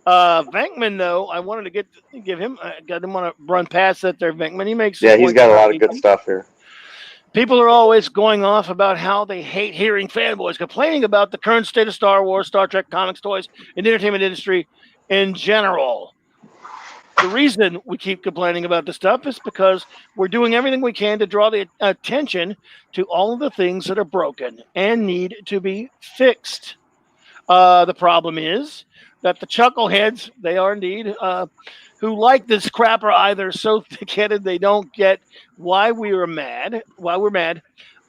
S1: Venkman, though, I wanted to give him. I didn't want to run past that there, Venkman. He makes some
S2: Yeah, he's
S1: points
S2: got a
S1: about
S2: lot of good
S1: people.
S2: stuff here.
S1: People are always going off about how they hate hearing fanboys complaining about the current state of Star Wars, Star Trek, comics, toys, and the entertainment industry in general. The reason we keep complaining about this stuff is because we're doing everything we can to draw the attention to all of the things that are broken and need to be fixed. The problem is that the chuckleheads, they are indeed, who like this crap are either so thick-headed they don't get why we're mad,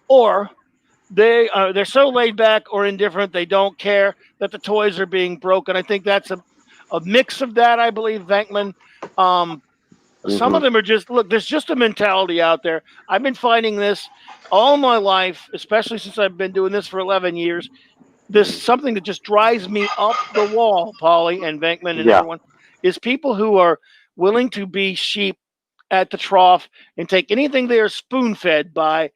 S1: or they're so laid back or indifferent they don't care that the toys are being broken. I think that's a mix of that. I believe, Venkman. Some of them are just look. There's just a mentality out there. I've been finding this all my life, especially since I've been doing this for 11 years. This something that just drives me up the wall, Polly and Venkman and
S2: Yeah.
S1: everyone, is people who are willing to be sheep at the trough and take anything they are spoon-fed by.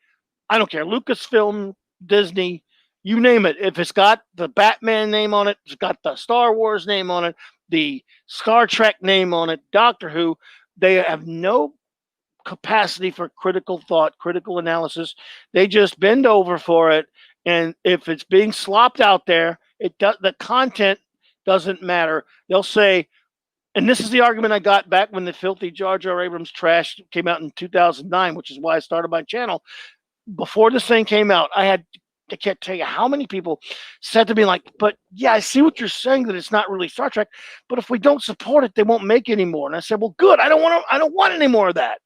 S1: I don't care, Lucasfilm, Disney, you name it. If it's got the Batman name on it, it's got the Star Wars name on it, the Star Trek name on it, Doctor Who, they have no capacity for critical thought, critical analysis. They just bend over for it. And if it's being slopped out there, the content doesn't matter. They'll say, and this is the argument I got back when the filthy Jar Jar Abrams trash came out in 2009, which is why I started my channel. Before this thing came out, I can't tell you how many people said to me, like, but yeah, I see what you're saying, that it's not really Star Trek, but if we don't support it, they won't make any more. And I said, well, good. I don't want any more of that.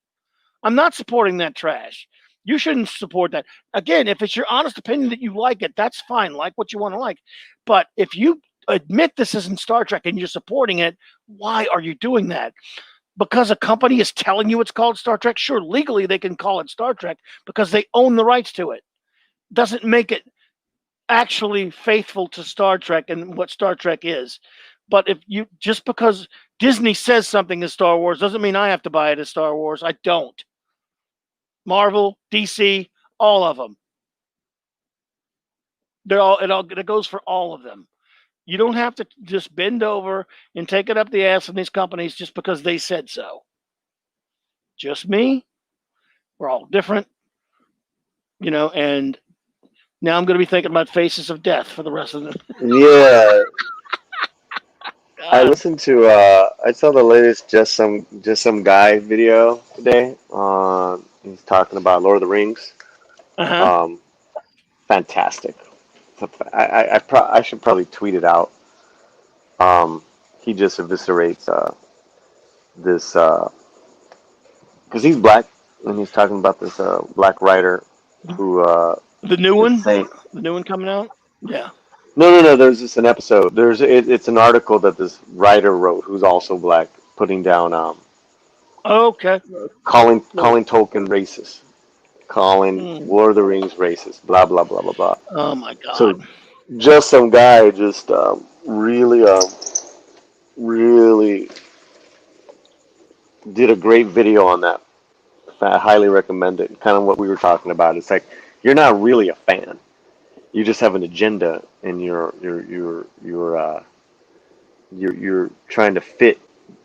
S1: I'm not supporting that trash. You shouldn't support that. Again, if it's your honest opinion that you like it, that's fine. Like what you want to like. But if you admit this isn't Star Trek and you're supporting it, why are you doing that? Because a company is telling you it's called Star Trek? Sure, legally they can call it Star Trek because they own the rights to it. Doesn't make it actually faithful to Star Trek and what Star Trek is. But if you just because Disney says something is Star Wars doesn't mean I have to buy it as Star Wars. I don't. Marvel, DC, all of them. It goes for all of them. You don't have to just bend over and take it up the ass of these companies just because they said so. Just me. We're all different, and now I'm going to be thinking about Faces of Death for the rest of the.
S2: Yeah. I listened to I saw the latest just some guy video today. He's talking about Lord of the Rings.
S1: Uh-huh.
S2: Fantastic. I should probably tweet it out. He just eviscerates this because he's black and he's talking about this black writer who
S1: the new one,
S2: saying,
S1: the new one coming out. Yeah.
S2: No. There's just an episode. It's an article that this writer wrote, who's also black, putting down
S1: Okay.
S2: calling Tolkien racist, calling Lord of the Rings racist, blah blah blah blah blah.
S1: Oh my God.
S2: So just some guy just really really did a great video on that. I highly recommend it. Kind of what we were talking about. It's like you're not really a fan. You just have an agenda, and you're trying to fit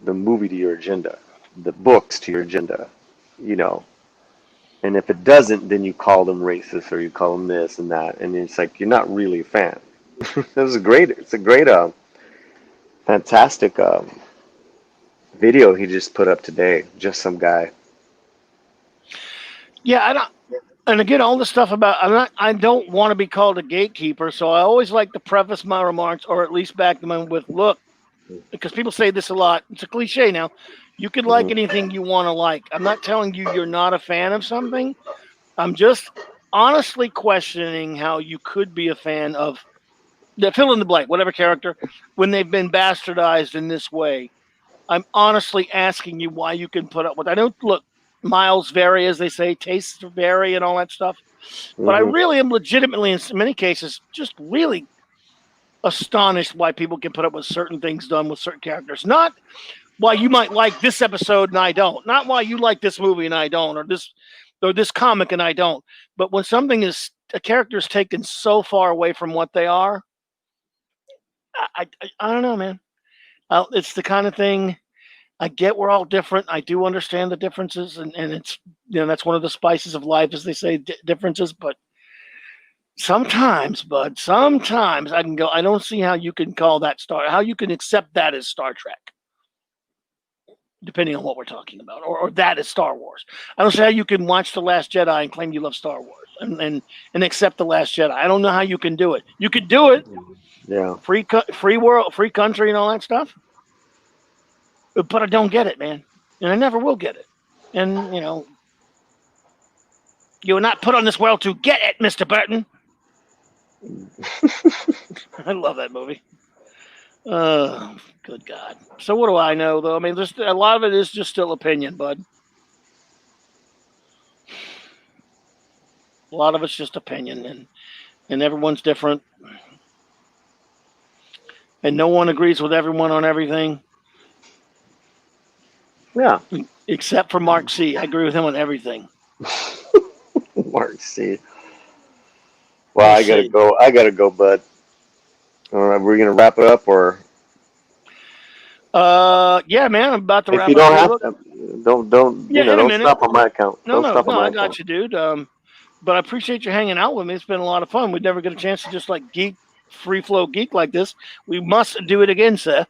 S2: the movie to your agenda, the books to your agenda, And if it doesn't, then you call them racist or you call them this and that, and it's like you're not really a fan. It's a great, fantastic video he just put up today. Just some guy.
S1: Yeah, and again, all the stuff about I don't want to be called a gatekeeper, so I always like to preface my remarks, or at least back them in with, look, because people say this a lot. It's a cliche now. You can like anything you want to like. I'm not telling you you're not a fan of something. I'm just honestly questioning how you could be a fan of the fill in the blank, whatever character, when they've been bastardized in this way. I'm honestly asking you why you can put up with. I don't look. Miles vary, as they say, tastes vary, and all that stuff. But I really am legitimately, in many cases, just really astonished why people can put up with certain things done with certain characters. Not why you might like this episode and I don't. Not why you like this movie and I don't, or this comic and I don't. But when something is a character is taken so far away from what they are, I don't know, man. It's the kind of thing. I get we're all different. I do understand the differences, and it's that's one of the spices of life, as they say, differences. But sometimes, bud, sometimes I can go. I don't see how you can call that how you can accept that as Star Trek, depending on what we're talking about, or that is Star Wars. I don't see how you can watch The Last Jedi and claim you love Star Wars and accept The Last Jedi. I don't know how you can do it. You could do it.
S2: Yeah.
S1: Free world, free country, and all that stuff. But I don't get it, man. And I never will get it. And, you were not put on this world to get it, Mr. Burton. I love that movie. Good God. So what do I know, though? I mean, there's a lot of it is just still opinion, bud. A lot of it's just opinion, and everyone's different. And no one agrees with everyone on everything.
S2: Yeah.
S1: Except for Mark C. I agree with him on everything.
S2: Mark C. Well, I gotta go, bud. All right, we're gonna wrap it up, or
S1: yeah, man, I'm about to wrap
S2: if you
S1: up.
S2: don't have to, don't don't stop on my account.
S1: No, I got
S2: account.
S1: you, dude. But I appreciate you hanging out with me. It's been a lot of fun. We'd never get a chance to just like geek, free flow geek like this. We must do it again, sir.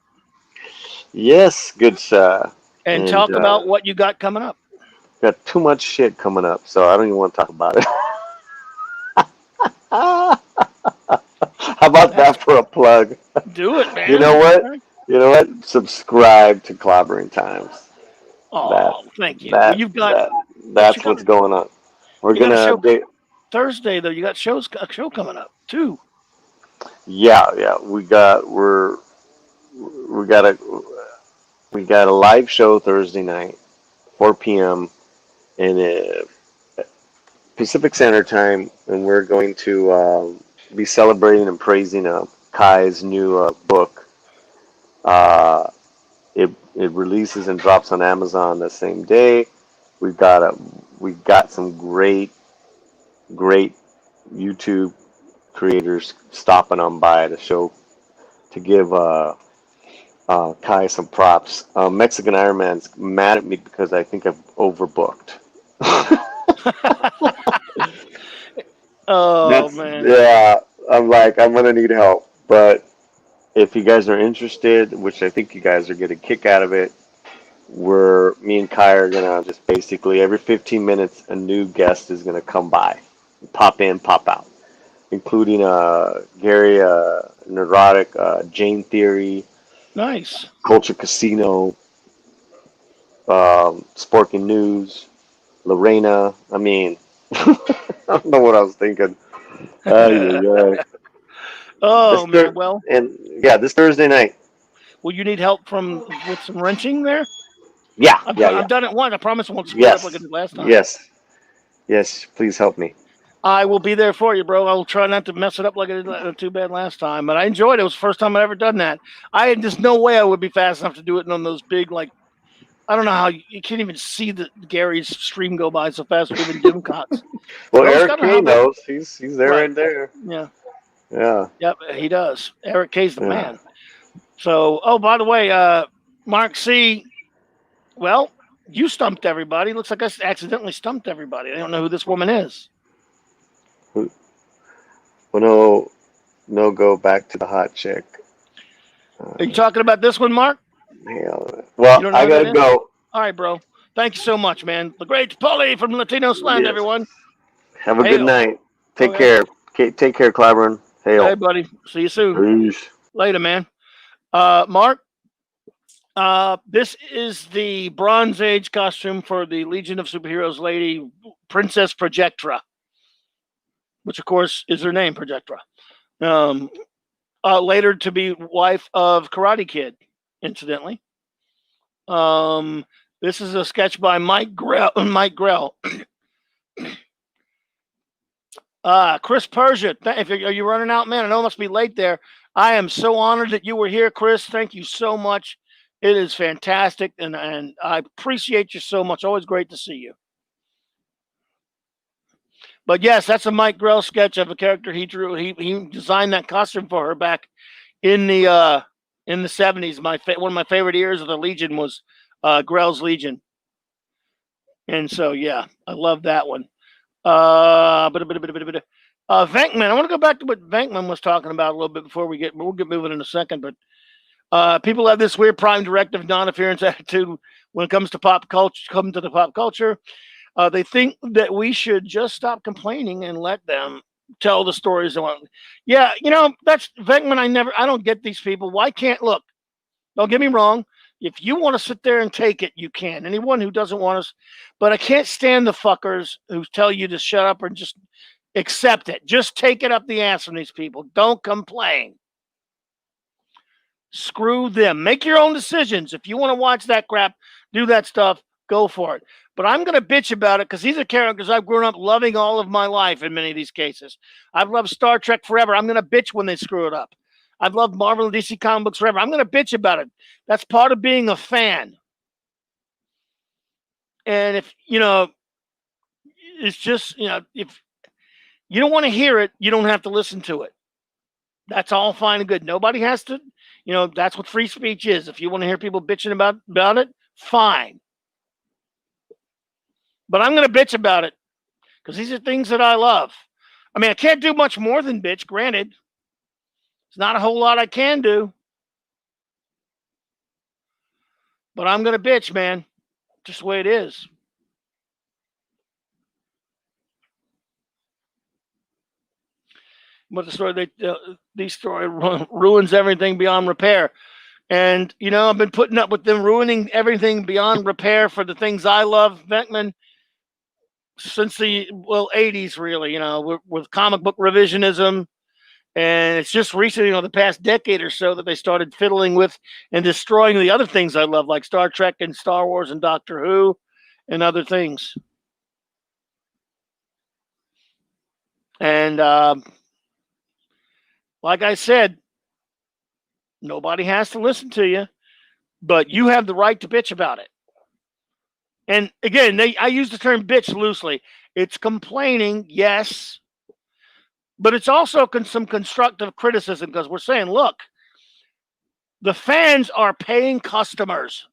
S2: Yes, good sir.
S1: And talk about what you got coming up.
S2: Got too much shit coming up, so I don't even want to talk about it. How about that for a plug?
S1: Do it, man.
S2: You know what? You know what? Subscribe to Clobberin Times.
S1: Oh, thank you.
S2: You've got that's what's going on. We're gonna update
S1: Thursday though. You got a show coming up too.
S2: Yeah. We got a live show Thursday night, 4 p.m. in Pacific Standard Time, and we're going to be celebrating and praising Kai's new book. It releases and drops on Amazon the same day. We've got some great YouTube creators stopping on by the show to give Kai some props. Mexican Iron Man's mad at me because I think I've overbooked.
S1: Man.
S2: Yeah, I'm gonna need help, but if you guys are interested, which I think you guys are getting a kick out of it, me and Kai are gonna just basically every 15 minutes a new guest is gonna come by, pop in, pop out, including Gary Neurotic, Jane Theory,
S1: nice,
S2: Culture Casino, Sporking News, Lorena. I mean, I don't know what I was thinking.
S1: Oh man, well,
S2: and yeah, this Thursday night.
S1: Will you need help with some wrenching there?
S2: Yeah,
S1: I've done it once. I promise I won't screw it up like I did last time.
S2: Yes, please help me.
S1: I will be there for you, bro. I will try not to mess it up like I did too bad last time. But I enjoyed it. It was the first time I'd ever done that. I had just no way I would be fast enough to do it on those big, like, I don't know how you can't even see Gary's stream go by so fast with even Doom Cots.
S2: Well, Eric K knows. He's there right there.
S1: Yeah.
S2: Yeah.
S1: Yep, he does. Eric K's the man. So, by the way, Mark C, well, you stumped everybody. Looks like I accidentally stumped everybody. I don't know who this woman is.
S2: Well, no, go back to the hot chick.
S1: Are you talking about this one, Mark?
S2: Well, I gotta go.
S1: All right, bro. Thank you so much, man. The great Polly from Latino SLANT, everyone.
S2: Have a good night. Take care. Take care, Clobberin.
S1: Hey, buddy. See you soon.
S2: Peace.
S1: Later, man. Mark, this is the Bronze Age costume for the Legion of Superheroes lady, Princess Projectra, which, of course, is her name, Projectra. Later to be wife of Karate Kid, incidentally. This is a sketch by Mike Grell. Chris Persia, are you running out, man? I know it must be late there. I am so honored that you were here, Chris. Thank you so much. It is fantastic, and I appreciate you so much. Always great to see you. But yes, that's a Mike Grell sketch of a character he drew. He designed that costume for her back in the 70s. One of my favorite eras of the Legion was Grell's Legion, and so yeah, I love that one. Venkman. I want to go back to what Venkman was talking about a little bit before we'll get moving in a second. But people have this weird prime directive non-interference attitude when it comes to pop culture. Come to the pop culture. They think that we should just stop complaining and let them tell the stories they want. Yeah, that's Venkman. I don't get these people. Why can't look? Don't get me wrong. If you want to sit there and take it, you can. Anyone who doesn't want us, but I can't stand the fuckers who tell you to shut up and just accept it. Just take it up the ass from these people. Don't complain. Screw them. Make your own decisions. If you want to watch that crap, do that stuff, go for it. But I'm going to bitch about it because these are characters I've grown up loving all of my life in many of these cases. I've loved Star Trek forever. I'm going to bitch when they screw it up. I've loved Marvel and DC comic books forever. I'm going to bitch about it. That's part of being a fan. And if, it's just, if you don't want to hear it, you don't have to listen to it. That's all fine and good. Nobody has to, that's what free speech is. If you want to hear people bitching about it, fine. But I'm going to bitch about it because these are things that I love. I mean, I can't do much more than bitch, granted. It's not a whole lot I can do. But I'm going to bitch, man. Just the way it is. But the story, the story ruins everything beyond repair. And, I've been putting up with them ruining everything beyond repair for the things I love, Venkman, since the 80s, really, with comic book revisionism. And it's just recently, the past decade or so that they started fiddling with and destroying the other things I love, like Star Trek and Star Wars and Doctor Who and other things. And like I said, nobody has to listen to you, but you have the right to bitch about it. And again, I use the term bitch loosely. It's complaining, yes, but it's also some constructive criticism because we're saying, look, the fans are paying customers.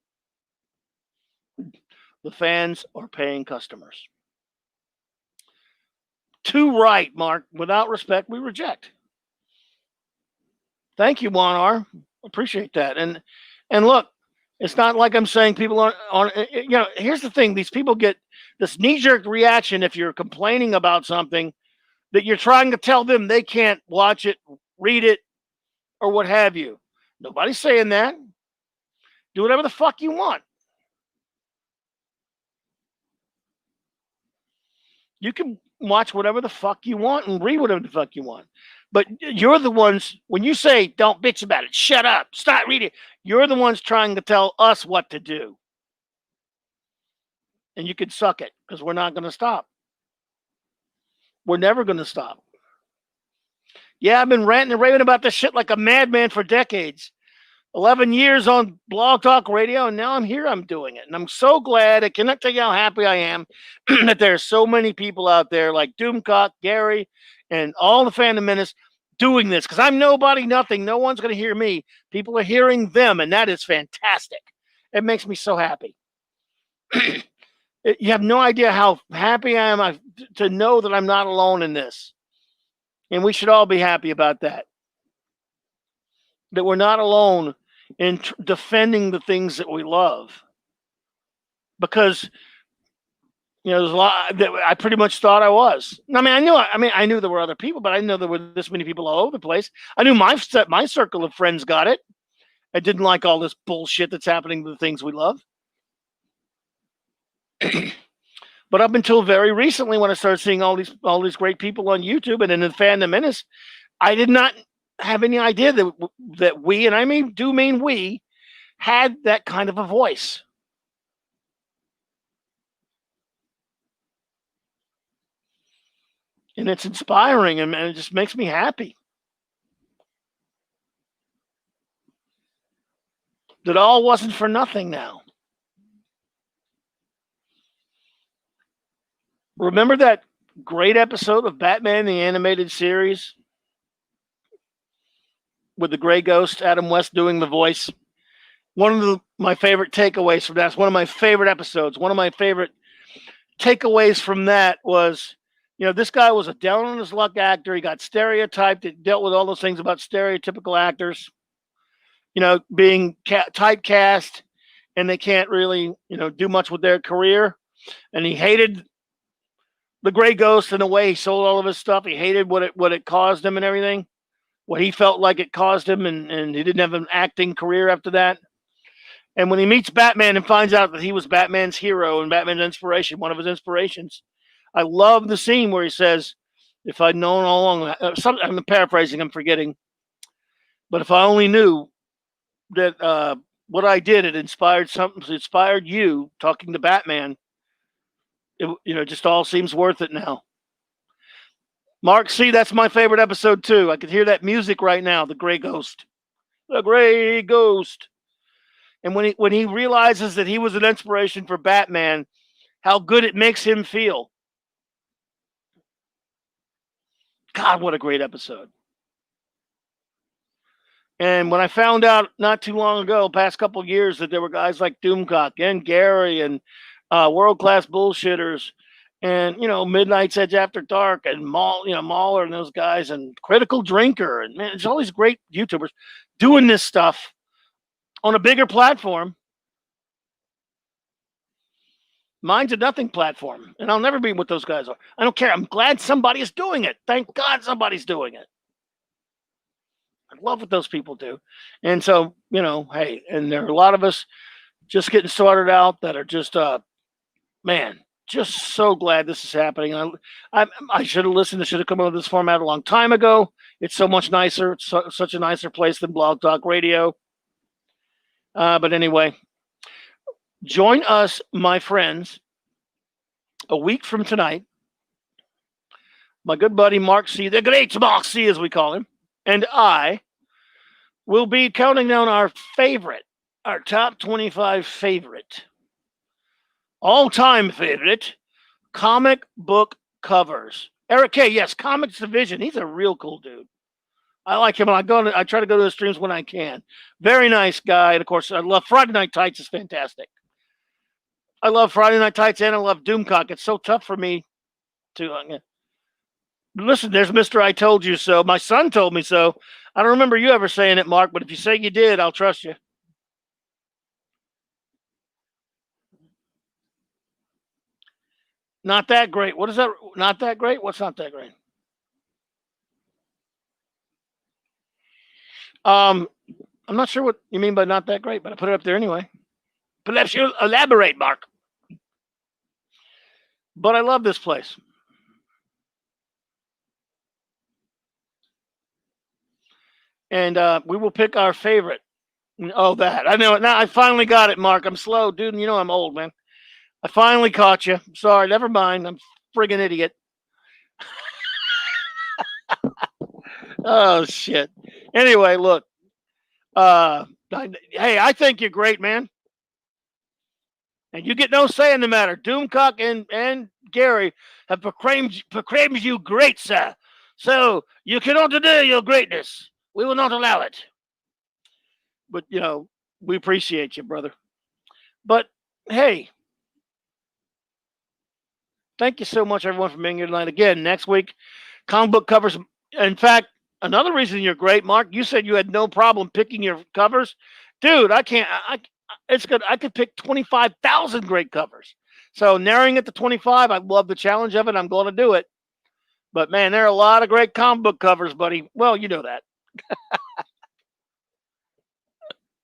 S1: The fans are paying customers. Too right, Mark. Without respect, we reject. Thank you, Juan R. Appreciate that. And look, it's not like I'm saying people aren't. Here's the thing: these people get this knee-jerk reaction if you're complaining about something that you're trying to tell them they can't watch it, read it, or what have you. Nobody's saying that. Do whatever the fuck you want. You can watch whatever the fuck you want and read whatever the fuck you want. But you're the ones, when you say, don't bitch about it, shut up, stop reading, you're the ones trying to tell us what to do. And you can suck it because we're not going to stop. We're never going to stop. Yeah, I've been ranting and raving about this shit like a madman for decades. 11 years on Blog Talk Radio, and now I'm here, I'm doing it. And I'm so glad. I cannot tell you how happy I am that there are so many people out there like Doomcock, Gary, and all the Fandom Menace doing this. Because I'm nobody, nothing. No one's going to hear me. People are hearing them, and that is fantastic. It makes me so happy. You have no idea how happy I am to know that I'm not alone in this. And we should all be happy about that. That we're not alone in defending the things that we love. Because, there's a lot that I pretty much thought I was. I knew there were other people, but I didn't know there were this many people all over the place. I knew my circle of friends got it. I didn't like all this bullshit that's happening to the things we love. But up until very recently, when I started seeing all these great people on YouTube and in the Fandom Menace, I did not have any idea that we, and I mean we, had that kind of a voice. And it's inspiring, and it just makes me happy. that all wasn't for nothing now. Remember that great episode of Batman the Animated Series with the gray ghost, Adam West doing the voice? One of my favorite takeaways from that's one of my favorite episodes. One of my favorite takeaways from that was, this guy was a down on his luck actor. He got stereotyped. It dealt with all those things about stereotypical actors, being typecast, and they can't really, do much with their career. And he hated the gray ghost in a way. He sold all of his stuff. He hated what it caused him and everything, what he felt like it caused him, and he didn't have an acting career after that. And when he meets Batman and finds out that he was Batman's hero and Batman's inspiration, one of his inspirations, I love the scene where he says, if I'd known all along, I'm paraphrasing, I'm forgetting, but if I only knew that what I did, it inspired you, talking to Batman, it just all seems worth it now. Mark C., that's my favorite episode too. I could hear that music right now, the Gray Ghost. The Gray Ghost. And when he realizes that he was an inspiration for Batman, how good it makes him feel. God, what a great episode. And when I found out not too long ago, past couple of years, that there were guys like Doomcock and Gary and world-class bullshitters and, Midnight's Edge After Dark and Mahler and those guys and Critical Drinker. And, man, there's all these great YouTubers doing this stuff on a bigger platform. Mine's a nothing platform, and I'll never be what those guys are. I don't care. I'm glad somebody is doing it. Thank God somebody's doing it. I love what those people do. And so, hey, and there are a lot of us just getting started out that are just, just so glad this is happening. I should have listened. I should have come up with this format a long time ago. It's so much nicer. It's such a nicer place than Blog Talk Radio. But anyway, join us, my friends, a week from tonight. My good buddy Mark C., the great Mark C., as we call him, and I will be counting down our top 25 favorite, all-time favorite comic book covers. Eric K., yes, Comics Division. He's a real cool dude. I like him. I try to go to the streams when I can. Very nice guy. And of course, I love Friday Night Tights. Is fantastic. I love Friday Night Tights and I love Doomcock. It's so tough for me to listen. There's Mr. I Told You So. My son told me so. I don't remember you ever saying it, Mark, but if you say you did, I'll trust you. Not that great. What is that? Not that great? What's not that great? I'm not sure what you mean by not that great, but I put it up there anyway. Perhaps you'll elaborate, Mark. But I love this place. And we will pick our favorite. Oh, that. I know it now. I finally got it, Mark. I'm slow, dude. And I'm old, man. I finally caught you. Sorry, never mind. I'm a friggin' idiot. Oh, shit. Anyway, look. Hey, I think you're great, man. And you get no say in the matter. Doomcock and Gary have proclaimed you great, sir. So you cannot deny your greatness. We will not allow it. But, we appreciate you, brother. But, hey, thank you so much, everyone, for being here tonight. Again, next week, comic book covers. In fact, another reason you're great, Mark, you said you had no problem picking your covers. Dude, I can't. It's good. I could pick 25,000 great covers. So narrowing it to 25, I love the challenge of it. I'm going to do it. But, man, there are a lot of great comic book covers, buddy. Well, you know that.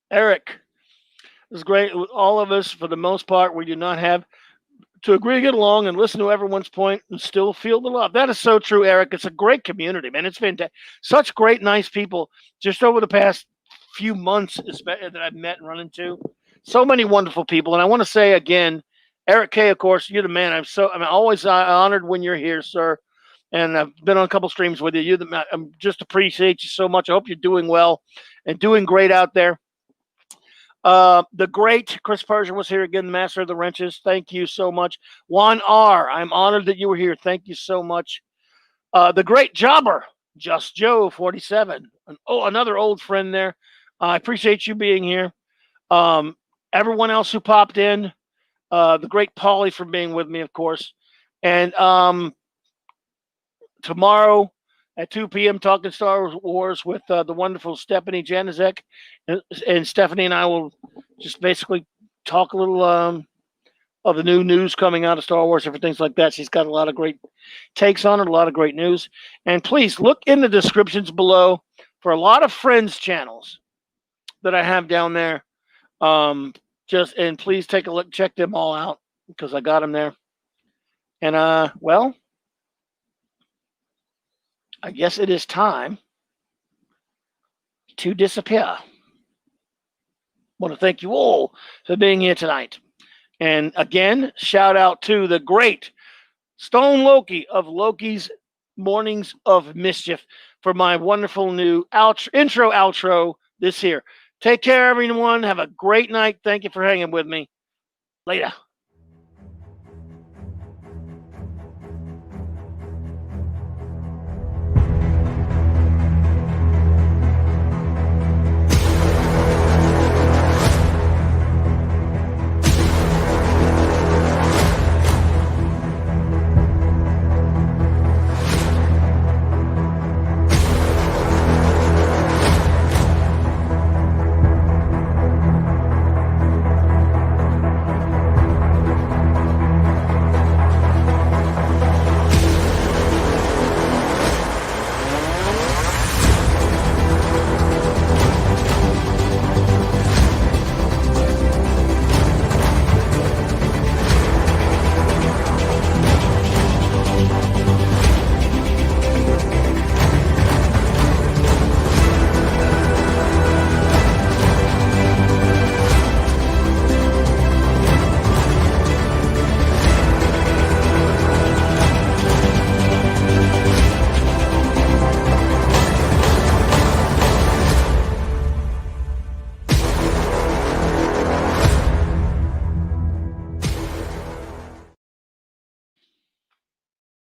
S1: Eric, it was great. All of us, for the most part, we do not have to agree to get along and listen to everyone's point and still feel the love. That is so true, Eric. It's a great community, man. It's fantastic. Such great, nice people just over the past few months that I've met and run into. So many wonderful people. And I want to say again, Eric K., of course, you're the man. I'm always honored when you're here, sir. And I've been on a couple streams with you. I just appreciate you so much. I hope you're doing well and doing great out there. The great Chris Persian was here again, the master of the wrenches. Thank you so much. Juan R., I'm honored that you were here. Thank you so much. The great Jobber, Just Joe 47. Another old friend there. I appreciate you being here. Everyone else who popped in. The great Paulie for being with me, of course. And tomorrow at 2 p.m. talking Star Wars with the wonderful Stephanie Janizek. And Stephanie and I will just basically talk a little of the new news coming out of Star Wars and things like that. She's got a lot of great takes on it, a lot of great news. And please look in the descriptions below for a lot of friends channels that I have down there. And please take a look, check them all out because I got them there. And well, I guess it is time to disappear. I want to thank you all for being here tonight. And again, shout out to the great Stone Loki of Loki's Mornings of Mischief for my wonderful new intro outro this here. Take care, everyone. Have a great night. Thank you for hanging with me. Later.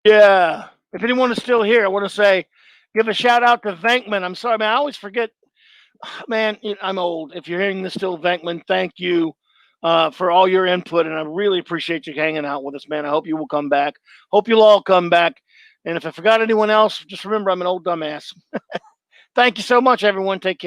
S1: Yeah. If anyone is still here, I want to say, give a shout out to Vankman. I'm sorry, man. I always forget. Man, I'm old. If you're hearing this still, Vankman, thank you for all your input. And I really appreciate you hanging out with us, man. I hope you will come back. Hope you'll all come back. And if I forgot anyone else, just remember I'm an old dumbass. Thank you so much, everyone. Take care.